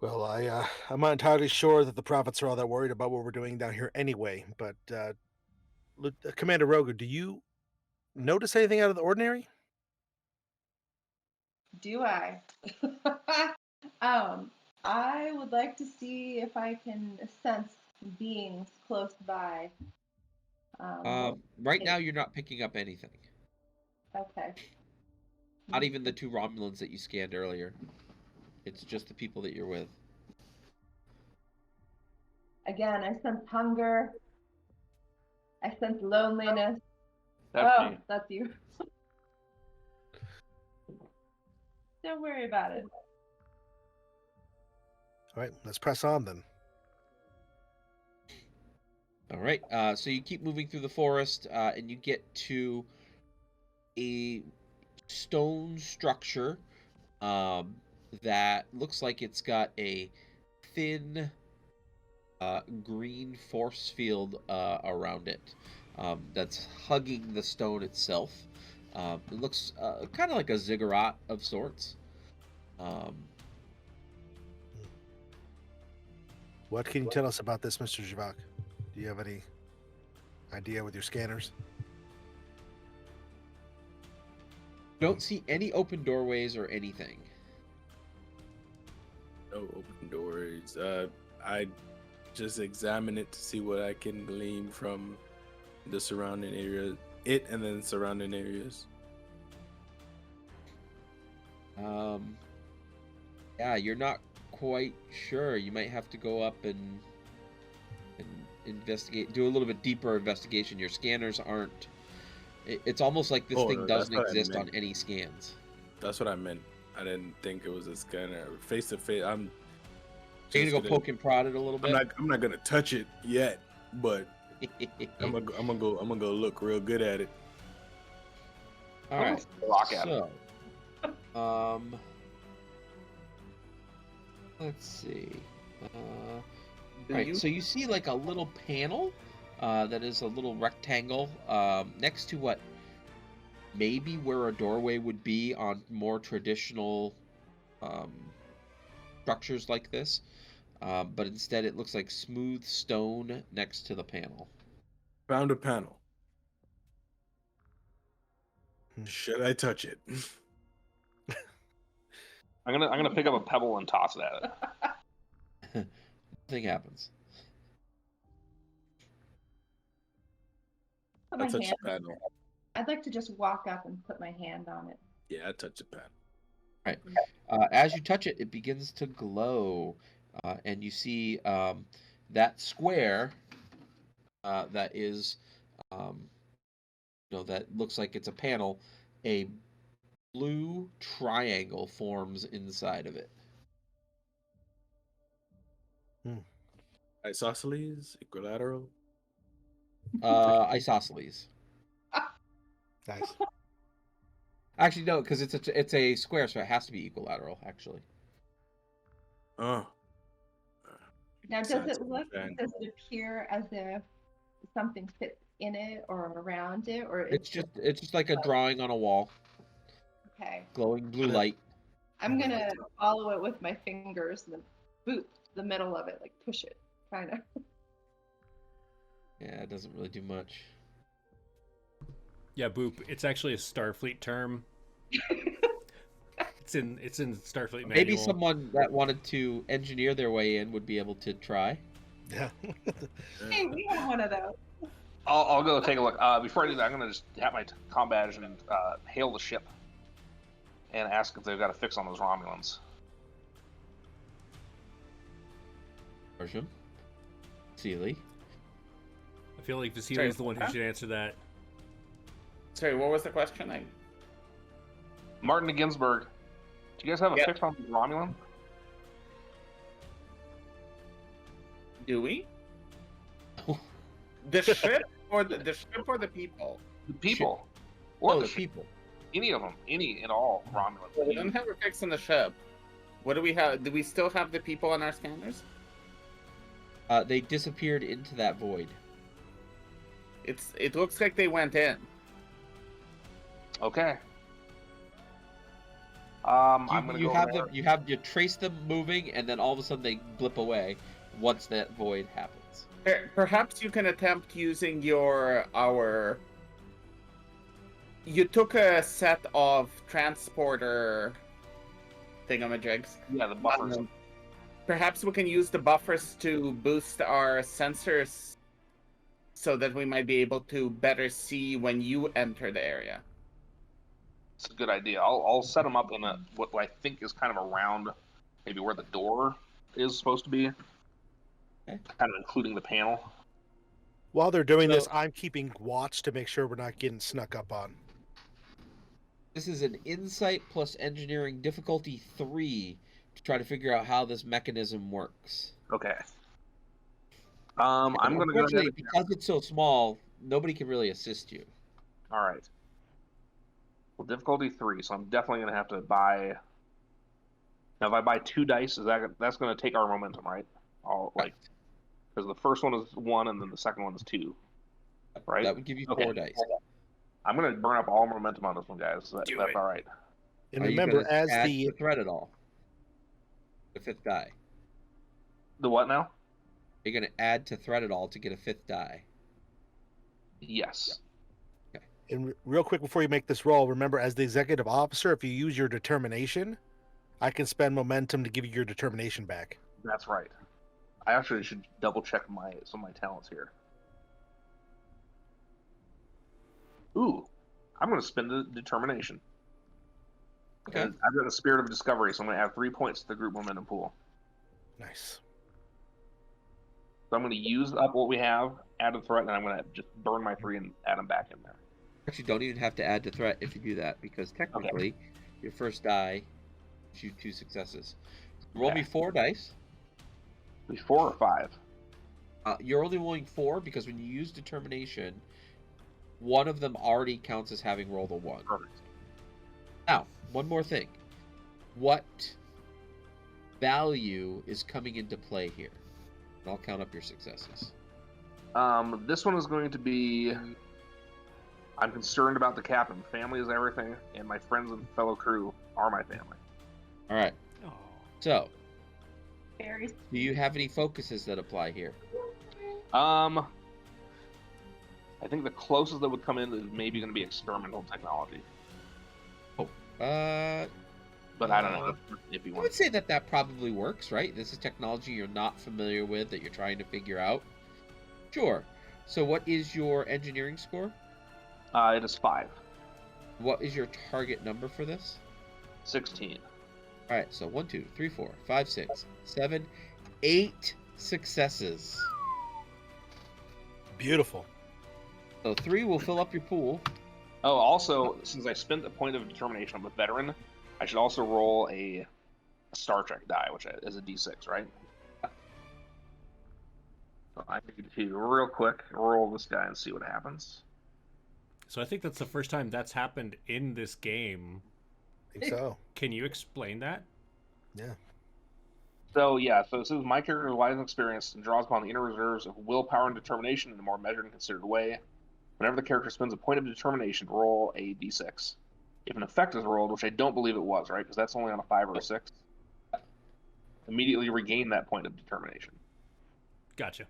Well, I'm not entirely sure that the prophets are all that worried about what we're doing down here anyway. But Commander Roger, do you notice anything out of the ordinary? Do I? I would like to see if I can sense beings close by. Right now, you're not picking up anything. Okay. Not even the 2 Romulans that you scanned earlier. It's just the people that you're with. Again, I sense hunger. I sense loneliness. That's me. That's you. Don't worry about it. All right, let's press on then. All right. So you keep moving through the forest, and you get to a stone structure that looks like it's got a thin green force field around it that's hugging the stone itself. It looks kind of like a ziggurat of sorts. What can you tell us about this, Mr. Javak? Do you have any idea with your scanners? Don't see any open doorways or anything. No open doors. I just examine it to see what I can glean from the surrounding area, and then surrounding areas. Yeah, you're not quite sure. You might have to go up and do a little bit deeper investigation. Your scanners aren't. It's almost like this thing No, doesn't that's what I exist on meant. any scans. That's what I meant. I didn't think it was a scanner. Face to face, I'm. You're just gonna go poke and prod it a little bit. I'm not gonna touch it yet, but I'm gonna go look real good at it. All right. Rock at So, let's see. All right. So you see like a little panel that is a little rectangle next to what maybe where a doorway would be on more traditional structures like this. But instead it looks like smooth stone next to the panel. Found a panel. Should I touch it? I'm gonna pick up a pebble and toss it at it. Nothing happens. Put I my touch hand the panel. I'd like to just walk up and put my hand on it. Yeah, I touch the panel. Right. As you touch it, it begins to glow, and you see that square that is, that looks like it's a panel. A blue triangle forms inside of it. Isosceles, equilateral. Isosceles. Nice. Actually, no, because it's a square, so it has to be equilateral. Actually. Oh. Now, does Sounds it look? fan. Does it appear as if something fits in it or around it, or It's just like a drawing on a wall, okay? glowing blue light. I'm gonna follow it with my fingers and then boot the middle of it, like push it, kind of. Yeah, it doesn't really do much. Yeah, boop. It's actually a Starfleet term. It's in Starfleet manual. Maybe someone that wanted to engineer their way in would be able to try. Yeah. Hey, we have one of those. I'll go take a look. Before I do that, I'm gonna just have my comm badge and hail the ship and ask if they've got a fix on those Romulans. Taarjem, Sealy. I feel like Vasily is the one who should answer that. Sorry, what was the question? Martin and Ginsberg, do you guys have a Yeah. fix on the Romulan? Do we? The ship or the ship or the people? The people. Or Oh, the the people. Any of them. Any and all Romulans. We don't have a fix on the ship. What do we have? Do we still have the people on our scanners? They disappeared into that void. It looks like they went in. Okay. I'm gonna You go have there. them. You trace them moving, and then all of a sudden they blip away once that void happens. Perhaps you can attempt using You took a set of transporter thingamajigs. Yeah, the buffers. Perhaps we can use the buffers to boost our sensors so that we might be able to better see when you enter the area. It's a good idea. I'll set them up in what I think is kind of around maybe where the door is supposed to be. Okay. Kind of including the panel. While they're doing this, So- I'm keeping watch to make sure we're not getting snuck up on. This is an insight plus engineering difficulty 3 to try to figure out how this mechanism works. Okay. I'm gonna go Unfortunately, ahead. because it's so small, nobody can really assist you. All right. Well, difficulty 3, so I'm definitely gonna have to buy. Now, if I buy 2 dice, that's gonna take our momentum, right? Because the first one is 1, and then the second one is 2. Right. That would give you Okay. 4 dice. I'm gonna burn up all momentum on this one, guys. That's it. all right. And Are you remember, gonna as add the to threat at all? The 5th die. The what now? Are you going to add to threat at all to get a 5th die? Yes. and real quick before you make this roll, remember, as the executive officer, if you use your determination, I can spend momentum to give you your determination back. That's right. I actually should double check some of my talents here. Ooh, I'm going to spend the determination. Okay. And I've got a spirit of discovery, so I'm going to add 3 points to the group momentum pool. Nice. So I'm going to use up what we have, add a threat, and then I'm going to just burn my 3 and add them back in there. Actually, don't even have to add to threat if you do that, because technically, your first die, shoot 2 successes. Roll me 4 dice. 4 or 5? You're only rolling 4 because when you use determination, one of them already counts as having rolled a 1. Perfect. Now, one more thing. What value is coming into play here? And I'll count up your successes. This one is going to be... I'm concerned about the captain. Family is everything, and my friends and fellow crew are my family. All right. Oh. So, Very do you have any focuses that apply here? I think the closest that would come in is maybe going to be experimental technology. But I don't know if you I want. would say that probably works, right? This is technology you're not familiar with that you're trying to figure out. Sure. So what is your engineering score? It is 5. What is your target number for this? 16. All right, so 1, 2, 3, 4, 5, 6, 7, 8 successes. Beautiful. So 3 will fill up your pool. Oh, also, since I spent a point of determination, I'm a veteran, I should also roll a Star Trek die, which is a D6, right? So I need to, real quick, roll this guy and see what happens. So I think that's the first time that's happened in this game. I think so. Can you explain that? Yeah. So yeah, so it says my character is wise and experienced and draws upon the inner reserves of willpower and determination in a more measured and considered way. Whenever the character spends a point of determination, roll a d6. If an effect is rolled, which I don't believe it was, right? Because that's only on a 5 or a 6. Immediately regain that point of determination. Gotcha.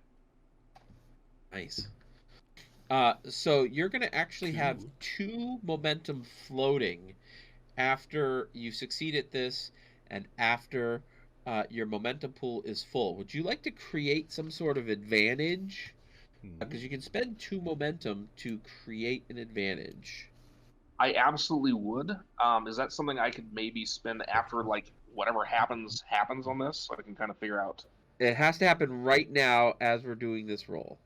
Nice. So you're going to actually have 2 momentum floating after you succeed at this and after your momentum pool is full. Would you like to create some sort of advantage? Because you can spend 2 momentum to create an advantage. I absolutely would. Is that something I could maybe spend after, like, whatever happens on this, so I can kind of figure out? It has to happen right now as we're doing this roll.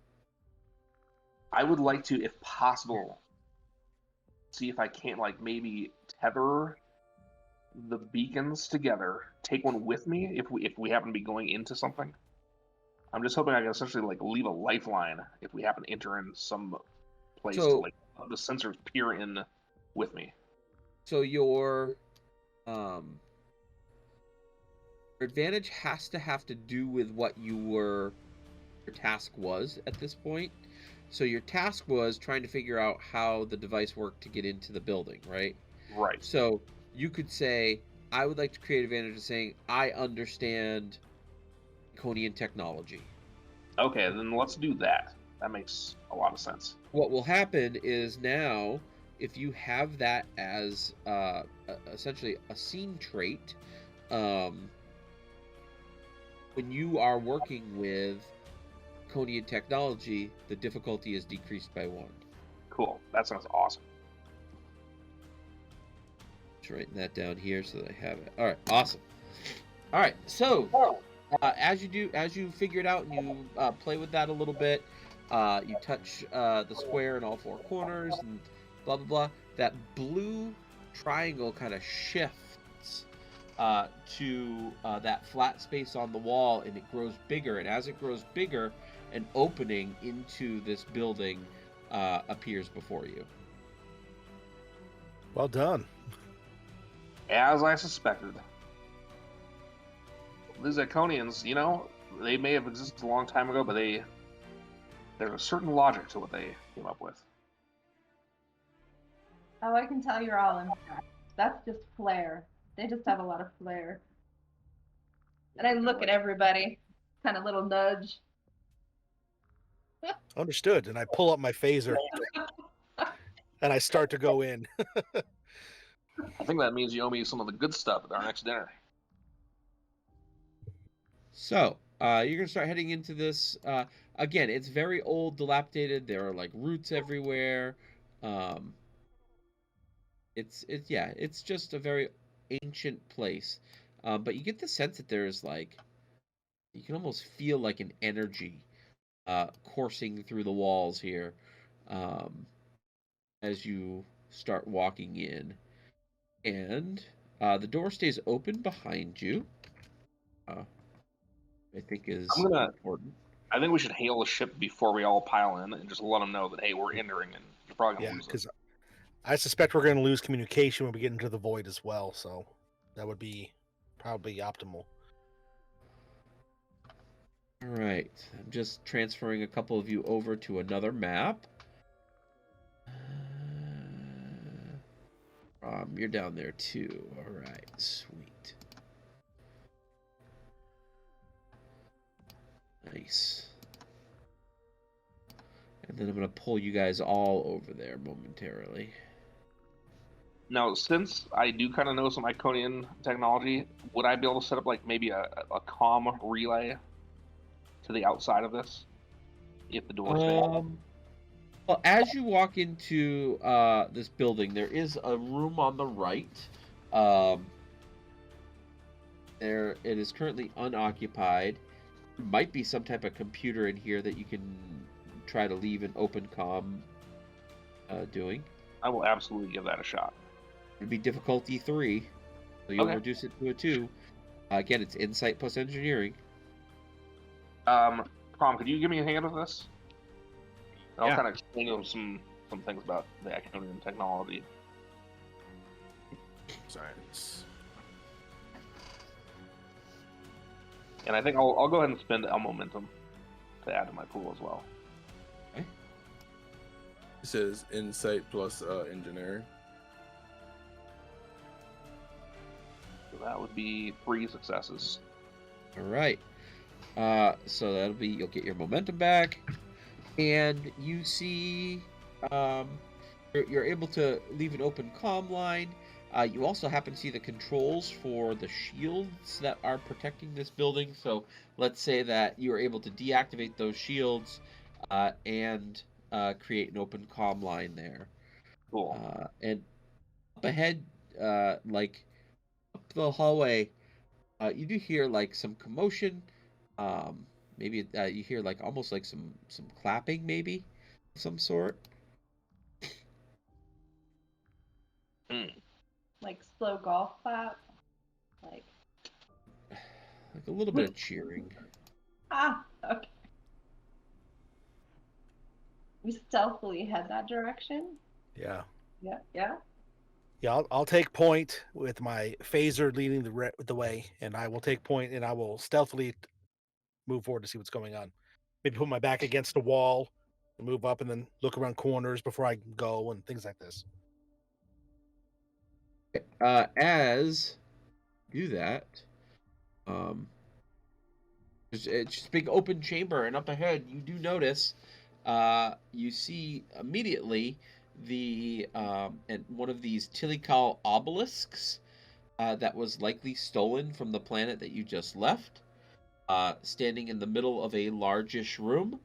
I would like to, if possible, see if I can't, like, maybe tether the beacons together, take one with me if we happen to be going into something. I'm just hoping I can essentially, like, leave a lifeline if we happen to enter in some place to, like, the sensors peer in with me. So your advantage has to do with what your task was at this point. So your task was trying to figure out how the device worked to get into the building, right? Right. So you could say, I would like to create advantage of saying, I understand Draconian technology. Okay, then let's do that. That makes a lot of sense. What will happen is now, if you have that as essentially a scene trait, when you are working with Draconian technology, the difficulty is decreased by 1. Cool. That sounds awesome. Just writing that down here so that I have it. All right, awesome. All right, so as you figure it out and you play with that a little bit, you touch the square in all 4 corners and blah blah blah. That blue triangle kind of shifts to that flat space on the wall, and it grows bigger. And as it grows bigger, an opening into this building appears before you. Well done. As I suspected. The Draconians, they may have existed a long time ago, but there's a certain logic to what they came up with. Oh, I can tell you're all impressed. That's just flair. They just have a lot of flair. And I look at everybody, kind of little nudge. Understood. And I pull up my phaser and I start to go in. I think that means you owe me some of the good stuff at our next dinner. So, you're going to start heading into this. Again, it's very old, dilapidated. There are, like, roots everywhere. It's just a very ancient place. But you get the sense that there's, like, you can almost feel, like, an energy coursing through the walls here as you start walking in. And the door stays open behind you. I think is important. I think we should hail the ship before we all pile in and just let them know that, hey, we're entering and you're probably going to lose it. Because I suspect we're going to lose communication when we get into the void as well, so that would be probably optimal. All right, I'm just transferring a couple of you over to another map. You're down there too. All right, sweet. Nice. And then I'm going to pull you guys all over there momentarily. Now, since I do kind of know some Iconian technology, would I be able to set up like maybe a comm relay to the outside of this if the door's there? Well, as you walk into this building, there is a room on the right. It is currently unoccupied. There might be some type of computer in here that you can try to leave an open comm doing. I will absolutely give that a shot. It'd be difficulty 3, so you'll Okay. reduce it to a 2. Again, it's insight plus engineering. Prom, could you give me a hand with this? I'll Yeah. kind of explain to them some things about the Iconian technology. Science. And I think I'll go ahead and spend a momentum to add to my pool as well. Okay. It says insight plus engineering. So that would be 3 successes. All right. So that'll be, you'll get your momentum back, and you see you're able to leave an open comm line. You also happen to see the controls for the shields that are protecting this building. So let's say that you are able to deactivate those shields and create an open comm line there. Cool. And up ahead, like up the hallway, you do hear like some commotion. Maybe you hear like almost like some clapping, maybe of some sort. Like slow golf clap. Like a little bit of cheering. Okay. We stealthily head that direction. Yeah. Yeah. Yeah, I'll take point with my phaser leading the way, and I will take point, and I will stealthily move forward to see what's going on. Maybe put my back against the wall and move up, and then look around corners before I go and things like this. As you do that, it's just a big open chamber, and up ahead you do notice, you see immediately the and one of these Tilikal obelisks that was likely stolen from the planet that you just left, standing in the middle of a largish room,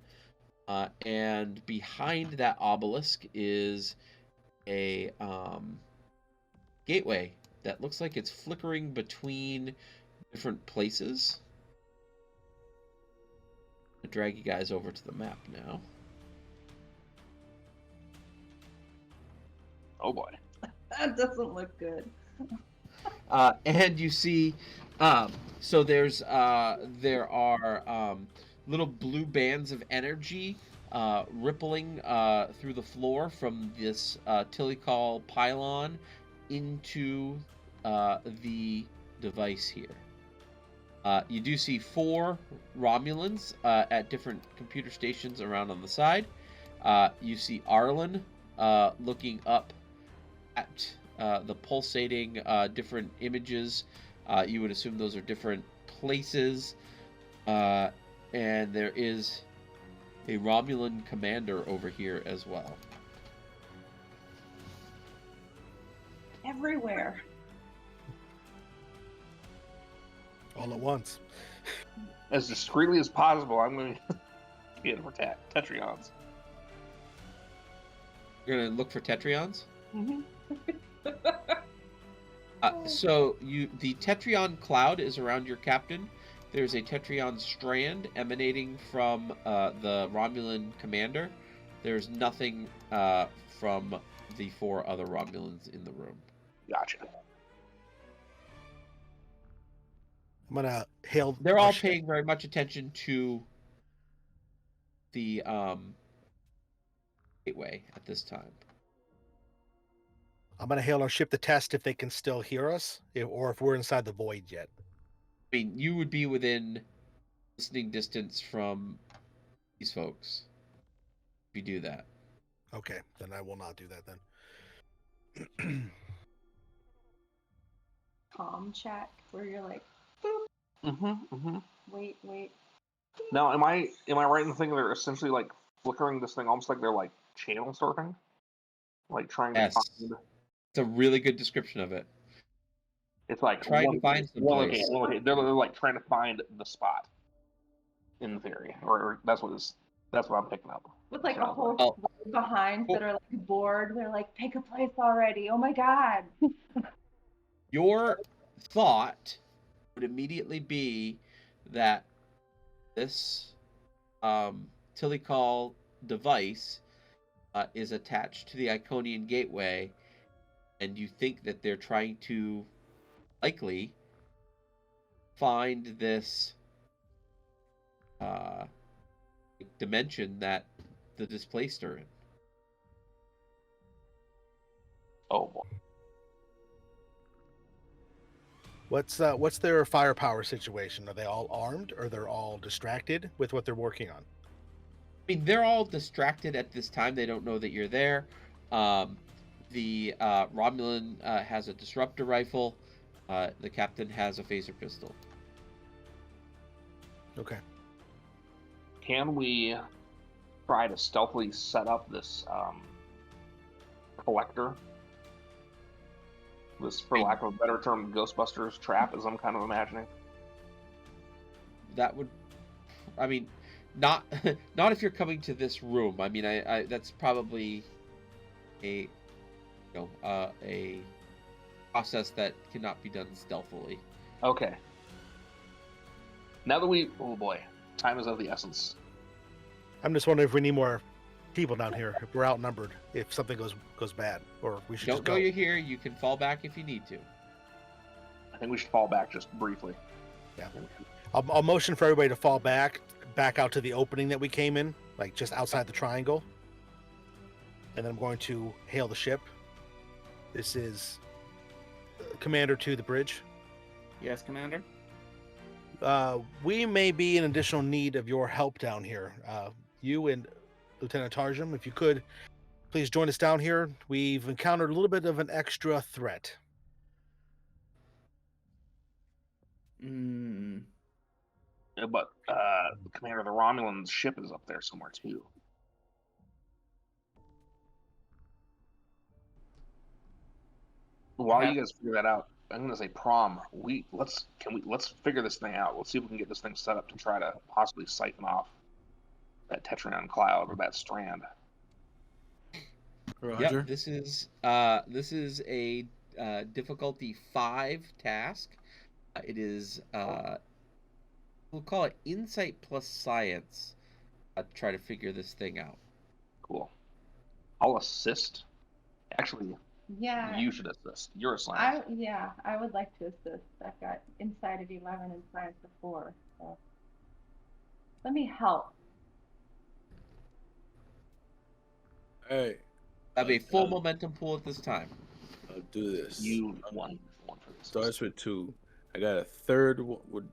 and behind that obelisk is a gateway that looks like it's flickering between different places. I'll drag you guys over to the map now. Oh boy. That doesn't look good. And you see, so there are little blue bands of energy rippling through the floor from this Tilikal pylon into the device here. You do see 4 Romulans at different computer stations around on the side. You see Arlen looking up at the pulsating different images. You would assume those are different places. And there is a Romulan commander over here as well. Everywhere. All at once. As discreetly as possible, I'm going to get for Tetrions. You're going to look for Tetrions? Mm-hmm. So the Tetrion cloud is around your captain. there's a Tetrion strand emanating from the Romulan commander. There's nothing from the 4 other Romulans in the room. Gotcha. I'm gonna hail. They're our all ship. paying very much attention to the gateway at this time. I'm gonna hail our ship to test if they can still hear us, or if we're inside the void yet. I mean, you would be within listening distance from these folks if you do that. Okay, then I will not do that then. Calm check where you're like, wait. Now, am I right in thinking they're essentially like flickering this thing, almost like they're like channel surfing, like trying Yes. to find? It's a really good description of it. It's like Trying to find some place. They're like trying to find the spot. In theory, or that's what I'm picking up. With like a Sounds whole Oh. squad behind that are like bored. They're like, pick a place already. Oh my god. Your thought would immediately be that this Tilicol device is attached to the Iconian gateway, and you think that they're trying to likely find this dimension that the displaced are in. Oh boy. What's their firepower situation? Are they all armed, or they're all distracted with what they're working on? I mean, they're all distracted at this time. They don't know that you're there. The Romulan has a disruptor rifle. The captain has a phaser pistol. Okay. Can we try to stealthily set up this collector? This, for lack of a better term, Ghostbusters trap, as I'm kind of imagining. That would, I mean, not not if you're coming to this room. I mean, I that's probably a a process that cannot be done stealthily. Okay. Now that oh boy, time is of the essence. I'm just wondering if we need more people down here. If we're outnumbered, if something goes bad, or if we should Don't just know go. you're here. You can fall back if you need to. I think we should fall back just briefly. Yeah. I'll motion for everybody to fall back out to the opening that we came in, like just outside the triangle. And then I'm going to hail the ship. This is Commander to the bridge. Yes, Commander. We may be in additional need of your help down here. You and Lieutenant Taarjem, if you could, please join us down here. We've encountered a little bit of an extra threat. But Commander, the Romulan ship is up there somewhere too. While you guys figure that out, I'm gonna say prom. Let's figure this thing out. Let's see if we can get this thing set up to try to possibly siphon off that Tetrion cloud or that strand. Roger. Yep, this is a difficulty 5 task. It is we'll call it insight plus science to try to figure this thing out. Cool. I'll assist. Actually, Yeah. you should assist. You're a scientist. I would like to assist. I've got insight at 11 and science at 4. So let me help. Hey, I have a full momentum pool at this time. I'll do this. You won for this. Starts with 2. I got a third one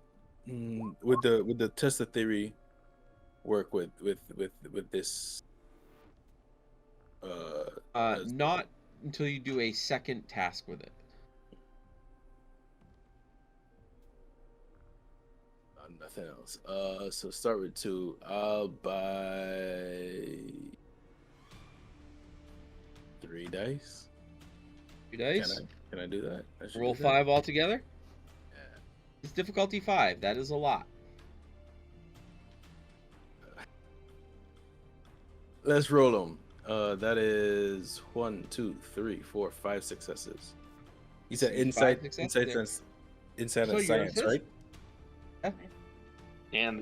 with the test of theory work with this. Not until you do a second task with it. Nothing else. So start with 2. I'll buy 3 dice. 3 dice. Can I do that? I should Roll do that. 5 altogether. It's difficulty 5. That is a lot. Let's roll them. That is 1, 2, 3, 4, 5 successes. You said insight, successes. insight and So science, you're right? Yeah. And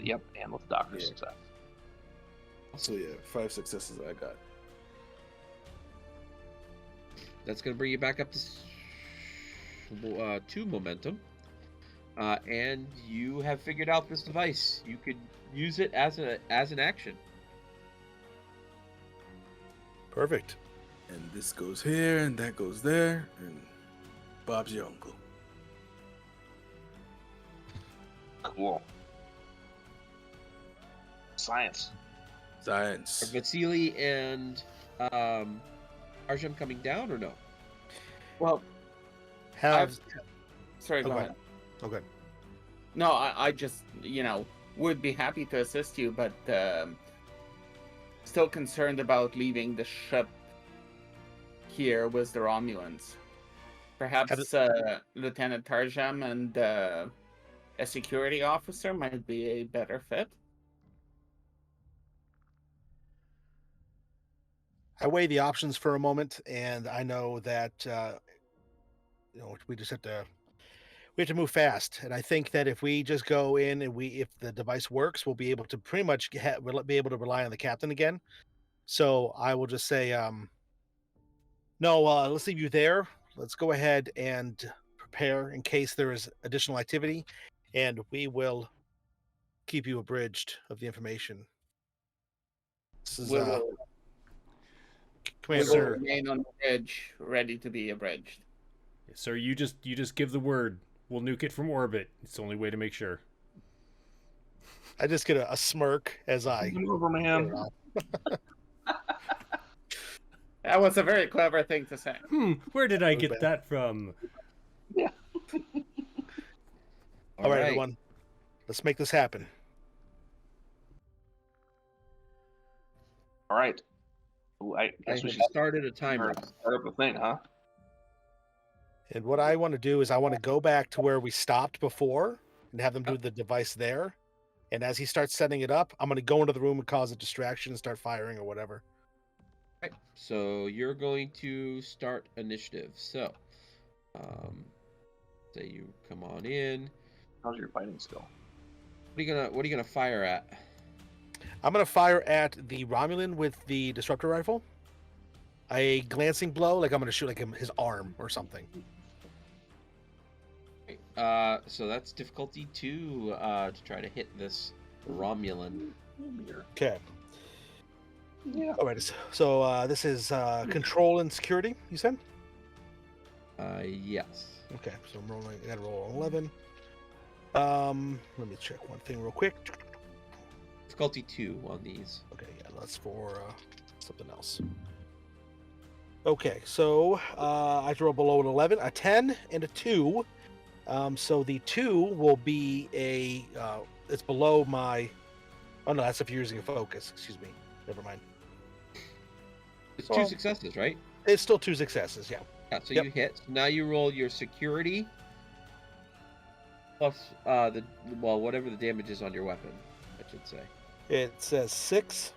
with Doctor's Yeah. success. So yeah, 5 successes I got. That's going to bring you back up to 2 momentum. And you have figured out this device. You could use it as an action. Perfect. And this goes here, and that goes there, and Bob's your uncle. Cool. Science. Science. Are Vasily and Taarjem coming down or no? Well, Have sorry, go Okay. ahead. okay. No, I just, would be happy to assist you, but still concerned about leaving the ship here with the Romulans. Perhaps Lieutenant Taarjem and a security officer might be a better fit. I weigh the options for a moment, and I know that we have to move fast. And I think that if we just go in and if the device works, we'll be able to pretty much we'll be able to rely on the captain again. So I will just say, no, let's leave you there. Let's go ahead and prepare in case there is additional activity, and we will keep you abridged of the information. This is We will Commander. remain on the bridge, ready to be abridged. Sir, you just give the word. We'll nuke it from orbit. It's the only way to make sure. I just get a smirk as I. Come over, man. That was a very clever thing to say. Where did I Go get back. that from? All right, everyone. Let's make this happen. All right. Well, I guess we should started a timer. start up the thing, huh? And what I want to do is I want to go back to where we stopped before and have them do the device there. And as he starts setting it up, I'm going to go into the room and cause a distraction and start firing or whatever. Right. So you're going to start initiative. So, say you come on in. How's your fighting skill? What are you gonna fire at? I'm going to fire at the Romulan with the disruptor rifle. A glancing blow, like I'm going to shoot like his arm or something. So that's difficulty 2 to try to hit this Romulan. Okay. Yeah. All right. So this is control and security, you said? Yes. Okay. So I'm rolling. I got to roll an 11. Let me check one thing real quick. Difficulty 2 on these. Okay, yeah, that's for something else. Okay, so I roll below an 11, a 10, and a 2. So the 2 will be it's below my. Oh no, that's if you're using a focus. Excuse me. Never mind. It's Well, 2 successes, right? It's still 2 successes. Yeah. Yeah. So Yep. you hit. So now you roll your security plus whatever the damage is on your weapon, I should say. It says 6.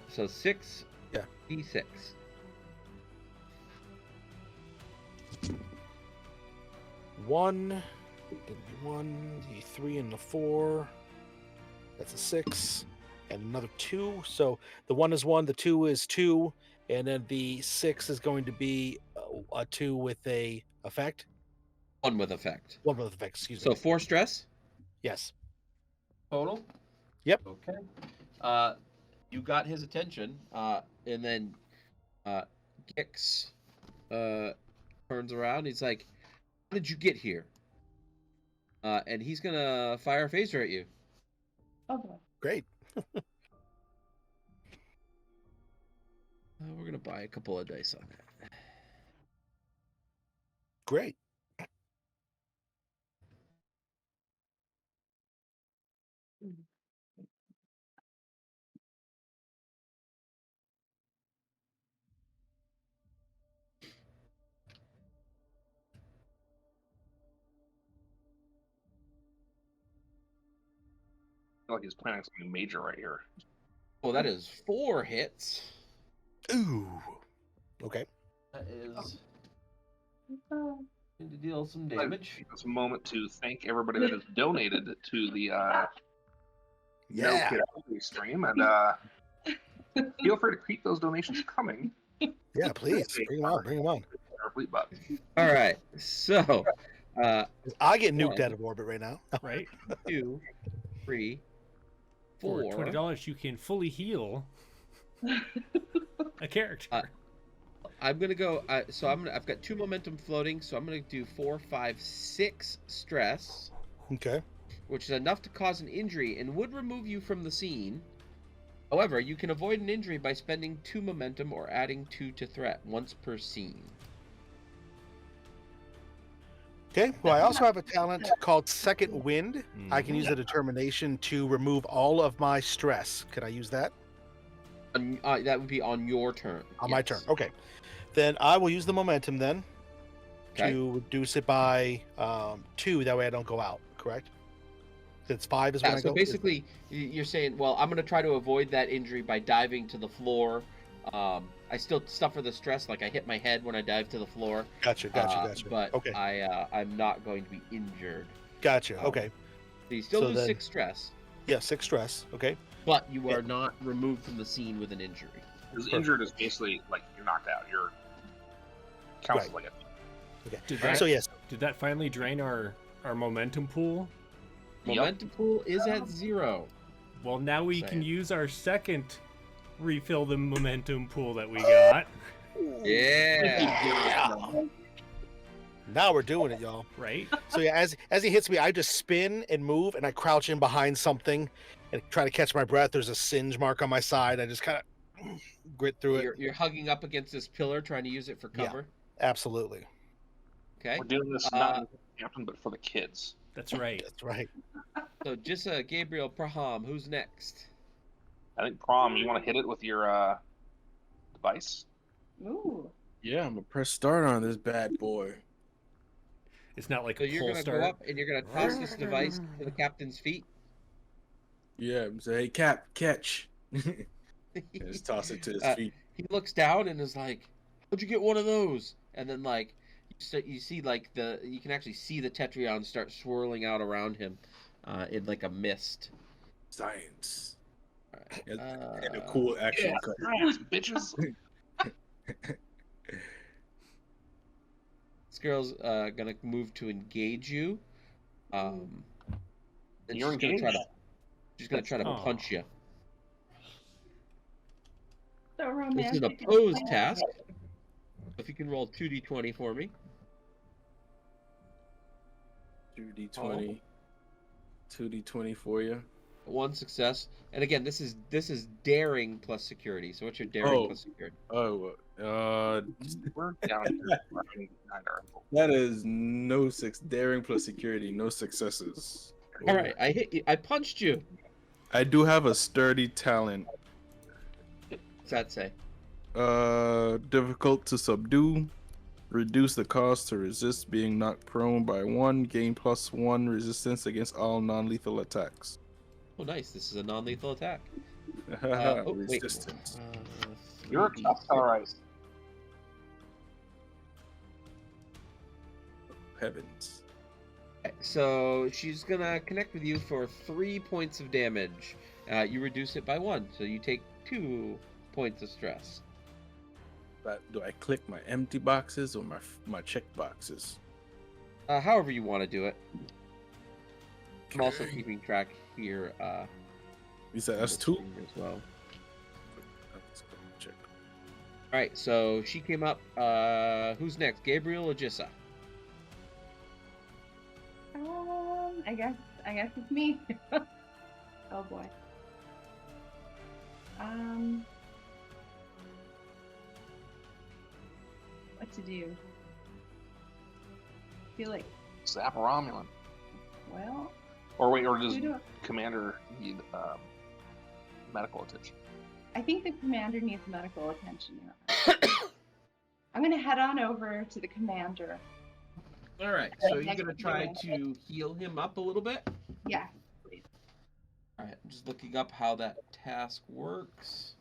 So 6. Yeah. D6. 1. Didn't be 1. The 3 and the 4. That's a 6. And another 2. So the 1 is 1, the 2 is 2, and then the 6 is going to be a 2 with a effect. 1 with effect. 1 with effect, excuse So me. 4 stress Yes. total. Yep. Okay. You got his attention, and then Gix turns around. He's like, "How did you get here?" And he's gonna fire a phaser at you. Oh boy. Great. We're gonna buy a couple of dice on that. Great. I feel like he's planning something major right here. Oh, that is 4 hits. Ooh. Okay. That is Uh, going to deal some damage. It's a moment to thank everybody that has donated to the No Yeah. Kid Outlaw stream, and feel free to keep those donations coming. Yeah, please. Bring them on. Bring them on. Our fleet buck. All right. So, I get nuked One. out of orbit right now. Right? 2, 3, For 4. $20, you can fully heal a character. I'm gonna go. I've got 2 momentum floating, so I'm gonna do 4, 5, 6 stress, Okay. which is enough to cause an injury and would remove you from the scene. However, you can avoid an injury by spending 2 momentum or adding 2 to threat once per scene. Okay. Well, I also have a talent called Second Wind. I can Mhm. use a determination to remove all of my stress. Could I use that That would be on your turn. on my Yes. turn? Okay. Then I will use the momentum then Okay. to reduce it by 2. That way I don't go out. Correct? It's 5 is when Yeah, I so go. basically, you're saying, well, I'm going to try to avoid that injury by diving to the floor. I still suffer the stress, like I hit my head when I dive to the floor. Gotcha. But Okay. I'm not going to be injured. Gotcha. um, Okay. So you still So lose then- 6 stress, Yeah, 6 stress. Okay. but you are not removed from the scene with an injury. Because injured is basically like you're knocked out. You're counts Right. like it. Okay. Did that, So yes. did that finally drain our momentum pool? Yep. Momentum pool is at 0. Well, now we can Same. use our second refill the momentum pool that we got. Yeah. Now we're doing it, y'all. Right? So yeah, as he hits me, I just spin and move, and I crouch in behind something and try to catch my breath. There's a singe mark on my side. I just kind of grit through it. You're hugging up against this pillar, trying to use it for Yeah. cover. Absolutely. Okay. We're doing this not for the captain, but for the kids. That's right. That's right. So Jissa, Gabriel, Praham, who's next? I think Prom, you want to hit it with your device? Ooh. Yeah, I'm gonna press start on this bad boy. It's not like So a you're pull gonna start. go up and you're gonna toss this device to the captain's feet. Yeah, I'm saying, hey, Cap, catch. Just toss it to his feet. He looks down and is like, "How'd you get one of those?" And then like you see like you can actually see the Tetrion start swirling out around him, in like a mist. Science. All right. And a cool action cut. Science, bitches. This girl's gonna move to engage you. And You're she's gonna try to engaged. she's gonna try to Aw. punch you. So This romantic. is an opposed task. If you can roll 2d20 for me. 2d20. 2d20 for you. 1 success. And again, this is daring plus security. So what's your daring Oh. plus security? Oh, We're down here. Neither. that is no daring plus security, no successes. All right, I hit you. I punched you. I do have a sturdy talent. What's that say? Difficult to subdue. Reduce the cost to resist being knocked prone by 1. Gain +1 resistance against all non-lethal attacks. Oh, nice. This is a non-lethal attack. Oh, wait. Resistance. You're a tough colorize. Heavens. So she's gonna connect with you for 3 points of damage. You reduce it by 1, so you take 2 points of stress. But do I click my empty boxes or my check boxes? However you want to do it. I'm also Okay. keeping track here. You said that's on the 2? screen as well. Let's go check. All right, so she came up. Who's next, Gabriel or Jissa? I guess it's me. Oh boy. What to do? I feel like, Zap Romulan. well, Or wait, or does we do. Commander need medical attention? I think the commander needs medical attention. I'm gonna head on over to the commander. All right, so you're gonna try to heal him up a little bit. Yeah. All right, I'm just looking up how that task works.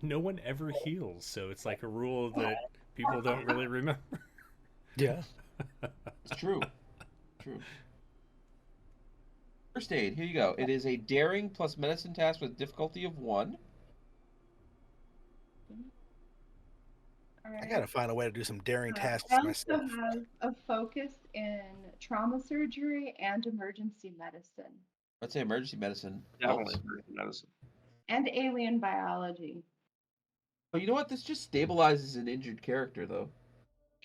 No one ever heals, so it's like a rule that people don't really remember. Yeah. It's true. True. First aid, here you go. It is a daring plus medicine task with difficulty of 1. All I right. gotta find a way to do some daring tasks I also myself. have a focus in trauma surgery and emergency medicine I'd say emergency medicine Definitely helps. emergency medicine. and alien biology. Oh, you know what? This just stabilizes an injured character, though.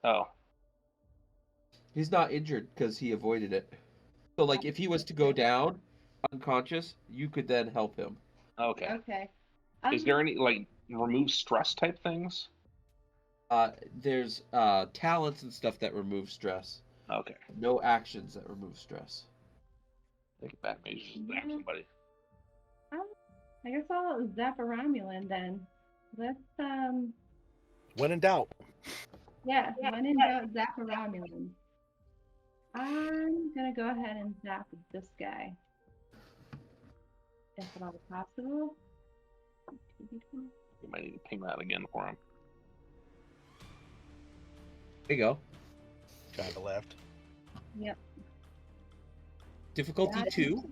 Oh, He's not injured because he avoided it. So, like, if he was to go down unconscious, you could then help him. okay. Okay. Is there any like remove stress type things? There's talents and stuff that remove stress. Okay, No actions that remove stress. take it back. Maybe just zap Yeah. somebody. I guess I'll zap a Romulan then. Let's When in doubt. yeah, when in doubt, zap a Romulan. I'm gonna go ahead and zap this guy. If at all possible. You might need to ping that again for him. There you go. Try the left. Yep. Difficulty Got it. 2.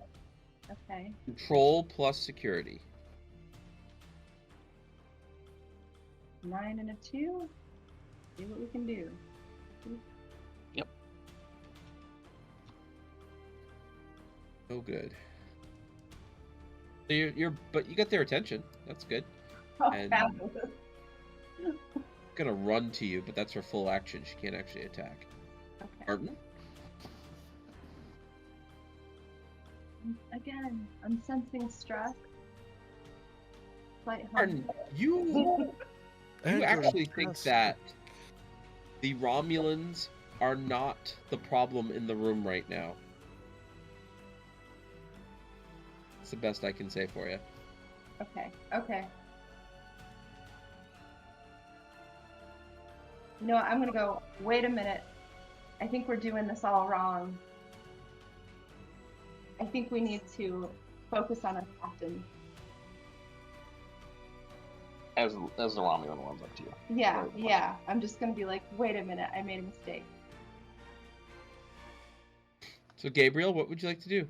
Okay. Control plus security. 9 and a 2. See what we can do. No good. So but you got their attention. That's good. Oh, And- fabulous. Gonna run to you, but that's her full action. She can't actually attack. Okay. Martin? Again, I'm sensing stress. Slight Martin, hunger. you Andrew, actually think yes. that the Romulans are not the problem in the room right now. That's the best I can say for you. Okay. Okay. You know what? I'm gonna go. Wait a minute. I think we're doing this all wrong. I think we need to focus on our captain. As the Romulan one's up to you. Yeah, Right. yeah. I'm just gonna be like, wait a minute, I made a mistake. So, Gabriel, what would you like to do?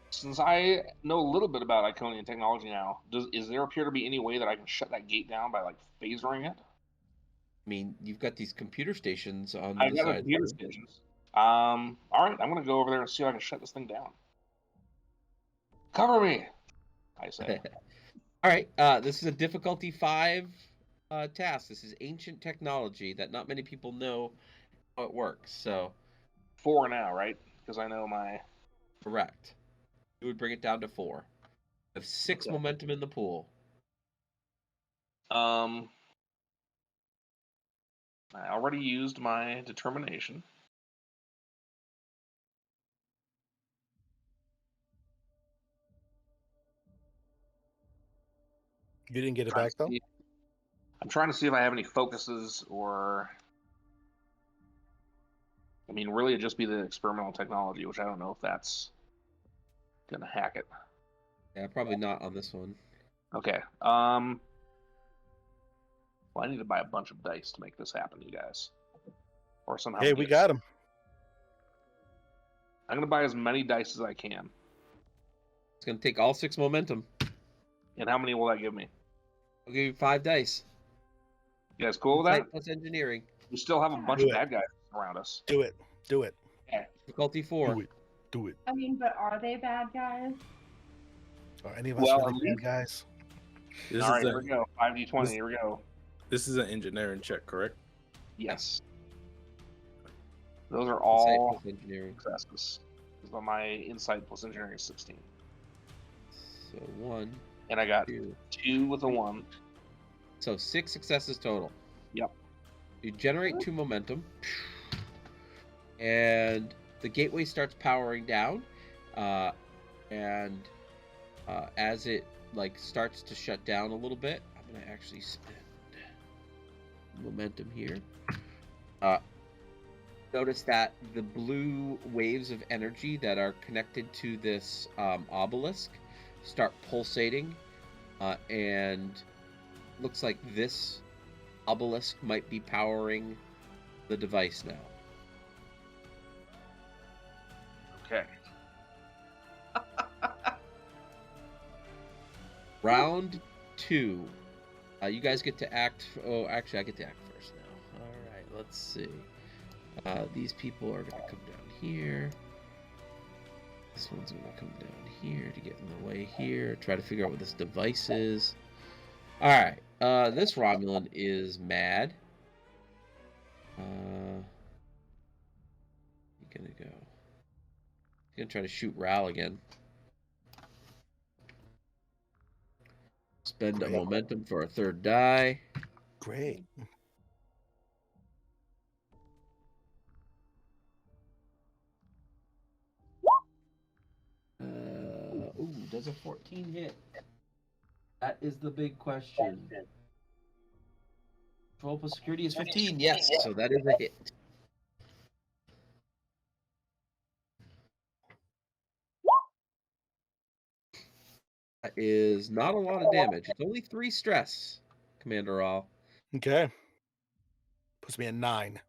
Since I know a little bit about Iconian technology now, is there appear to be any way that I can shut that gate down by like phasering it? I mean, you've got these computer stations on I've the got side. computer stations. All right, I'm gonna go over there and see if I can shut this thing down. Cover me, I say. All right, this is a difficulty 5 task. This is ancient technology that not many people know how it works. So, 4 now, right? Because I know my. correct. You would bring it down to 4. You have 6 Okay. momentum in the pool. I already used my determination. You didn't get it Trying back to though? see- I'm trying to see if I have any focuses or. I mean, really, it'd just be the experimental technology, which I don't know if that's gonna hack it. Yeah, probably not on this one. Okay. Well, I need to buy a bunch of dice to make this happen, you guys, or somehow. Hey, we got him. I'm gonna buy as many dice as I can. It's going to take all 6 momentum. And how many will that give me? I'll give you 5 dice. You guys cool with that? Insight plus engineering. We still have a bunch Do of it. bad guys around us. Do it. Do it. Difficulty 4. Do it. Do it. I mean, but are they bad guys? Are any of us Well, really bad guys? This All right, is here we go. 5d20. this- Here we go. this is an engineering check, correct? Yes. Those are Insight all plus engineering. successes. So my insight plus engineering is 16. So 1, And I got 2. 2 with a 1. So 6 successes total. Yep. You generate 2 momentum, and the gateway starts powering down. And as it starts to shut down a little bit, I'm gonna actually spend momentum here. Notice that the blue waves of energy that are connected to this obelisk start pulsating, and looks like this obelisk might be powering the device now. Okay. Round 2. You guys get to act. Oh, actually, I get to act first now. All right, let's see. These people are going to come down here. This one's going to come down here to get in the way here. Try to figure out what this device is. All right. This Romulan is mad. He's going to go. He's going to try to shoot Ral again. Spend a momentum for a third die. Great. Ooh, does a 14 hit? That is the big question. 12 plus security is 15. Yes, so that is a hit. That is not a lot of damage. It's only 3 stress, Commander All. Okay. Puts me at 9.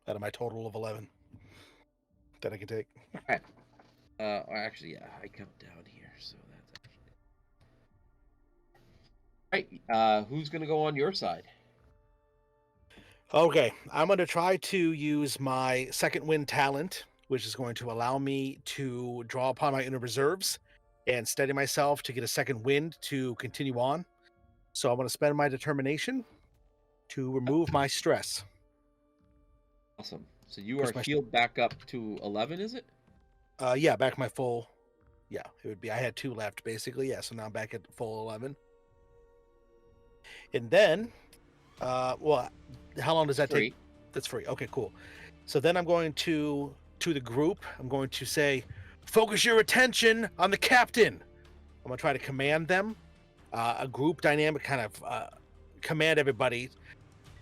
Out of my total of 11 that I can take. All right. Actually, yeah, I come down here, so that's actually... All right, who's going to go on your side? Okay, I'm going to try to use my second wind talent, which is going to allow me to draw upon my inner reserves and steady myself to get a second wind to continue on. So I'm going to spend my determination to remove my stress. Awesome. So you are healed back up to 11, is it? Yeah, back my full. Yeah, it would be. I had 2 left, basically. Yeah, so now I'm back at full 11. And then, well, how long does that take? That's free. Okay, cool. So then I'm going to the group. I'm going to say, focus your attention on the captain. I'm going to try to command them. A group dynamic kind of command everybody.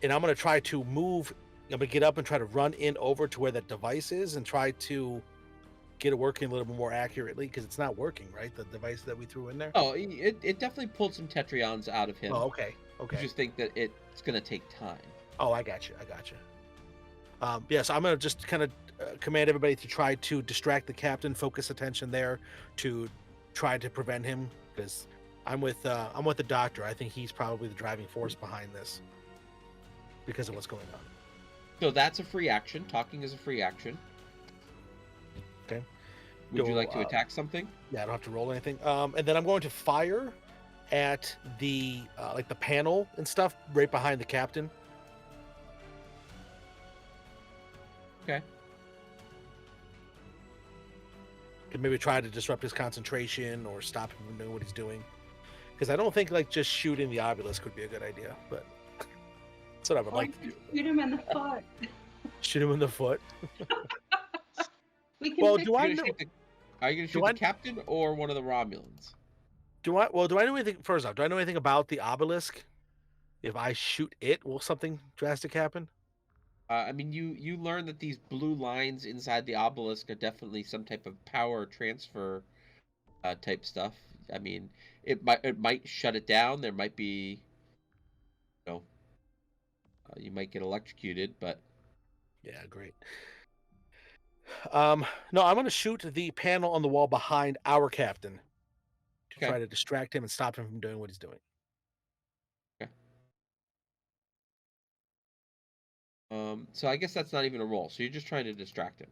And I'm going to try to move. I'm going to get up and try to run in over to where that device is and try to get it working a little bit more accurately, because it's not working, right? The device that we threw in there. Oh, it definitely pulled some Tetrions out of him. Oh, okay. You just think that it's going to take time. Oh, I got you. Yeah, so I'm going to just kind of command everybody to try to distract the captain, focus attention there to try to prevent him, because I'm with the doctor. I think he's probably the driving force behind this because of what's going on. So that's a free action. Talking is a free action. Okay. Would you like to attack something? Yeah, I don't have to roll anything. And then I'm going to fire at the like the panel and stuff right behind the captain. Okay. And maybe try to disrupt his concentration or stop him from doing what he's doing. Because I don't think like just shooting the obelisk would be a good idea, but that's what I would like to do. Shoot him in the foot. Shoot him in the foot. We can Well, fix do I it. know? Are you going to shoot the captain or one of the Romulans? Do I know anything? First off, do I know anything about the obelisk? If I shoot it, will something drastic happen? I mean, you learn that these blue lines inside the obelisk are definitely some type of power transfer type stuff. I mean, it might shut it down. There might be, you might get electrocuted, but yeah, great. No, I'm going to shoot the panel on the wall behind our captain to try to distract him and stop him from doing what he's doing. Okay. So I guess that's not even a roll. So you're just trying to distract him.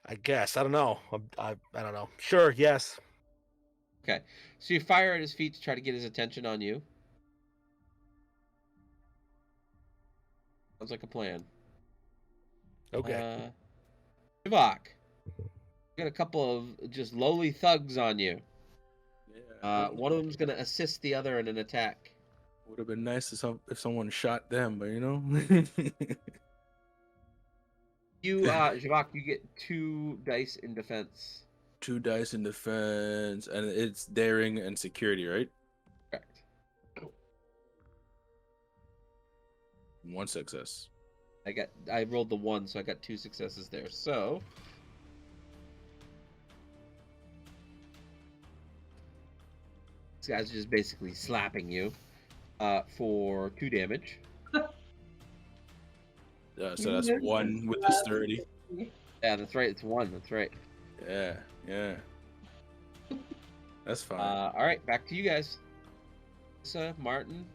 I guess. I don't know. I don't know. Sure. Yes. Okay. So you fire at his feet to try to get his attention on you. Sounds like a plan. Okay. Shivak, you got a couple of just lowly thugs on you. Yeah. One of them's gonna assist the other in an attack. Would have been nice if someone shot them, but You, Shivak, you get 2 dice in defense. 2 dice in defense, and it's daring and security, right? Correct. 1 success. I rolled the 1, so I got 2 successes there. So this guy's just basically slapping you for 2 damage. So that's 1 with the sturdy. Yeah, that's right. It's 1. That's right. Yeah, yeah. That's fine. All right, back to you guys. Lisa, Martin.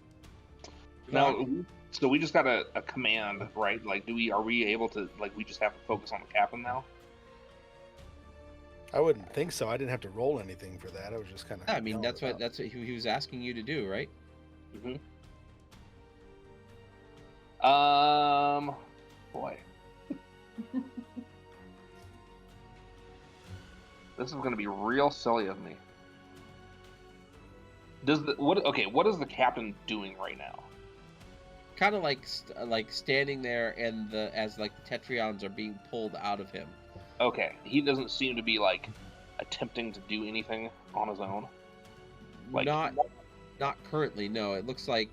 Now, so we just got a command, right? Like, are we able to, like, we just have to focus on the captain now? I wouldn't think so. I didn't have to roll anything for that. I was just kind of. Yeah, I mean, that's what he was asking you to do, right? Mm-hmm. Boy. This is going to be real silly of me. What is the captain doing right now? Kind of like standing there, and as the Tetrions are being pulled out of him. Okay, he doesn't seem to be like attempting to do anything on his own. Like, not currently. No, it looks like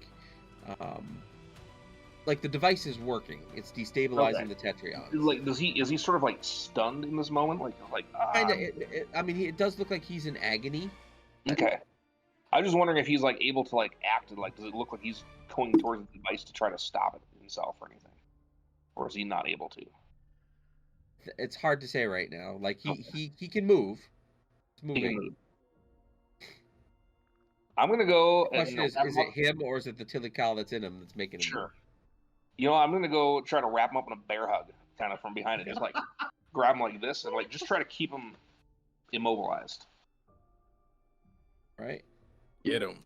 the device is working. It's destabilizing the Tetrions. Like, is he sort of like stunned in this moment? Kind of. I mean, it does look like he's in agony. Okay. I was just wondering if he's like able to like act. Like, does it look like he's going towards the device to try to stop it himself or anything, or is he not able to? It's hard to say right now. Like he can move. He's moving. He can move. I'm gonna go. The question is it him or is it the Tilical that's in him that's making him Sure. move? You know, I'm gonna go try to wrap him up in a bear hug, kind of from behind it, just like grab him like this, and like just try to keep him immobilized. Right. Get him.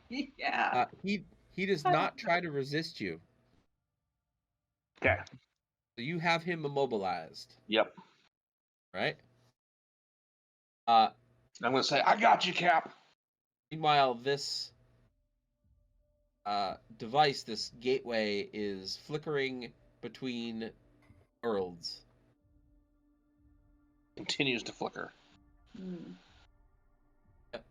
Yeah. He does not try to resist you. Okay. So you have him immobilized. Yep. Right. I'm gonna say, "I got you, Cap." Meanwhile, this device, this gateway, is flickering between worlds. Continues to flicker. Mm. Yep.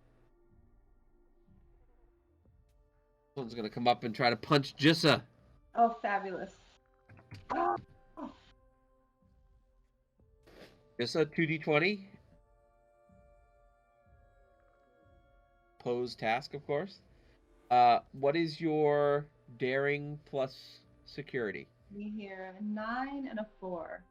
Someone's gonna come up and try to punch Jissa. Oh, fabulous. Jissa, 2d20. Pose task, of course. What is your daring plus security? We hear a 9 and a 4.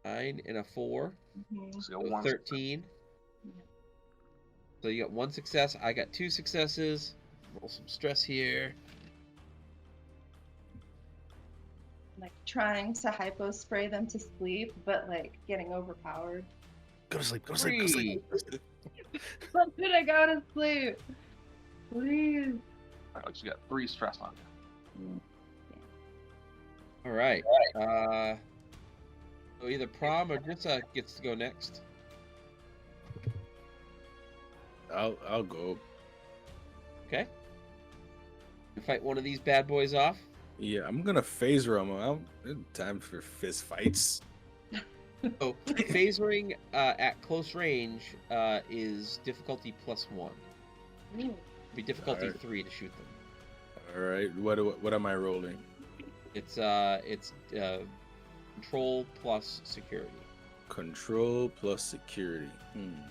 9 and a 4. Mm-hmm. So So 13. Yeah. So you got 1 success. I got 2 successes. Roll some stress here. Like trying to hypo spray them to sleep, but like getting overpowered. Go to sleep. Go to sleep. Go to sleep. When did I go to sleep? Please. All right, you got 3 stress on you. All right. So either Prom or Jissa gets to go next. I'll go. Okay. You fight one of these bad boys off. Yeah, I'm gonna phaser him. Time for fist fights. So phasering at close range is difficulty +1. Ooh. Be difficulty Alright. 3 to shoot them. All right. What am I rolling? It's control plus security. Control plus security.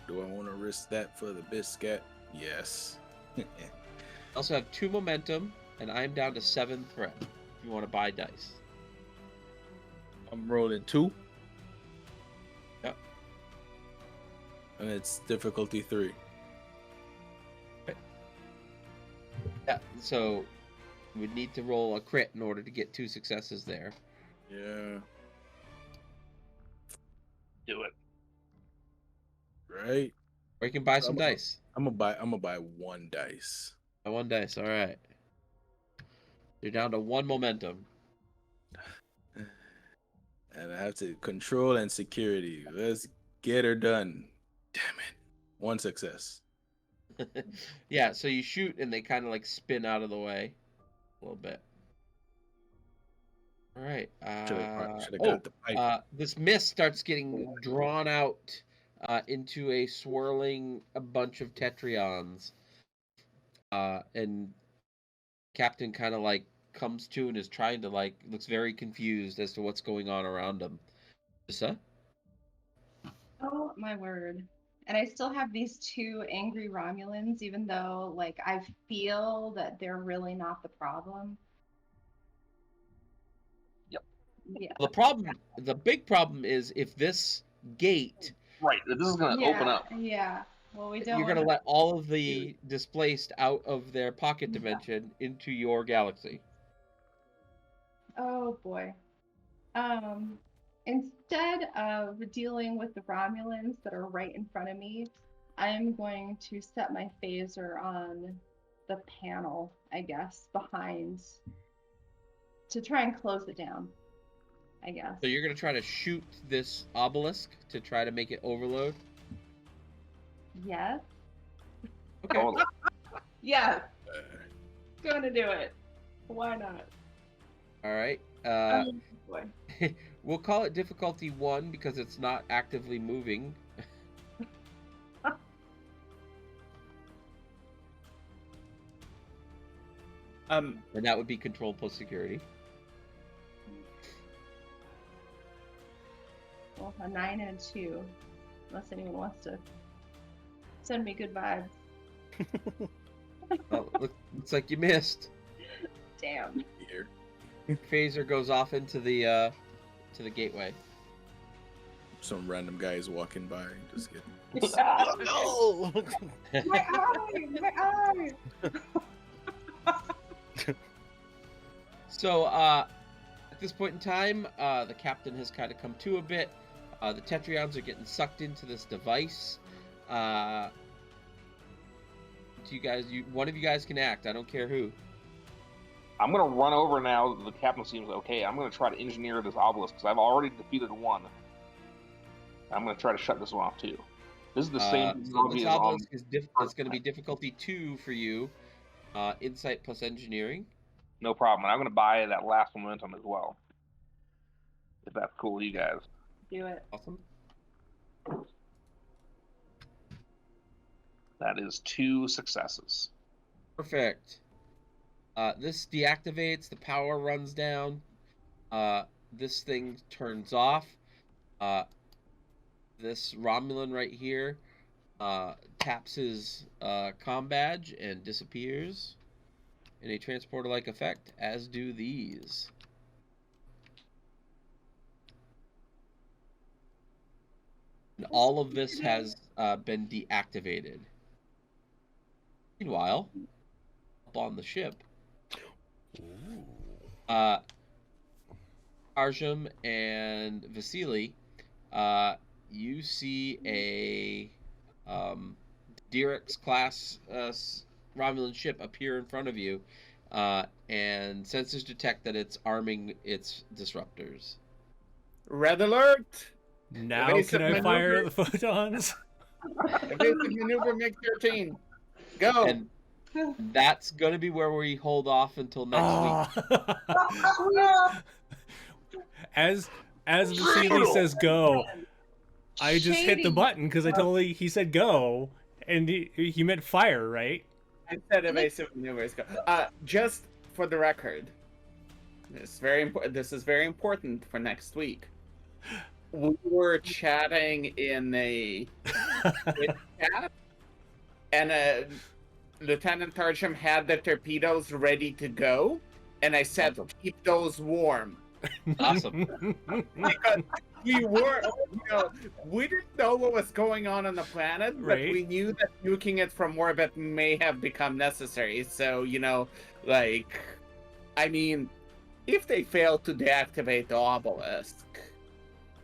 Do I want to risk that for the biscuit? Yes. I also have 2 momentum, and I'm down to 7 threat. If you want to buy dice. I'm rolling 2. Yep. And it's difficulty 3. Yeah. So we'd need to roll a crit in order to get 2 successes there. Yeah. Do it. Right. Or you can buy some dice. I'm gonna buy 1 dice. Buy 1 dice. All right. You're down to 1 momentum. And I have to control and security. Let's get her done. Damn it. 1 success. Yeah. So you shoot, and they kind of like spin out of the way a little bit. All right. Should have got the pipe. This mist starts getting drawn out into a swirling bunch of Tetrions. And Captain kind of like comes to and is trying to looks very confused as to what's going on around him. Jissa? Oh my word. And I still have these 2 angry Romulans, even though like I feel that they're really not the problem. Yeah. The big problem is if this gate, Right. This is going to open up. Yeah. Well, we don't. you're going to let all of the displaced out of their pocket dimension into your galaxy. Oh boy. Instead of dealing with the Romulans that are right in front of me, I'm going to set my phaser on the panel, I guess, behind to try and close it down, I guess. So you're going to try to shoot this obelisk to try to make it overload? Yes. Okay. Totally. Yes. Gonna do it. Why not? All right. Boy. We'll call it difficulty 1 because it's not actively moving. And that would be control plus security. Well, a 9 and a 2. Unless anyone wants to send me good vibes. Oh, looks like you missed. Damn. Here. Phaser goes off into the gateway. Some random guys walking by, just kidding. No! My eye! My eye! So, at this point in time, the captain has kind of come to a bit. The Tetrions are getting sucked into this device. One of you guys can act. I don't care who. I'm going to run over now that the captain seems okay. I'm going to try to engineer this obelisk because I've already defeated one. I'm going to try to shut this one off too. This is the same So technology this as on. obelisk is it's going to be difficulty 2 for you. Insight plus engineering. No problem. And I'm going to buy that last momentum as well. If that's cool with you guys. Do it. Awesome. That is 2 successes. Perfect. This deactivates. The power runs down. This thing turns off. This Romulan right here taps his comm badge and disappears in a transporter-like effect, as do these. And all of this has been deactivated. Meanwhile, up on the ship, Taarjem and Vasily, you see a Dirix class Romulan ship appear in front of you, and sensors detect that it's arming its disruptors. Red alert! Now Evasive can I fire maneuver. the photons? Evasive maneuver, make 13. Go! And that's going to be where we hold off until next week. As Vasily says go, I just hit the Shady. button because he said go, and he meant fire, right? I said evasive maneuvers. Go. Just for the record, this is very important. This is very important for next week. We were chatting in a chat, and Lieutenant Taarjem had the torpedoes ready to go, and I said, Awesome. "Keep those warm." Awesome. Because we were, we didn't know what was going on the planet, but Right. we knew that nuking it from orbit may have become necessary. So, I mean, if they failed to deactivate the obelisk,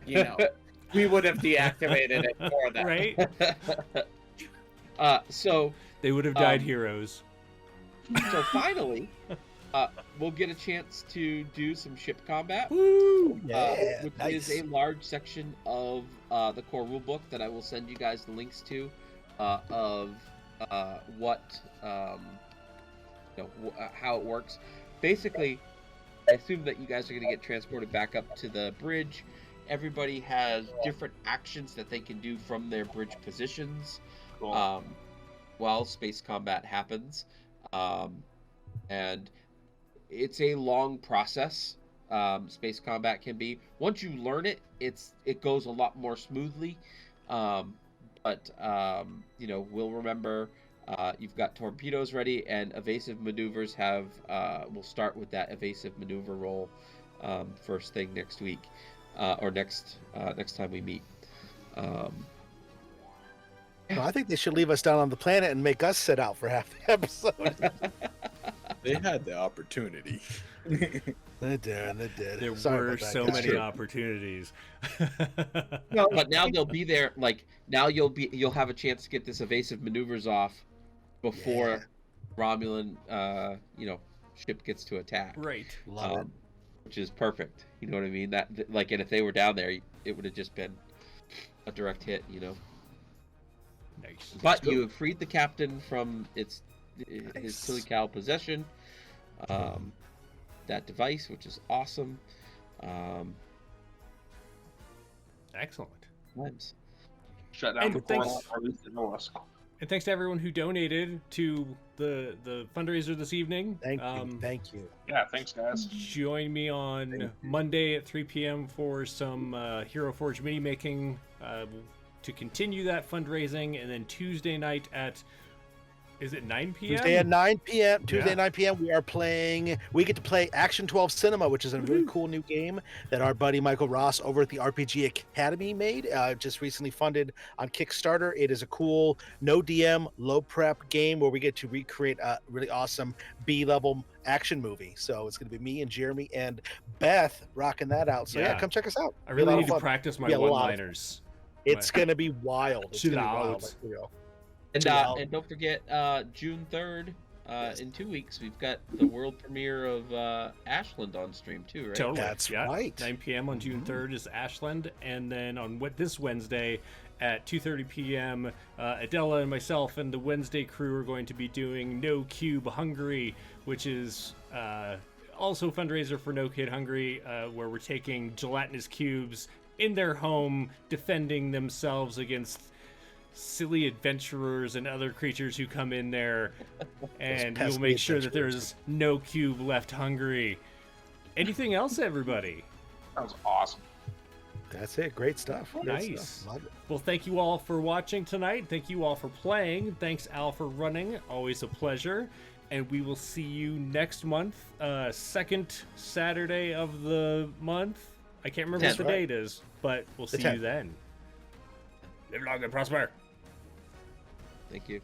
we would have deactivated it for them. Right? So They would have died heroes. finally, we'll get a chance to do some ship combat. Woo! Yeah, Which nice. is a large section of the core rulebook that I will send you guys the links to, of what how it works. Basically, I assume that you guys are going to get transported back up to the bridge. Everybody has different actions that they can do from their bridge positions Cool. while space combat happens, and it's a long process. Space combat can be. Once you learn it, it goes a lot more smoothly. But we'll remember. You've got torpedoes ready, and evasive maneuvers will start with that evasive maneuver roll first thing next week, or next time we meet. No, I think they should leave us down on the planet and make us sit out for half the episode. They had the opportunity. They did. There Sorry were about that, so guys. many true. opportunities. But now they'll be there. Like now you'll have a chance to get this evasive maneuvers off before Romulan ship gets to attack. Right. Love it. Which is perfect. You know what I mean? That like, and if they were down there, it would have just been a direct hit. Nice. But you have freed the captain from his Tilical possession. That device, which is awesome. Excellent. Times. Shut down And the thanks- portal, or at least it knows. And thanks to everyone who donated to the fundraiser this evening. Thank you. Yeah, thanks, guys. Join me on Monday at 3 p.m. for some Hero Forge mini making to continue that fundraising, and then Tuesday night at, is it 9 p.m.? Tuesday at 9 p.m. Yeah. 9 p.m. We get to play Action 12 Cinema, which is a really cool new game that our buddy Michael Ross over at the RPG Academy made. Just recently funded on Kickstarter. It is a cool, no DM, low prep game where we get to recreate a really awesome B-level action movie. So it's going to be me and Jeremy and Beth rocking that out. So yeah, come check us out. I Be a lot really of need to fun. practice my Be a lot of one-liners. It's going to be wild. It's Chill gonna be out. wild. Like, you know. And don't forget, June 3rd, in 2 weeks, we've got the world premiere of Ashland on stream too, right? Totally. That's yeah. right. 9 p.m. on June 3rd is Ashland, and then on this Wednesday at 2:30 p.m., Adela and myself and the Wednesday crew are going to be doing No Cube Hungary, which is also a fundraiser for No Kid Hungry, where we're taking gelatinous cubes in their home, defending themselves against silly adventurers and other creatures who come in there, and we'll pesky make sure that adventurers. there's no cube left hungry. Anything else, everybody? That was awesome. That's it. Great stuff. Great Nice. stuff. Love it. Well, thank you all for watching tonight. Thank you all for playing. Thanks, Al, for running. Always a pleasure. And we will see you next month, second Saturday of the month. I can't remember what the Right. date is, but we'll The see you 10th. then. Live long and prosper. Thank you.